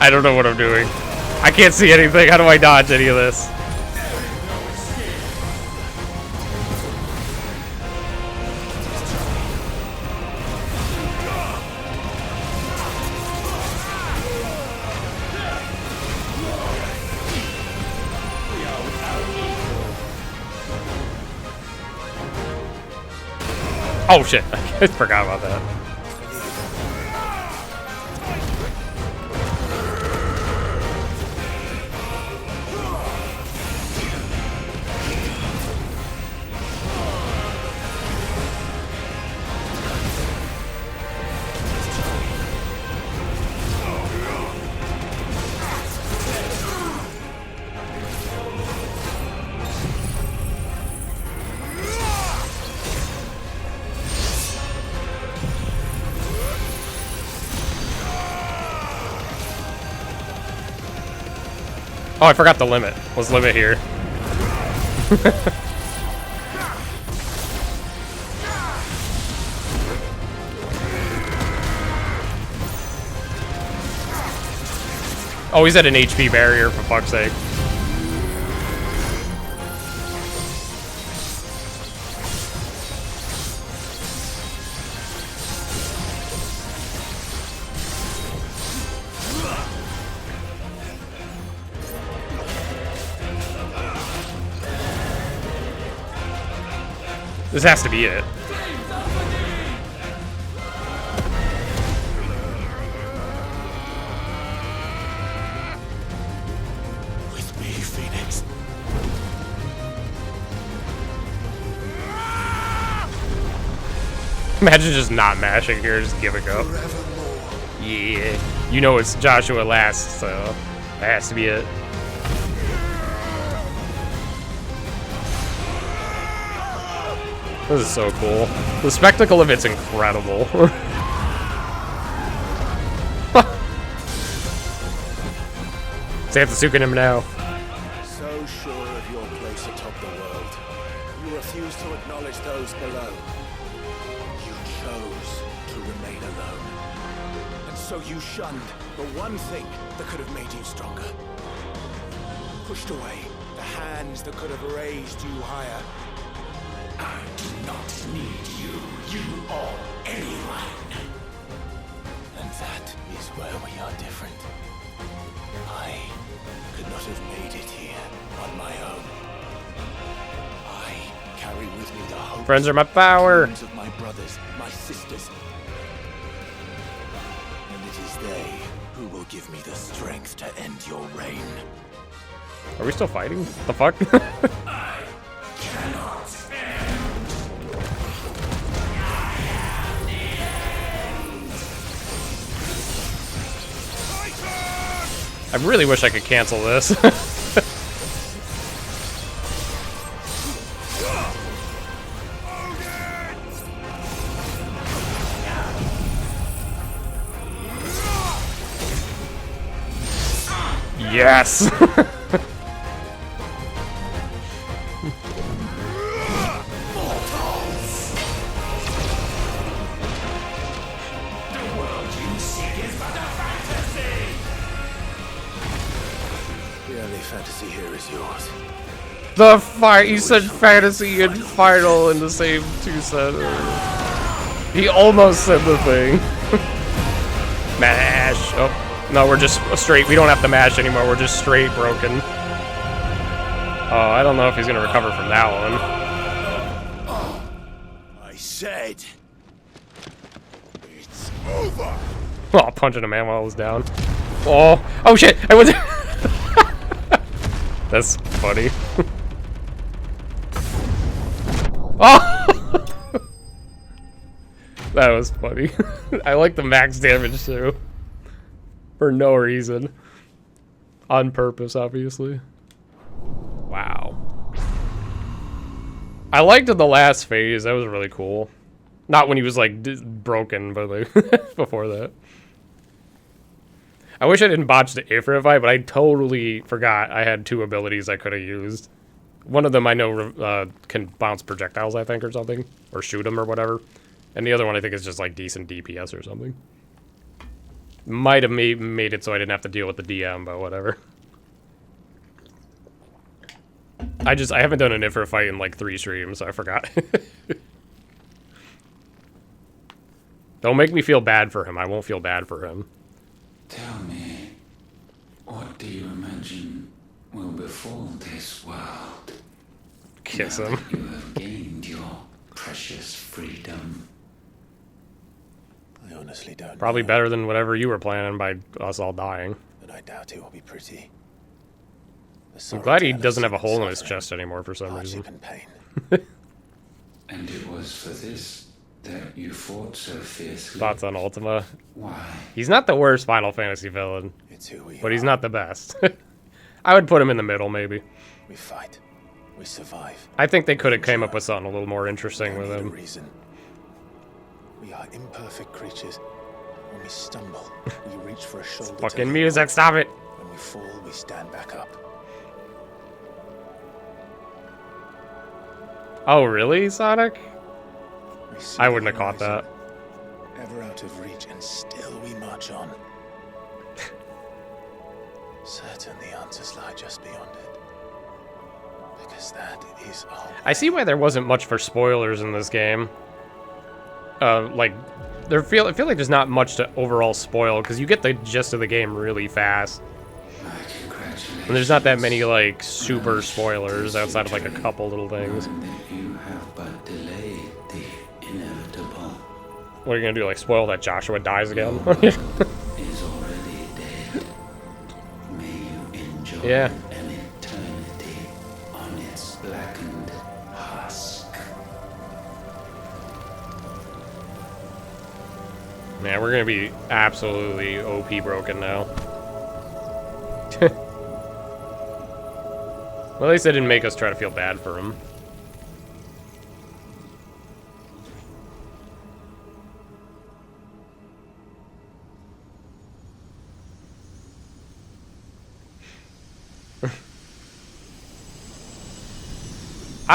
I don't know what I'm doing. I can't see anything. How do I dodge any of this? Oh shit, I forgot about that. Oh, I forgot the limit. What's the limit here? Oh, he's at an HP barrier, for fuck's sake. This has to be it. With me, Phoenix. Imagine just not mashing here, just giving up. Yeah. You know it's Joshua last, so that has to be it. This is so cool. The spectacle of it's incredible. Samsuke him now. So sure of your place atop the world, you refuse to acknowledge those below. You chose to remain alone. And so you shunned the one thing that could have made you stronger. Pushed away the hands that could have raised you higher. I do not need you, or anyone. And that is where we are different. I could not have made it here on my own. I carry with me the hopes Friends are my power. and dreams of my brothers, my sisters. And it is they who will give me the strength to end your reign. Are we still fighting? The fuck? I cannot I really wish I could cancel this. Yes! The only fantasy here is yours. The fight, he said fantasy and final in the same two sentences. He almost said the thing. Mash. Oh, no, we're just straight. We don't have to mash anymore. We're just straight broken. Oh, I don't know if he's going to recover from that one. I said it's over. Oh, punching a man while I was down. Oh, oh shit! I was. That's funny. Oh! That was funny. I like the max damage too. For no reason. On purpose, obviously. Wow. I liked the last phase. That was really cool. Not when he was like broken, but like before that. I wish I didn't botch the Ifrit fight, but I totally forgot I had two abilities I could have used. One of them I know can bounce projectiles, I think, or something. Or shoot them or whatever. And the other one I think is just like decent DPS or something. Might have made it so I didn't have to deal with the DM, but whatever. I haven't done an Ifrit fight in like 3 streams, so I forgot. Don't make me feel bad for him. I won't feel bad for him. Tell me, what do you imagine will befall this world? Kiss now him. that you have gained your precious freedom. I honestly don't Probably know, better than whatever you were planning by us all dying. but I doubt it will be pretty. I'm glad he doesn't have a hole in his chest anymore for some reason. And pain. And it was for this that you fought so fiercely. Thoughts on Ultima? Why? He's not the worst Final Fantasy villain, It's who we but he's are. not the best. I would put him in the middle, maybe. We fight. We survive. I think they could have came up with something a little more interesting with Need a him. reason. We are imperfect creatures. When we stumble, we reach for a shoulder. Fucking to music, stop it! When we fall, we stand back up. Oh, really, Sonic? We see I wouldn't the have caught that. horizon, ever out of reach, and still we march on. Certain the answers lie just beyond it. Because that is all. I see why there wasn't much for spoilers in this game. Like, I feel like there's not much to overall spoil, because you get the gist of the game really fast. And there's not that many, like, super spoilers outside of, like, a couple little things. You have but delayed What are you gonna do, like spoil that Joshua dies again? Is already dead. May you enjoy Yeah. an eternity on its blackened husk. Man, we're gonna be absolutely OP broken now. Well, at least they didn't make us try to feel bad for him.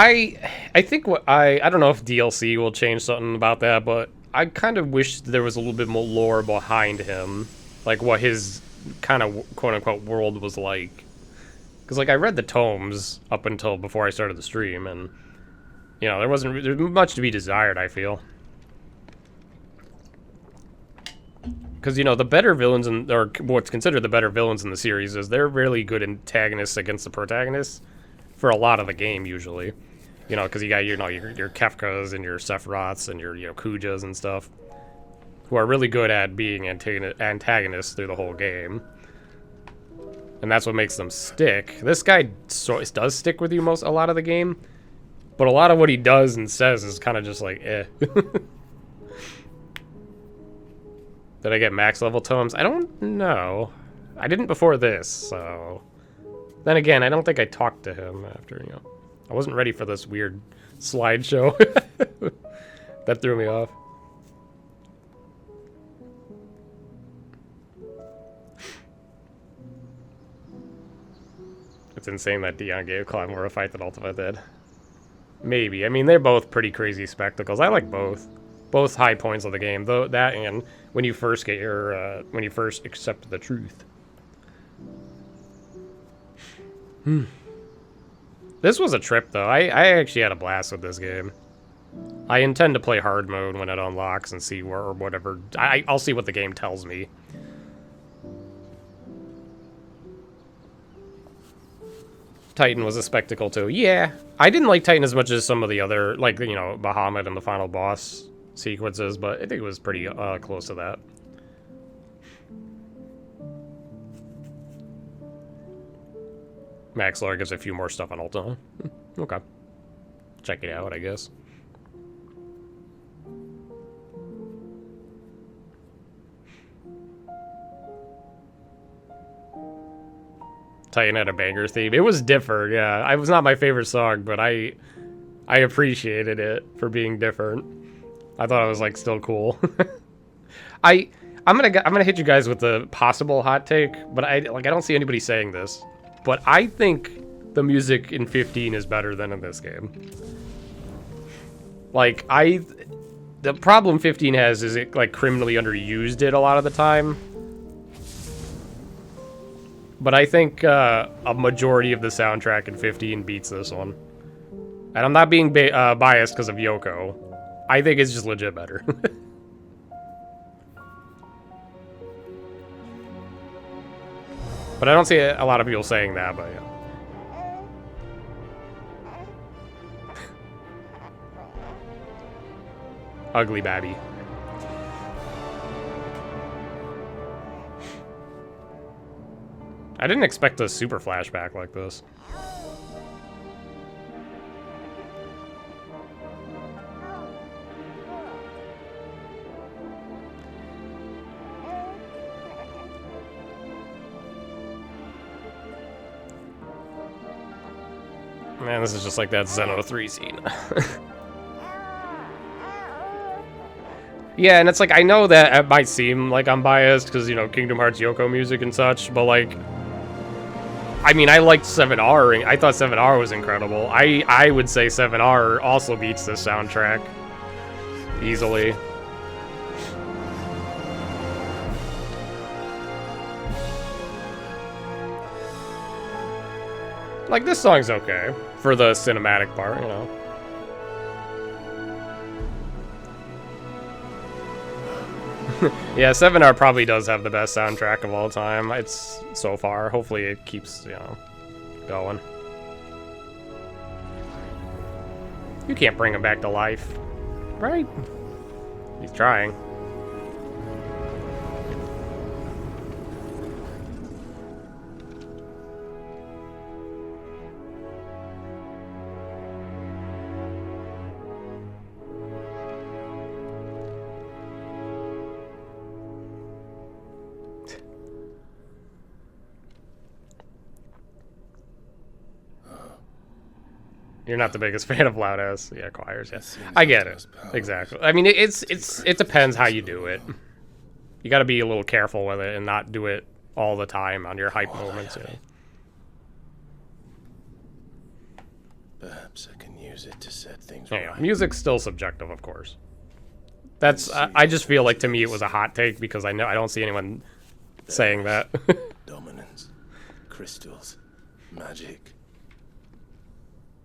I think what I don't know if DLC will change something about that, but I kind of wish there was a little bit more lore behind him, like what his kind of quote unquote world was like. Because like I read the tomes up until before I started the stream, and you know there's much to be desired. I feel. Because you know the better villains or what's considered the better villains in the series is they're really good antagonists against the protagonists for a lot of the game usually. You know, because you got your Kefkas and your Sephiroths and your Kujas and stuff, who are really good at being antagonists through the whole game, and that's what makes them stick. This guy does stick with you a lot of the game, but a lot of what he does and says is kind of just like eh. Did I get max level tomes? I don't know. I didn't before this, so. Then again, I don't think I talked to him after, I wasn't ready for this weird slideshow. That threw me off. It's insane that Dion gave Clyde more a fight than Ultima did. Maybe. I mean, they're both pretty crazy spectacles. I like both. Both high points of the game, though. That and when you first get when you first accept the truth. This was a trip, though. I actually had a blast with this game. I intend to play hard mode when it unlocks and see where or whatever. I'll see what the game tells me. Titan was a spectacle, too. Yeah. I didn't like Titan as much as some of the other, like, Bahamut and the final boss sequences, but I think it was pretty close to that. Max lore gives a few more stuff on Ultima. Okay. Check it out, I guess. Titan had a banger theme. It was different, yeah. It was not my favorite song, but I appreciated it for being different. I thought it was like still cool. I'm gonna hit you guys with the possible hot take, but I don't see anybody saying this. But I think the music in 15 is better than in this game. Like, the problem 15 has is it, like, criminally underused it a lot of the time. But I think a majority of the soundtrack in 15 beats this one. And I'm not being biased because of Yoko. I think it's just legit better. But I don't see a lot of people saying that, but yeah. Ugly Babby. I didn't expect a super flashback like this. Man, this is just like that Xeno 3 scene. Yeah, and it's like, I know that it might seem like I'm biased because, Kingdom Hearts Yoko music and such, but like, I mean, I liked 7R. I thought 7R was incredible. I would say 7R also beats this soundtrack easily. Like, this song's okay for the cinematic part, Yeah, 7R probably does have the best soundtrack of all time. It's so far. Hopefully it keeps, going. You can't bring him back to life, right? He's trying. You're not the biggest fan of loud ass, yeah, choirs. Yeah, I get it. Exactly. I mean, it depends how you do it. You got to be a little careful with it and not do it all the time on your hype moments. Yeah. Perhaps I can use it to set things Yeah, right. music's still subjective, of course. That's I just feel like to me it was a hot take because I don't see anyone saying that. Dominance, crystals, magic,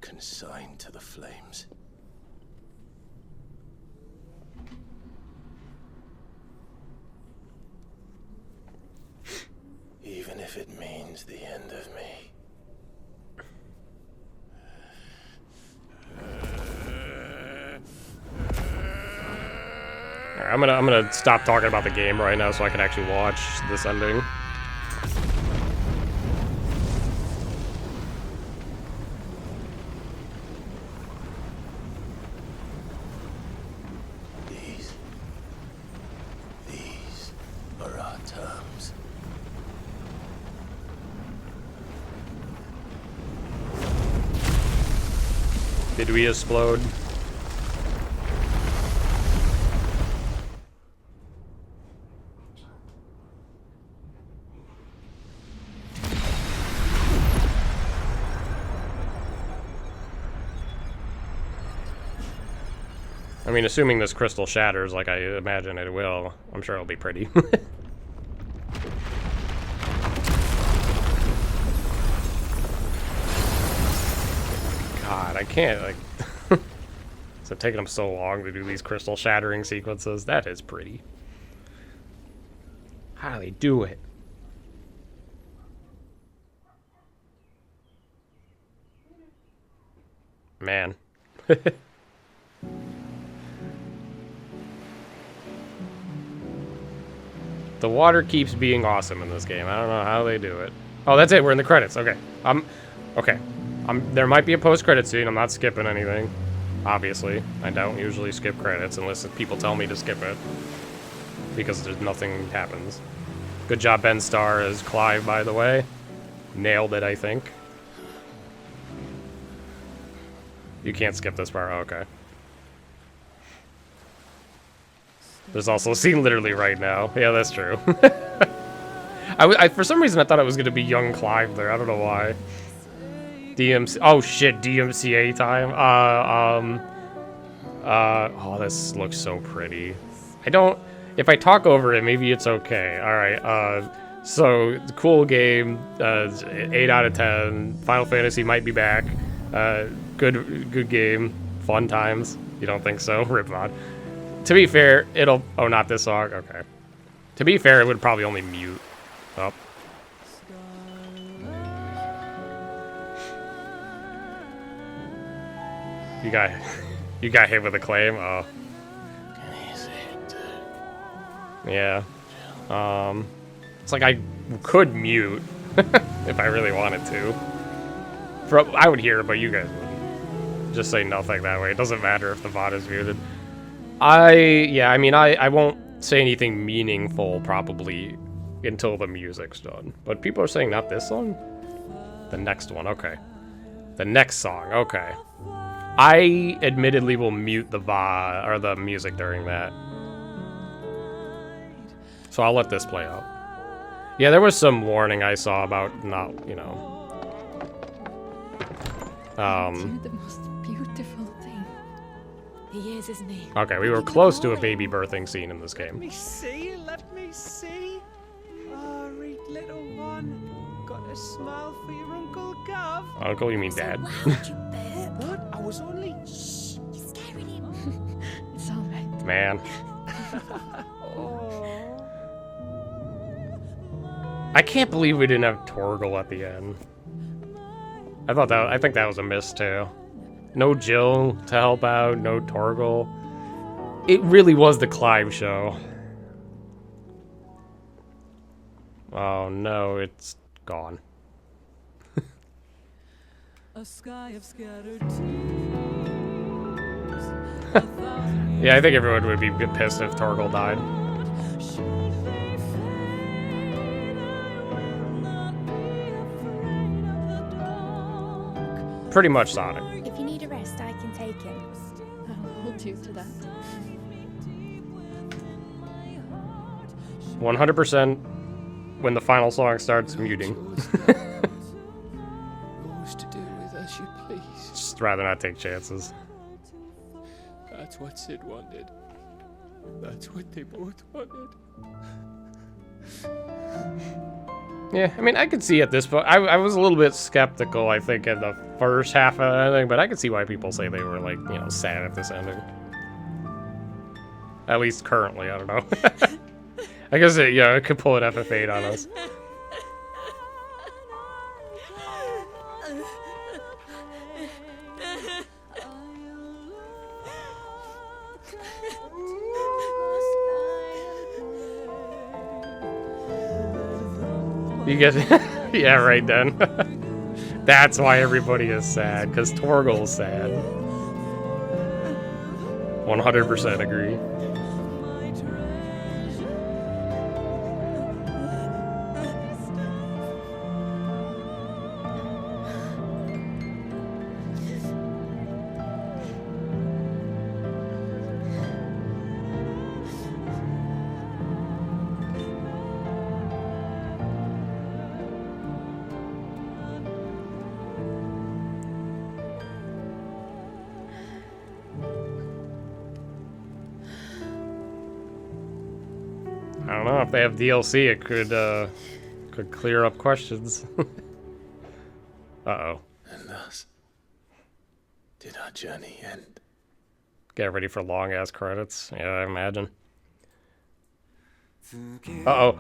consigned to the flames. Even if it means the end of me. Alright, I'm gonna stop talking about the game right now so I can actually watch this ending. These are our terms. Did we explode? I mean, assuming this crystal shatters like I imagine it will, I'm sure it'll be pretty. God, I can't, like... It's taking them so long to do these crystal shattering sequences. That is pretty. How do they do it? Man. The water keeps being awesome in this game. I don't know how they do it. Oh, that's it. We're in the credits. Okay. Okay. There might be a post-credit scene. I'm not skipping anything. Obviously. I don't usually skip credits unless people tell me to skip it. Because there's nothing happens. Good job, Ben Starr, as Clive, by the way. Nailed it, I think. You can't skip this part. Oh, okay. There's also a scene literally right now. Yeah, that's true. I for some reason I thought it was going to be young Clive there. I don't know why. DMC. Oh shit, DMCA time. Oh, this looks so pretty. If I talk over it, maybe it's okay. All right. So cool game. 8 out of 10. Final Fantasy might be back. Good game. Fun times. You don't think so? Rip mod. To be fair, it'll... Oh, not this song? Okay. To be fair, it would probably only mute. Oh. You got hit with a claim? Oh. Yeah. It's like I could mute if I really wanted to. I would hear it, but you guys wouldn't. Just say nothing that way. It doesn't matter if the bot is muted. I mean, I won't say anything meaningful probably until the music's done. But people are saying not this song? The next one, okay. The next song, okay. I admittedly will mute the music during that. So I'll let this play out. Yeah, there was some warning I saw about not, you know. You're the most beautiful thing. He is, isn't he? Okay, we were close to a baby birthing scene in this game. Let me see. Oh, read little one. Got a smile for your Uncle Gov. Uncle, you mean Dad? What? I was only... Shh, you're scaring him. It's all right. Man. Oh. I can't believe we didn't have Torgal at the end. I think that was a miss too. No Jill to help out, no Torgal. It really was the Clive show. Oh no, it's gone. A sky of scattered Yeah, I think everyone would be a bit pissed if Torgal died. Pretty much Sonic. If you need a rest, I can take him. I'll hold you to that. 100% when the final song starts muting. Yours to do with as you please. Just rather not take chances. That's what Sid wanted. That's what they both wanted. Yeah, I mean, I could see at this point. I was a little bit skeptical, I think, in the first half of anything, but I could see why people say they were, like, you know, sad at this ending. At least currently, I don't know. I guess it could pull an FF8 on us. You guys, yeah, right then. That's why everybody is sad, because Torgal's sad. 100% agree. I don't know, if they have DLC, it could clear up questions. Uh-oh. And thus did our journey end. Get ready for long-ass credits. Yeah, I imagine. Uh-oh.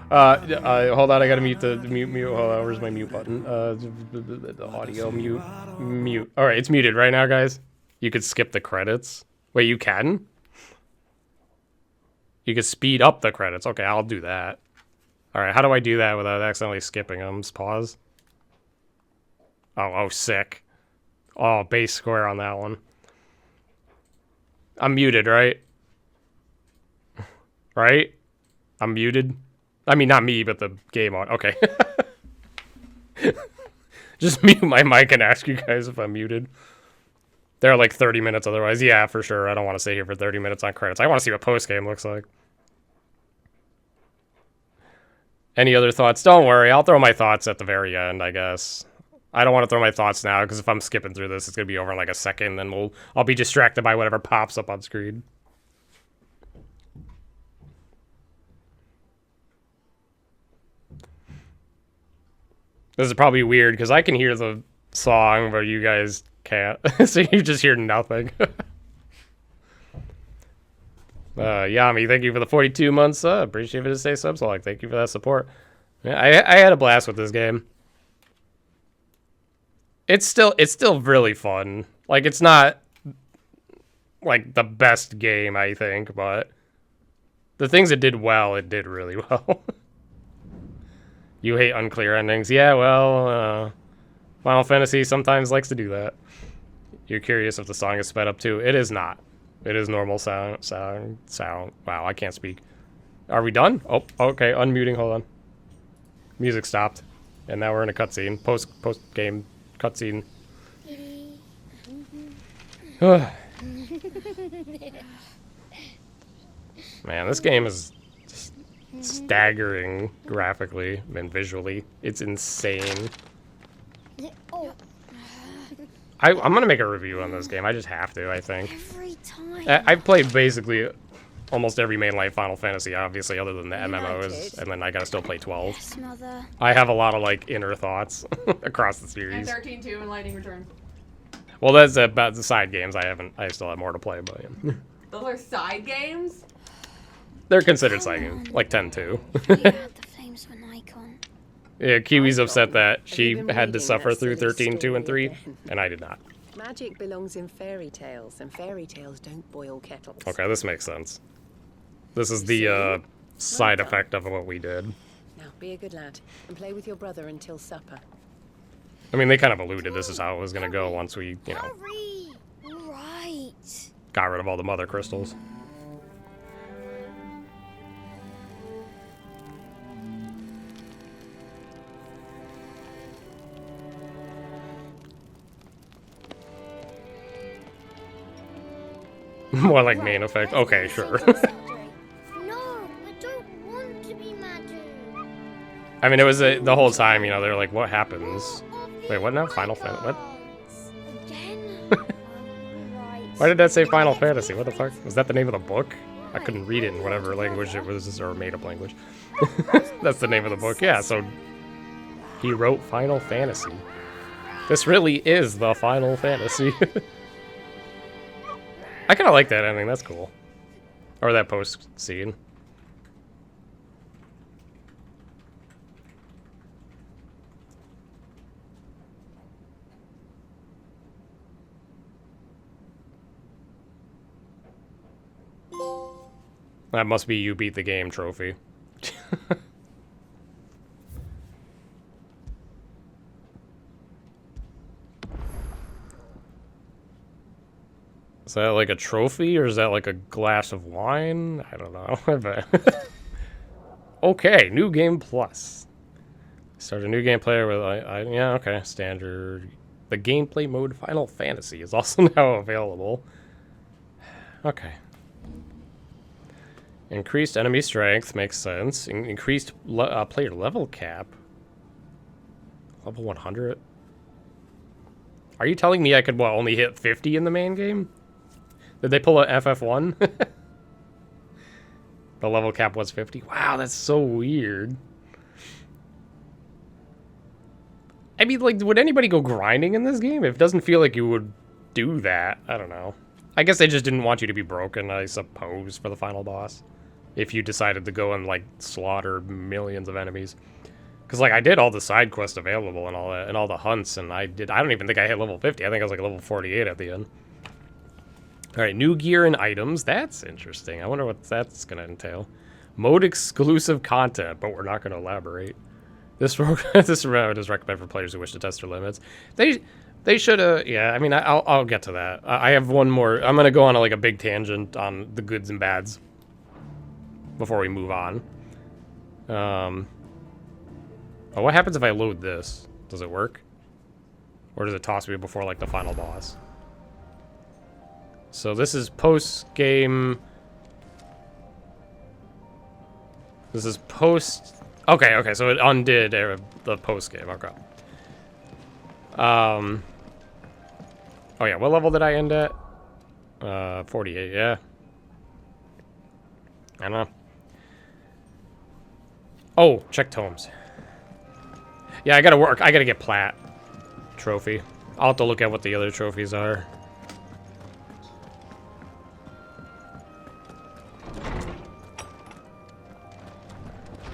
Hold on, I gotta mute the mute. Hold on, where's my mute button? The audio mute. Alright, it's muted right now, guys. You could skip the credits. Wait, you can? You can speed up the credits. Okay, I'll do that. Alright, how do I do that without accidentally skipping them? Just pause. Oh, sick. Oh, base square on that one. I'm muted, right? Right? I'm muted? I mean, not me, but the game on. Okay. Just mute my mic and ask you guys if I'm muted. They're like 30 minutes otherwise. Yeah, for sure. I don't want to stay here for 30 minutes on credits. I want to see what post-game looks like. Any other thoughts? Don't worry. I'll throw my thoughts at the very end, I guess. I don't want to throw my thoughts now, because if I'm skipping through this, it's going to be over in like a second, then I'll be distracted by whatever pops up on screen. This is probably weird, because I can hear the song, but you guys can't. So you just hear nothing. Yami, thank you for the 42 months. Appreciate it to stay subs. Like, thank you for that support. Yeah, I had a blast with this game. It's still really fun. Like, it's not like the best game, I think, but the things it did well, it did really well. You hate unclear endings. Yeah, well, Final Fantasy sometimes likes to do that. You're curious if the song is sped up too. It is not. It is normal sound. Wow, I can't speak. Are we done? Oh, okay, unmuting, hold on. Music stopped. And now we're in a cutscene. Post-game cutscene. Man, this game is just staggering graphically and visually. It's insane. I'm gonna make a review on this game. I just have to, I think. Every time. I've played basically almost every mainline Final Fantasy, obviously, other than the MMOs, and then I gotta still play 12. Yes, Mother. I have a lot of, like, inner thoughts across the series. And 13-2 and Lightning Return. Well, that's about the side games. I still have more to play, but yeah. Those are side games? They're considered side games, like 10-2. The flames were Nikon. Yeah, Kiwi's upset that she had to suffer through 13-2 and 3, and I did not. Magic belongs in fairy tales, and fairy tales don't boil kettles. Okay, this makes sense. This is the side effect of what we did. Now, be a good lad, and play with your brother until supper. I mean, they kind of alluded this is how it was going to go once we, you know, Right. got rid of all the mother crystals. More like main effect. Okay, sure. No, I don't want to be Madu. I mean, it was the whole time, you know, they're like, what happens? Wait, what now? Final Fantasy? What? Why did that say Final Fantasy? What the fuck? Was that the name of the book? I couldn't read it in whatever language it was, or made-up language. That's the name of the book. Yeah, so he wrote Final Fantasy. This really is the Final Fantasy. I kind of like that ending. That's cool. Or that post scene. That must be you beat the game trophy. Is that like a trophy, or is that like a glass of wine? I don't know. Okay, new game plus. Start a new game player with, yeah, okay, standard. The gameplay mode Final Fantasy is also now available. Okay. Increased enemy strength, makes sense. Increased player level cap. Level 100. Are you telling me I could, what, only hit 50 in the main game? Did they pull a FF1? The level cap was 50? Wow, that's so weird. I mean, like, would anybody go grinding in this game? It doesn't feel like you would do that. I don't know. I guess they just didn't want you to be broken, I suppose, for the final boss. If you decided to go and, like, slaughter millions of enemies. Because, like, I did all the side quests available and all that, and all the hunts, and I don't even think I hit level 50. I think I was, like, level 48 at the end. Alright, new gear and items. That's interesting. I wonder what that's going to entail. Mode exclusive content, but we're not going to elaborate. This round is recommended for players who wish to test their limits. They should have, yeah, I mean, I'll get to that. I have one more. I'm going to go on like a big tangent on the goods and bads before we move on. Oh, what happens if I load this? Does it work? Or does it toss me before like the final boss? So this is post-game. This is post. Okay, so it undid the post-game. Okay. Oh yeah, what level did I end at? 48, yeah. I don't know. Oh, check tomes. Yeah, I gotta get Plat trophy. I'll have to look at what the other trophies are.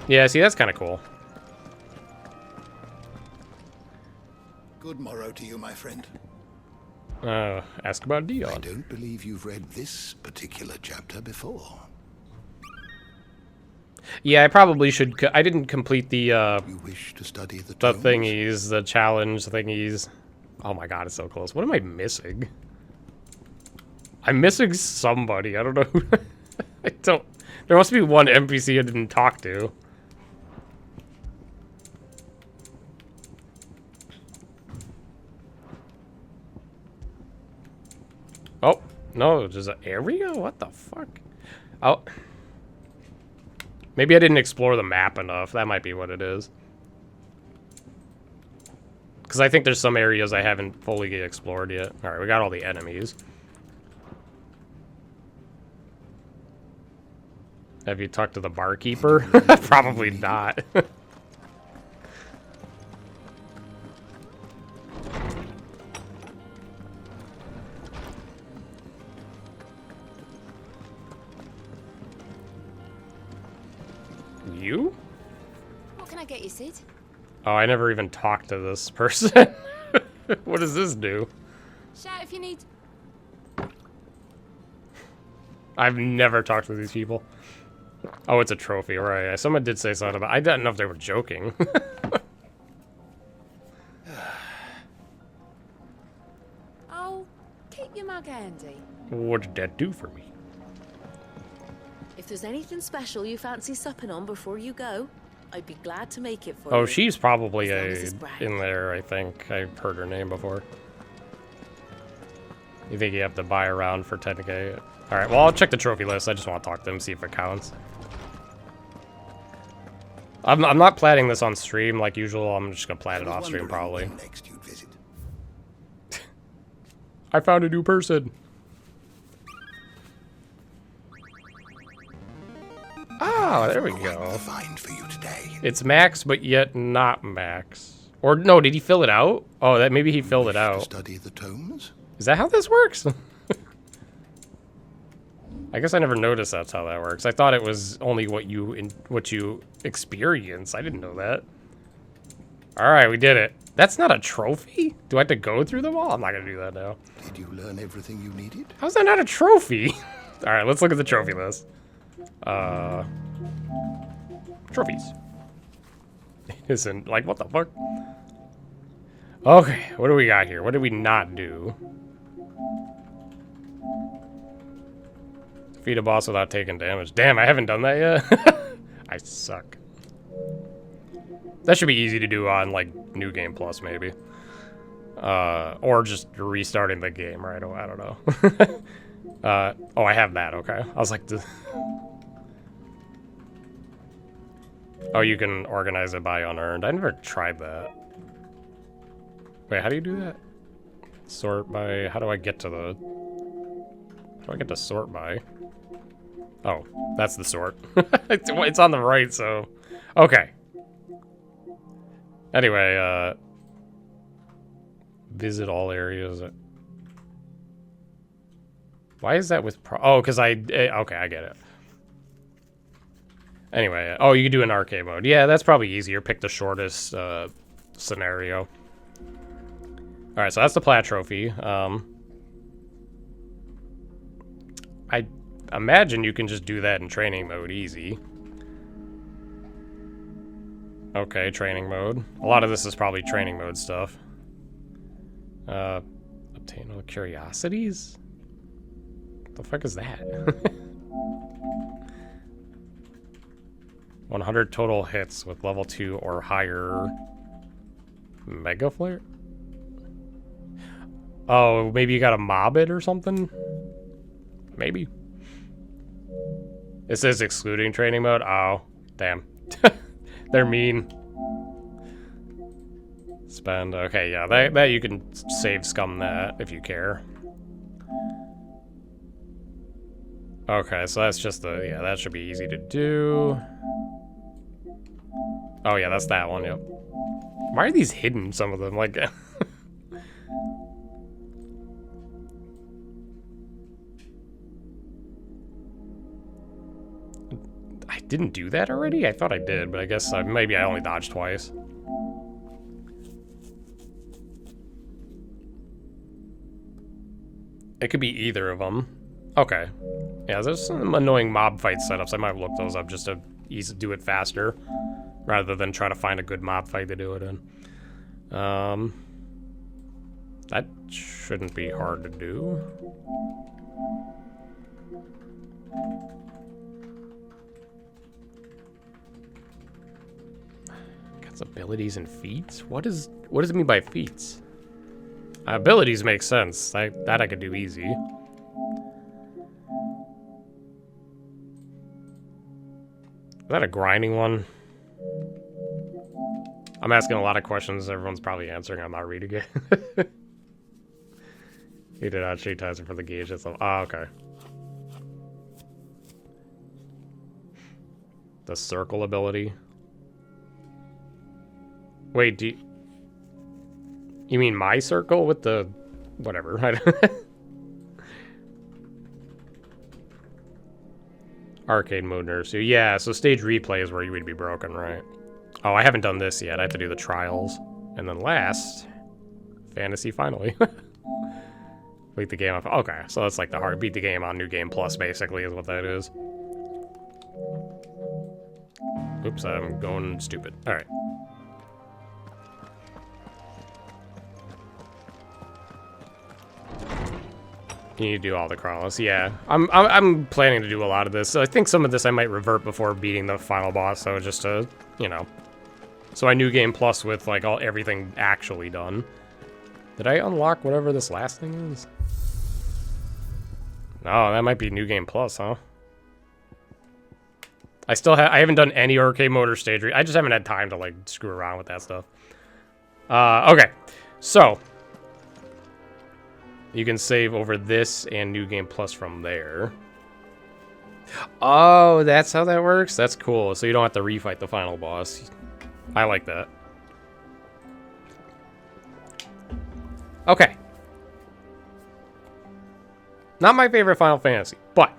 Yeah, see, that's kind of cool. Good morrow to you, my friend. Ask about Dion. I don't believe you've read this particular chapter before. Yeah, I probably should. I didn't complete the You wish to study the thingies, the challenge thingies. Oh my god, it's so close. What am I missing? I'm missing somebody. I don't know who. I don't. There must be one NPC I didn't talk to. Oh, no, there's an area? What the fuck? Oh. Maybe I didn't explore the map enough. That might be what it is. Because I think there's some areas I haven't fully explored yet. Alright, we got all the enemies. Have you talked to the barkeeper? Probably not. You? What can I get you, Sid? Oh, I never even talked to this person. What does this do? Shout if you need. I've never talked to these people. Oh, it's a trophy, right? Someone did say something about. I didn't know if they were joking. Oh, keep your mug handy. What did that do for me? If there's anything special you fancy supping on before you go, I'd be glad to make it for you. Oh, she's probably As long as it's brand. in there, I think. I've heard her name before. You think you have to buy around for 10k? Alright, well, I'll check the trophy list. I just want to talk to them, see if it counts. I'm not platting this on stream like usual. I'm just going to plat it off stream, probably. Next you'd visit. I found a new person. Oh, there we go. For you today. It's max, but yet not max. Or no, did he fill it out? Oh, that maybe he filled it out. Study the tomes? Is that how this works? I guess I never noticed that's how that works. I thought it was only what you experience. I didn't know that. All right, we did it. That's not a trophy? Do I have to go through them all? I'm not gonna do that now. Did you learn everything you needed? How's that not a trophy? All right, let's look at the trophy list. Trophies. Isn't like what the fuck? Okay, what do we got here? What did we not do? Defeat a boss without taking damage. Damn, I haven't done that yet. I suck. That should be easy to do on like New Game Plus maybe. Or just restarting the game, right? I don't know. Oh, I have that. Okay, I was like, oh, you can organize it by unearned. I never tried that. Wait, how do you do that? Sort by. How do I get to the? How do I get to sort by? Oh, that's the sort. It's on the right, so okay. Anyway, visit all areas. Why is that with oh, because okay, I get it. Anyway, oh, you can do an arcade mode. Yeah, that's probably easier. Pick the shortest scenario. All right, so that's the plat trophy. I imagine you can just do that in training mode easy. Okay, training mode. A lot of this is probably training mode stuff. Obtain all curiosities? What the fuck is that? 100 total hits with level 2 or higher Mega Flare? Oh, maybe you gotta mob it or something? Maybe. It says excluding training mode. Oh, damn. They're mean. Spend. Okay, yeah, that you can save scum that if you care. Okay, so that's just the, yeah, that should be easy to do. Oh yeah, that's that one, yep. Why are these hidden, some of them? Like, I didn't do that already? I thought I did, but I guess maybe I only dodged twice. It could be either of them. Okay. Yeah, there's some annoying mob fight setups. I might look those up just to do it faster, rather than try to find a good mob fight to do it in. That shouldn't be hard to do. Got abilities and feats? What does it mean by feats? Abilities make sense. That I could do easy. Is that a grinding one? I'm asking a lot of questions. Everyone's probably answering. I'm not reading it. He did not cheat times for the gauge. Oh, okay. The circle ability. Wait, you mean my circle with the whatever? Arcade mode nurse. Yeah, so stage replay is where you would be broken, right? Oh, I haven't done this yet. I have to do the trials. And then last, fantasy finally. Beat the game up. Okay, so that's like the hard beat the game on New Game Plus, basically, is what that is. Oops, I'm going stupid. All right. You need to do all the crawls. Yeah, I'm planning to do a lot of this. So I think some of this I might revert before beating the final boss. So just to, you know, so I New Game Plus with like everything actually done. Did I unlock whatever this last thing is? No, that might be New Game Plus, huh? I haven't done any arcade motor stage. I just haven't had time to like screw around with that stuff. Okay, so you can save over this and New Game Plus from there. Oh, that's how that works? That's cool. So you don't have to refight the final boss. I like that. Okay. Not my favorite Final Fantasy, but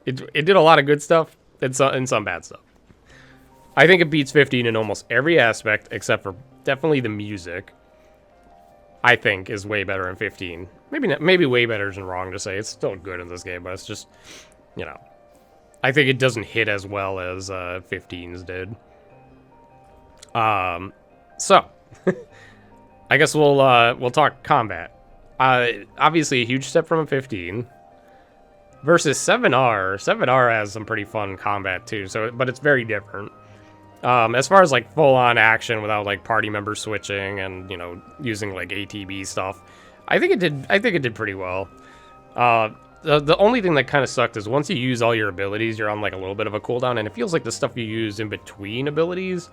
it did a lot of good stuff and some bad stuff. I think it beats 15 in almost every aspect except for definitely the music. I think is way better in 15. Maybe way better isn't wrong to say. It's still good in this game, but it's just, you know, I think it doesn't hit as well as 15's did. So I guess we'll talk combat. Obviously a huge step from 15 versus 7R. 7R has some pretty fun combat too. So, but it's very different. As far as like full-on action without like party member switching and, you know, using like ATB stuff, I think it did pretty well. The only thing that kind of sucked is once you use all your abilities, you're on like a little bit of a cooldown, and it feels like the stuff you use in between abilities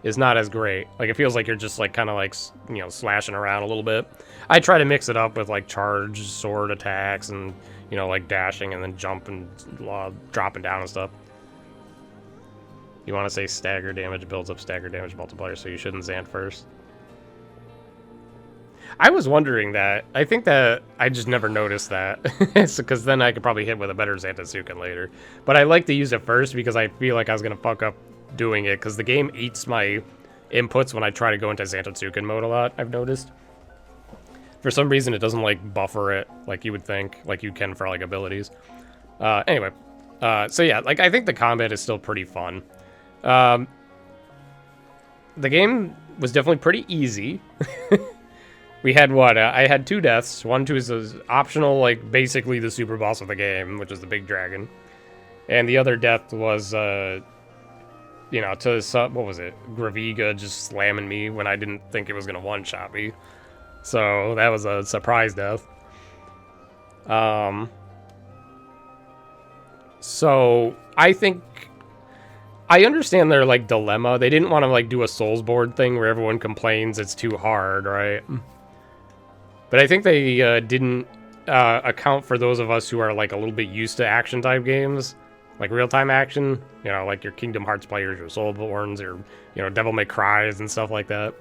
is not as great. Like it feels like you're just like kind of like, you know, slashing around a little bit. I try to mix it up with like charge sword attacks and, you know, like dashing and then jumping, dropping down and stuff. You want to say stagger damage builds up stagger damage multiplier, so you shouldn't Xant first. I was wondering that. I think that I just never noticed that. Because then I could probably hit with a better Xantasuken later. But I like to use it first because I feel like I was going to fuck up doing it. Because the game eats my inputs when I try to go into Xantasuken mode a lot, I've noticed. For some reason, it doesn't like buffer it like you would think. Like you can for like abilities. Anyway. So yeah, like I think the combat is still pretty fun. The game was definitely pretty easy. We had what? I had 2 deaths. One was optional, like basically the super boss of the game, which is the big dragon. And the other death was, you know, what was it? Graviga just slamming me when I didn't think it was going to one-shot me. So that was a surprise death. So I think I understand their like dilemma. They didn't want to like do a Soulsborne thing where everyone complains it's too hard, right? But I think they didn't account for those of us who are like a little bit used to action type games, like real-time action, you know, like your Kingdom Hearts players, your Soulborns, or, you know, Devil May Cries and stuff like that.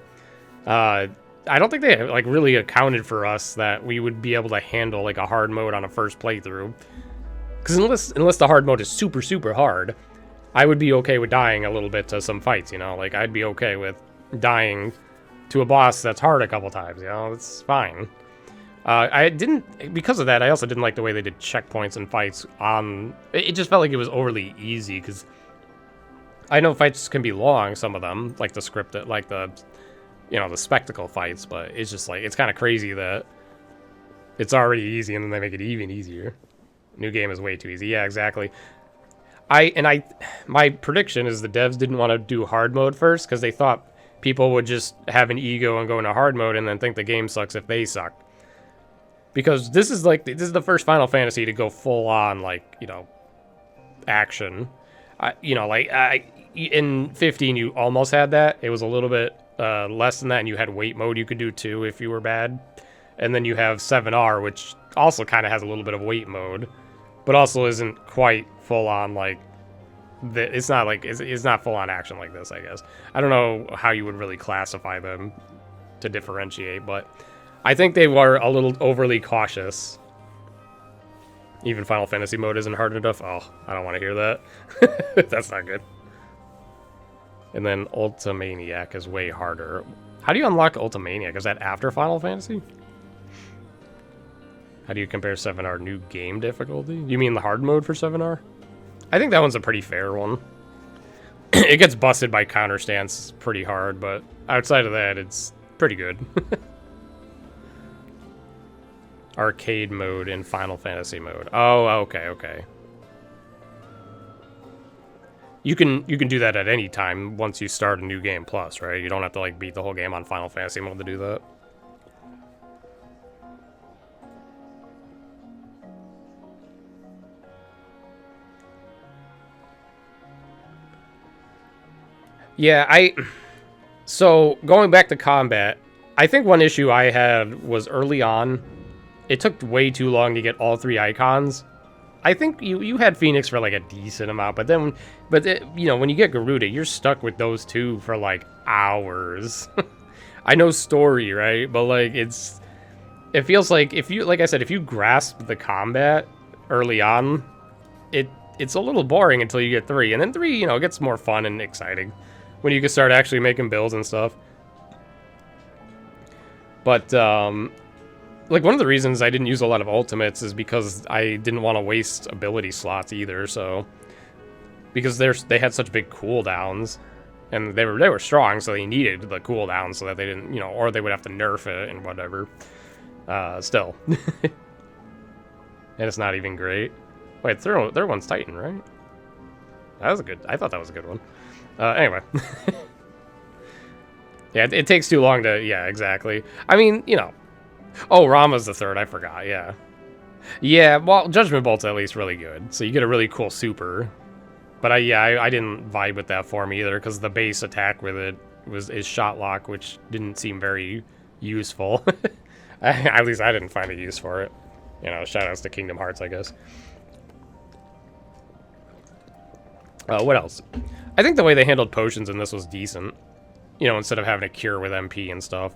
I don't think they like really accounted for us that we would be able to handle like a hard mode on a first playthrough. Because unless the hard mode is super, super hard, I would be okay with dying a little bit to some fights, you know? Like, I'd be okay with dying to a boss that's hard a couple times, you know? It's fine. Because of that, I also didn't like the way they did checkpoints and fights on... It just felt like it was overly easy, because I know fights can be long, some of them, like the scripted, like the, you know, the spectacle fights, but it's just like, it's kind of crazy that it's already easy and then they make it even easier. New game is way too easy. Yeah, exactly. My prediction is the devs didn't want to do hard mode first because they thought people would just have an ego and go into hard mode and then think the game sucks if they suck. Because this is the first Final Fantasy to go full on, like, you know, action. You know, like in 15 you almost had that. It was a little bit less than that, and you had wait mode you could do too if you were bad. And then you have 7R, which also kind of has a little bit of wait mode, but also isn't quite full on like it's not full on action like this, I guess. I don't know how you would really classify them to differentiate, but I think they were a little overly cautious. Even Final Fantasy mode isn't hard enough. Oh, I don't want to hear that. That's not good. And then Ultimaniac is way harder. How do you unlock Ultimaniac? Is that after Final Fantasy? How do you compare 7R new game difficulty? You mean the hard mode for 7R? I think that one's a pretty fair one. It gets busted by counter stance pretty hard, but outside of that, it's pretty good. Arcade mode in Final Fantasy mode. Oh, okay. You can do that at any time once you start a new game plus, right? You don't have to like beat the whole game on Final Fantasy mode to do that. Yeah, so going back to combat, I think one issue I had was early on, it took way too long to get all 3 icons. I think you had Phoenix for like a decent amount, but then, you know, when you get Garuda, you're stuck with those 2 for like hours. I know story, right? But like it feels like like I said, if you grasp the combat early on, it's a little boring until you get 3, and then 3, you know, gets more fun and exciting when you can start actually making builds and stuff. But like one of the reasons I didn't use a lot of ultimates is because I didn't want to waste ability slots either. So because they had such big cooldowns, and they were strong, so they needed the cooldown so that they didn't, you know, or they would have to nerf it and whatever. Still, and it's not even great. Wait, their one's Titan, right? That was a good. I thought that was a good one. Anyway. Yeah, it takes too long to... Yeah, exactly. I mean, you know... Oh, Rama's the 3rd. I forgot, yeah. Yeah, well, Judgment Bolt's at least really good. So you get a really cool super. But I didn't vibe with that form either, because the base attack with it is shot lock, which didn't seem very useful. At least I didn't find a use for it. You know, shoutouts to Kingdom Hearts, I guess. What else? I think the way they handled potions in this was decent. You know, instead of having to cure with MP and stuff.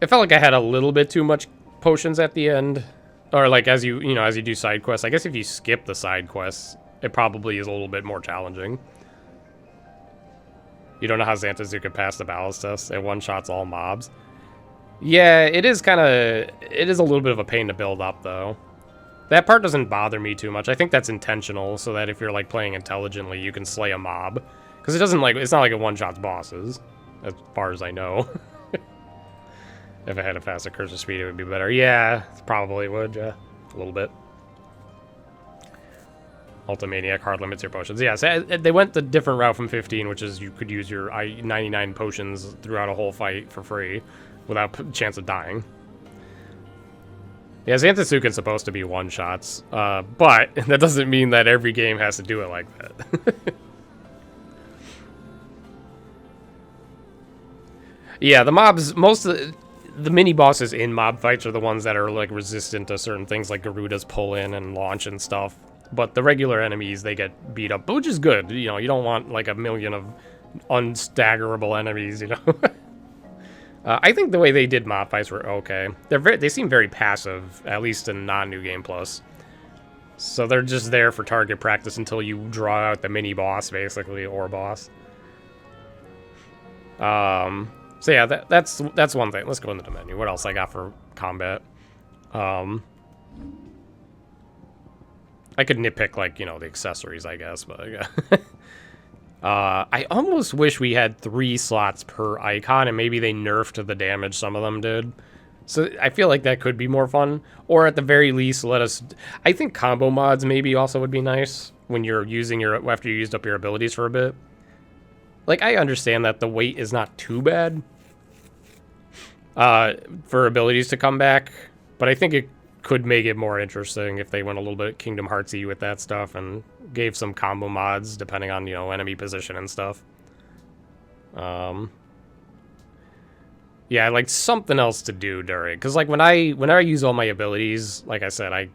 It felt like I had a little bit too much potions at the end. Or like as you do side quests. I guess if you skip the side quests, it probably is a little bit more challenging. You don't know how Xanathu could pass the balance test. It one-shots all mobs. Yeah, it is a little bit of a pain to build up though. That part doesn't bother me too much. I think that's intentional so that if you're like playing intelligently, you can slay a mob. Because it's not like it one-shots bosses, as far as I know. If I had a faster cursor speed, it would be better. Yeah, probably would, yeah. A little bit. Ultimaniac hard limits your potions. Yeah, so they went the different route from 15, which is you could use your 99 potions throughout a whole fight for free without chance of dying. Yeah, Xanathu supposed to be one-shots, but that doesn't mean that every game has to do it like that. Yeah, the mobs, most of the mini-bosses in mob fights are the ones that are, like, resistant to certain things, like Garuda's pull-in and launch and stuff. But the regular enemies, they get beat up, which is good. You know, you don't want, like, a million of unstaggerable enemies, you know? I think the way they did mob fights were okay. They seem very passive, at least in non-New Game Plus. So they're just there for target practice until you draw out the mini-boss, basically, or boss. So yeah, that's one thing. Let's go into the menu. What else I got for combat? I could nitpick, like, you know, the accessories, I guess, but yeah. I almost wish we had 3 slots per icon, and maybe they nerfed the damage some of them did. So I feel like that could be more fun. Or at the very least, I think combo mods maybe also would be nice when you're after you used up your abilities for a bit. Like, I understand that the wait is not too bad for abilities to come back, but I think it could make it more interesting if they went a little bit Kingdom Heartsy with that stuff and gave some combo mods depending on, you know, enemy position and stuff. Yeah, like something else to do during, because like when I use all my abilities, like I said,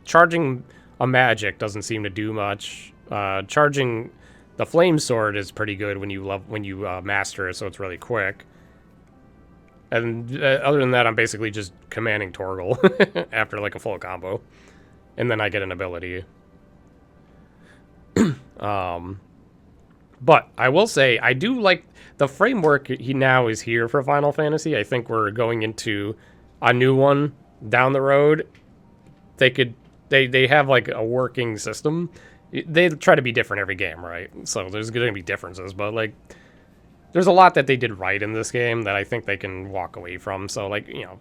charging a magic doesn't seem to do much. Charging the flame sword is pretty good when you master it, so it's really quick. And other than that, I'm basically just commanding Torgal after like a full combo, and then I get an ability. But I will say I do like the framework now is here for Final Fantasy. I think we're going into a new one down the road, they have like a working system. They try to be different every game, right? So there's going to be differences, but like there's a lot that they did right in this game that I think they can walk away from. So like, you know,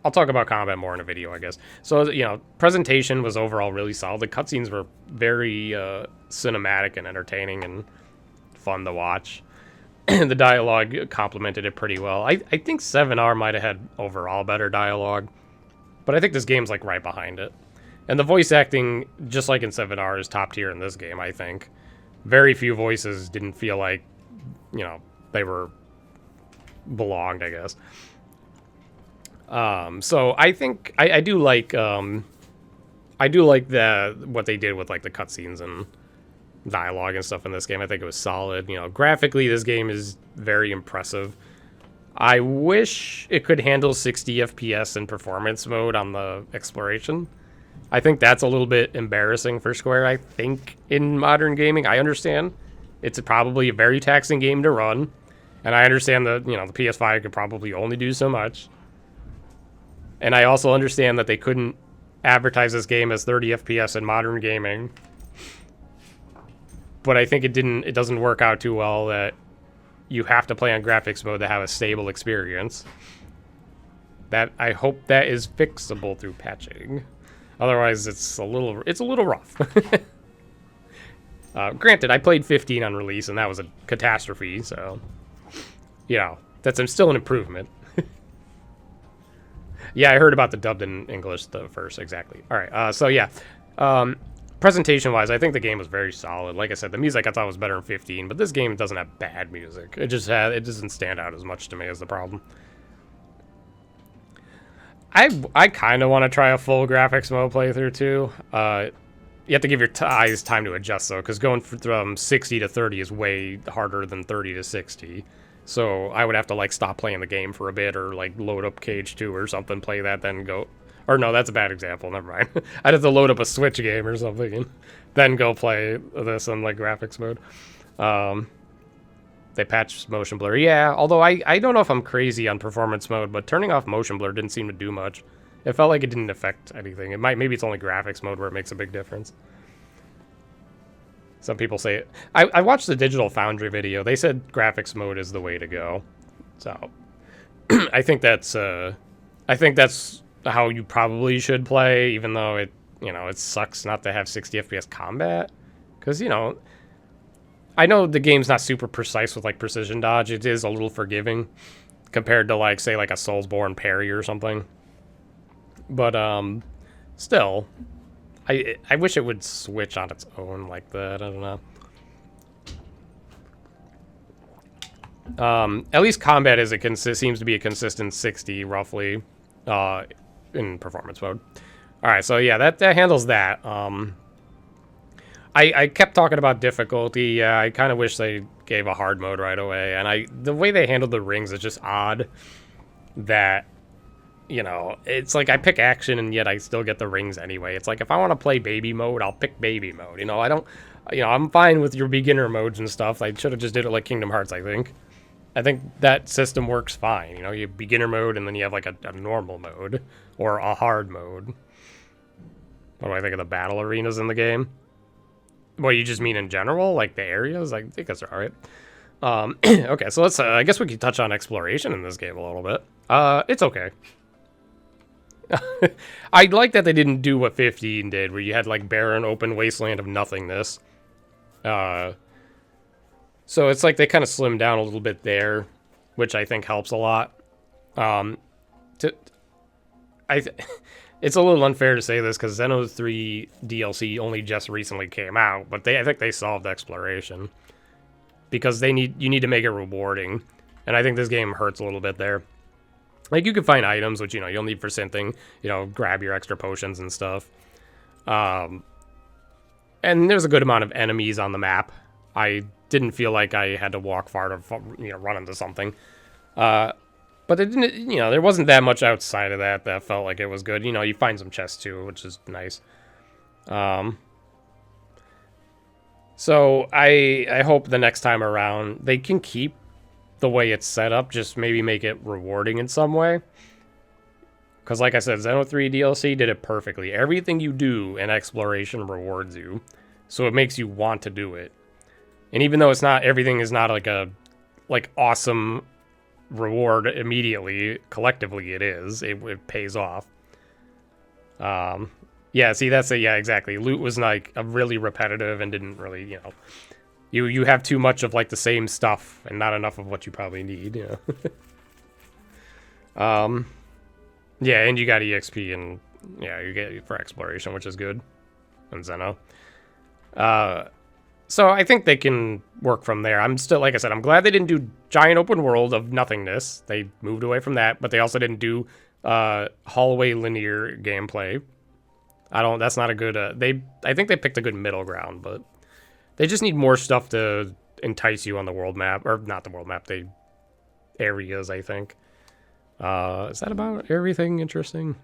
I'll talk about combat more in a video, I guess. So, you know, presentation was overall really solid. The cutscenes were very cinematic and entertaining and fun to watch. The dialogue complemented it pretty well. I think 7R might have had overall better dialogue, but I think this game's like right behind it. And the voice acting, just like in 7R, is top tier in this game, I think. Very few voices didn't feel like, you know, they were belonged, I guess. So I think I do like what they did with like the cutscenes and dialogue and stuff in this game. I think it was solid. You know, graphically this game is very impressive. I wish it could handle 60 FPS in performance mode on the exploration. I think that's a little bit embarrassing for Square, I think, in modern gaming. I understand it's probably a very taxing game to run, and I understand that, you know, the PS5 could probably only do so much. And I also understand that they couldn't advertise this game as 30 FPS in modern gaming. But I think it doesn't work out too well that you have to play on graphics mode to have a stable experience. That I hope that is fixable through patching. Otherwise, it's a little rough. Granted, I played 15 on release, and that was a catastrophe, so, you know, that's still an improvement. Yeah, I heard about the dubbed in English the first, exactly. All right, so yeah. Presentation-wise, I think the game was very solid. Like I said, the music I thought was better in 15, but this game doesn't have bad music. It doesn't stand out as much to me as the problem. I kind of want to try a full graphics mode playthrough too. You have to give your eyes time to adjust though, because going from 60 to 30 is way harder than 30 to 60. So I would have to like stop playing the game for a bit, or like load up Cage 2 or something, play that, then go. Or no, that's a bad example. Never mind. I'd have to load up a Switch game or something, and then go play this in like graphics mode. They patched motion blur. Yeah, although I don't know if I'm crazy on performance mode, but turning off motion blur didn't seem to do much. It felt like it didn't affect anything. Maybe it's only graphics mode where it makes a big difference. Some people say it. I watched the Digital Foundry video. They said graphics mode is the way to go. So I think that's how you probably should play, even though it sucks not to have 60 FPS combat, because I know the game's not super precise with like precision dodge. It is a little forgiving compared to like, say, like a Soulsborne parry or something. But still, I wish it would switch on its own like that. I don't know. At least combat seems to be a consistent 60 roughly in performance mode. All right, so yeah, that handles that. I kept talking about difficulty. Yeah, I kind of wish they gave a hard mode right away. And the way they handled the rings is just odd. That, it's like I pick action and yet I still get the rings anyway. It's like if I want to play baby mode, I'll pick baby mode. I'm fine with your beginner modes and stuff. I should have just did it like Kingdom Hearts, I think. I think that system works fine. You have beginner mode and then you have like a normal mode or a hard mode. What do I think of the battle arenas in the game? What, you just mean in general? Like the areas? I think that's all right. Okay, so let's, I guess we could touch on exploration in this game a little bit. It's okay. I like that they didn't do what 15 did, where you had like barren open wasteland of nothingness. So it's like they kind of slimmed down a little bit there, which I think helps a lot. It's a little unfair to say this because Xeno 3 DLC only just recently came out, but I think they solved exploration because you need to make it rewarding, and I think this game hurts a little bit there. Like, you can find items which you'll need for synthing, grab your extra potions and stuff. And there's a good amount of enemies on the map. I didn't feel like I had to walk far to run into something. But it didn't, there wasn't that much outside of that felt like it was good. You find some chests too, which is nice. So I hope the next time around they can keep the way it's set up, just maybe make it rewarding in some way. Because like I said, Xeno 3 DLC did it perfectly. Everything you do in exploration rewards you. So it makes you want to do it. And even though it's not, everything is not like a, like, awesome reward immediately, collectively it is. It pays off. Yeah, see, that's it. Yeah, exactly. Loot was like a really repetitive and didn't really, you know, you have too much of like the same stuff and not enough of what you probably need, you know. Yeah, and you got EXP and yeah, you get it for exploration, which is good. And Zeno. So I think they can work from there. I'm still, like I said, I'm glad they didn't do giant open world of nothingness. They moved away from that, but they also didn't do hallway linear gameplay. That's not a good, I think they picked a good middle ground, but they just need more stuff to entice you on the world map, or not the world map, the areas, I think. Is that about everything interesting?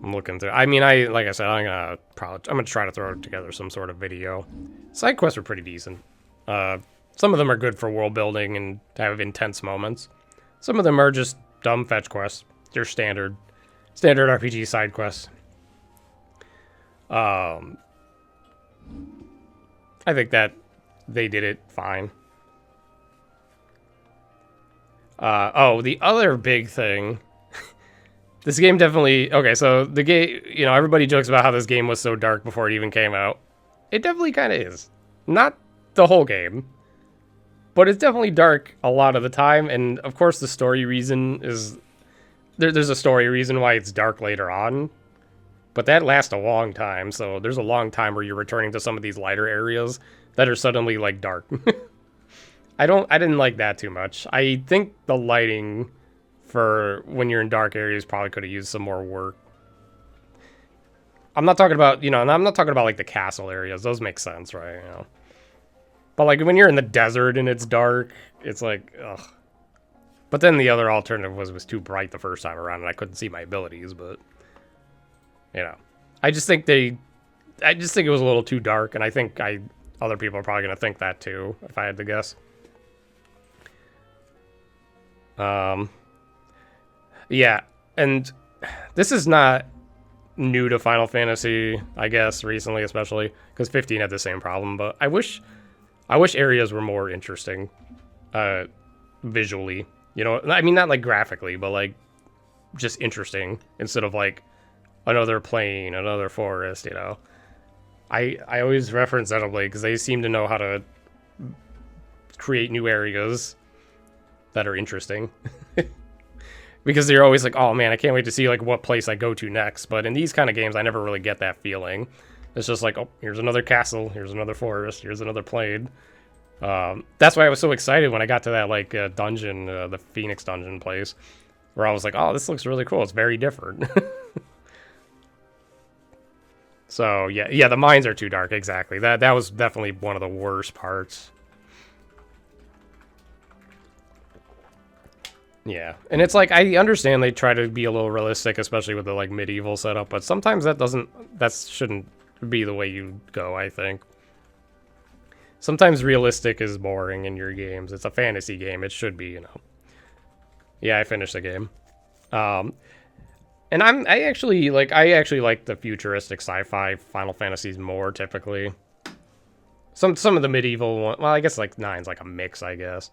I'm looking through. I mean, like I said, I'm gonna try to throw together some sort of video. Side quests are pretty decent. Some of them are good for world building and have intense moments. Some of them are just dumb fetch quests. They're standard RPG side quests. I think that they did it fine. Oh, the other big thing. This game definitely... Okay, so the game... You know, everybody jokes about how this game was so dark before it even came out. It definitely kind of is. Not the whole game. But it's definitely dark a lot of the time. And, of course, the story reason is... There's a story reason why it's dark later on. But that lasts a long time. So there's a long time where you're returning to some of these lighter areas that are suddenly, like, dark. I didn't like that too much. I think the lighting... for when you're in dark areas probably could have used some more work. I'm not talking about, you know, and I'm not talking about like the castle areas. Those make sense, right? You know. But like when you're in the desert and it's dark, it's like, ugh. But then the other alternative was too bright the first time around and I couldn't see my abilities, but you know. I just think it was a little too dark, and I think other people are probably gonna think that too, if I had to guess. Yeah, and this is not new to Final Fantasy, I guess, recently especially, because 15 had the same problem, but I wish areas were more interesting, visually. You know, I mean, not like graphically, but like just interesting, instead of like another plain, another forest, you know. I always reference Xenoblade because they seem to know how to create new areas that are interesting. Because they're always like, oh man, I can't wait to see like what place I go to next. But in these kind of games, I never really get that feeling. It's just like, oh, here's another castle, here's another forest, here's another plain. That's why I was so excited when I got to that like dungeon, the Phoenix dungeon place, where I was like, oh, this looks really cool. It's very different. So yeah, the mines are too dark. Exactly. That was definitely one of the worst parts. Yeah, and it's like, I understand they try to be a little realistic, especially with the like medieval setup, but sometimes that shouldn't be the way you go, I think. Sometimes realistic is boring in your games. It's a fantasy game, it should be, you know. Yeah, I finished the game. And I actually like the futuristic sci-fi Final Fantasies more, typically. Some of the medieval one, well, I guess like 9's like a mix, I guess.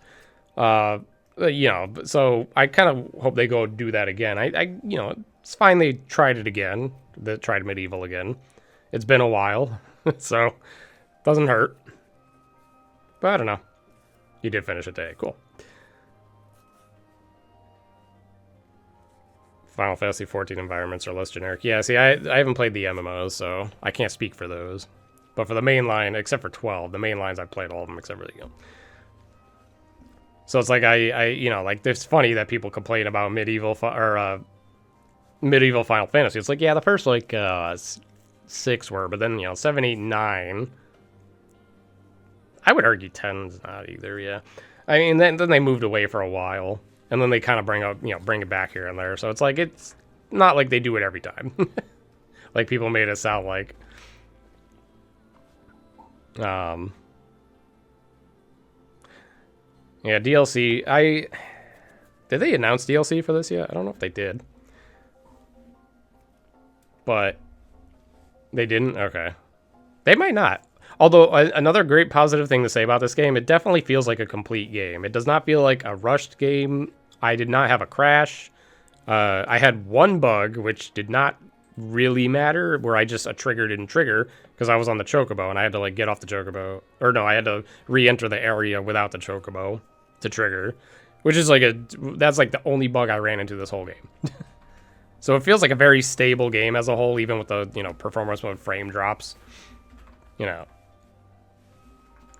You know, so I kind of hope they go do that again. You know, it's fine they tried it again. They tried medieval again. It's been a while, so doesn't hurt. But I don't know. You did finish it today. Cool. Final Fantasy 14 environments are less generic. Yeah, see, I haven't played the MMOs, so I can't speak for those. But for the main line, except for 12, the main lines, I've played all of them except for the game. So it's like you know, like, it's funny that people complain about medieval Final Fantasy. It's like, yeah, the first like 6 were, but then, you know, 7, 8, 9. I would argue 10's not either. Yeah, I mean, then they moved away for a while, and then they kind of bring it back here and there. So it's like, it's not like they do it every time, like people made it sound like. Yeah, DLC. Did they announce DLC for this yet? I don't know if they did. But they didn't? Okay. They might not. Although, another great positive thing to say about this game, it definitely feels like a complete game. It does not feel like a rushed game. I did not have a crash. I had one bug, which did not really matter, where I just trigger didn't trigger, because I was on the chocobo, and I had to, like, get off the chocobo. Or no, I had to re-enter the area without the chocobo to trigger. Which is like that's like the only bug I ran into this whole game. So it feels like a very stable game as a whole, even with the, you know, performance mode frame drops. You know.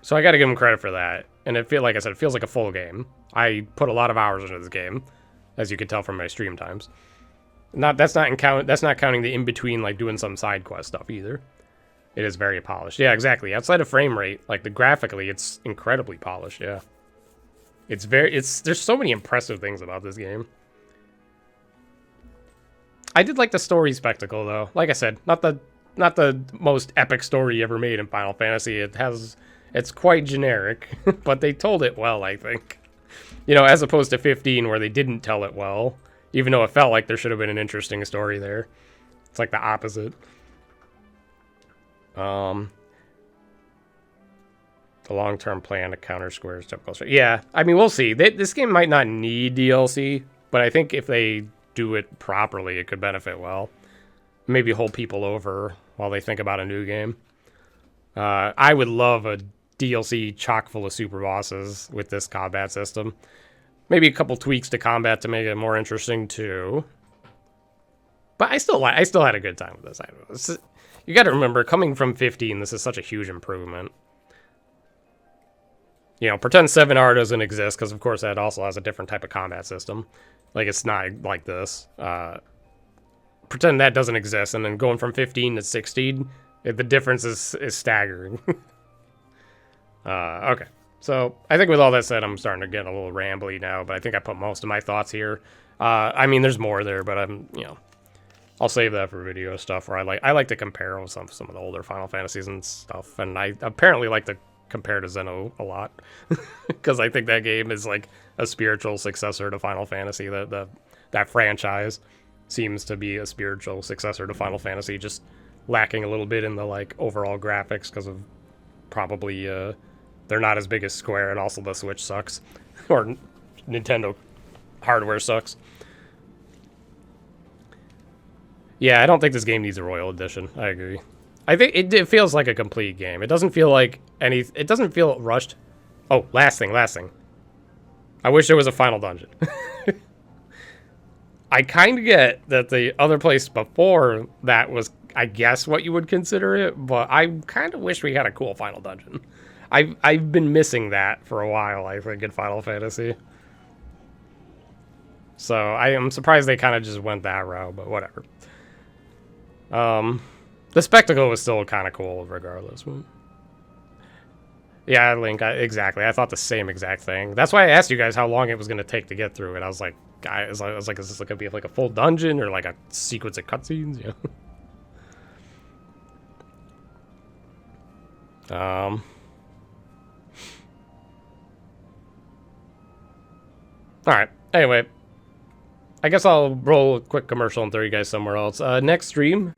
So I got to give them credit for that. And like I said, it feels like a full game. I put a lot of hours into this game, as you can tell from my stream times. That's not counting the in-between, like, doing some side quest stuff either. It is very polished. Yeah, exactly. Outside of frame rate, like, graphically, it's incredibly polished, yeah. There's so many impressive things about this game. I did like the story spectacle, though. Like I said, not the most epic story ever made in Final Fantasy. It's quite generic, but they told it well, I think. You know, as opposed to 15, where they didn't tell it well, even though it felt like there should have been an interesting story there. It's like the opposite. The long-term plan to counter Square's typical strategy. Yeah, I mean, we'll see. This game might not need DLC, but I think if they do it properly, it could benefit well. Maybe hold people over while they think about a new game. I would love a DLC chock full of super bosses with this combat system. Maybe a couple tweaks to combat to make it more interesting too. But I still had a good time with this. You got to remember, coming from 15, this is such a huge improvement. You know, pretend 7R doesn't exist, because of course that also has a different type of combat system. Like, it's not like this. Pretend that doesn't exist, and then going from 15 to 16, the difference is staggering. Okay. So, I think with all that said, I'm starting to get a little rambly now, but I think I put most of my thoughts here. I mean, there's more there, but I'll save that for video stuff, where I like to compare with some of the older Final Fantasies and stuff, and I apparently like to compare to Xeno a lot, because I think that game is like a spiritual successor to Final Fantasy. That franchise seems to be a spiritual successor to Final Fantasy, just lacking a little bit in the, like, overall graphics, because of probably they're not as big as Square, and also the Switch sucks, or Nintendo hardware sucks. Yeah, I don't think this game needs a Royal Edition. I agree. I think it feels like a complete game. It doesn't feel like it doesn't feel rushed. Oh, last thing. I wish there was a final dungeon. I kind of get that the other place before that was, I guess, what you would consider it, but I kind of wish we had a cool final dungeon. I've been missing that for a while, I think, in Final Fantasy. So I am surprised they kind of just went that route, but whatever. The spectacle was still kind of cool, regardless. Yeah, Link, exactly. I thought the same exact thing. That's why I asked you guys how long it was going to take to get through it. I was like, is this going to be like a full dungeon or like a sequence of cutscenes? Yeah. Alright, anyway. I guess I'll roll a quick commercial and throw you guys somewhere else. Next stream,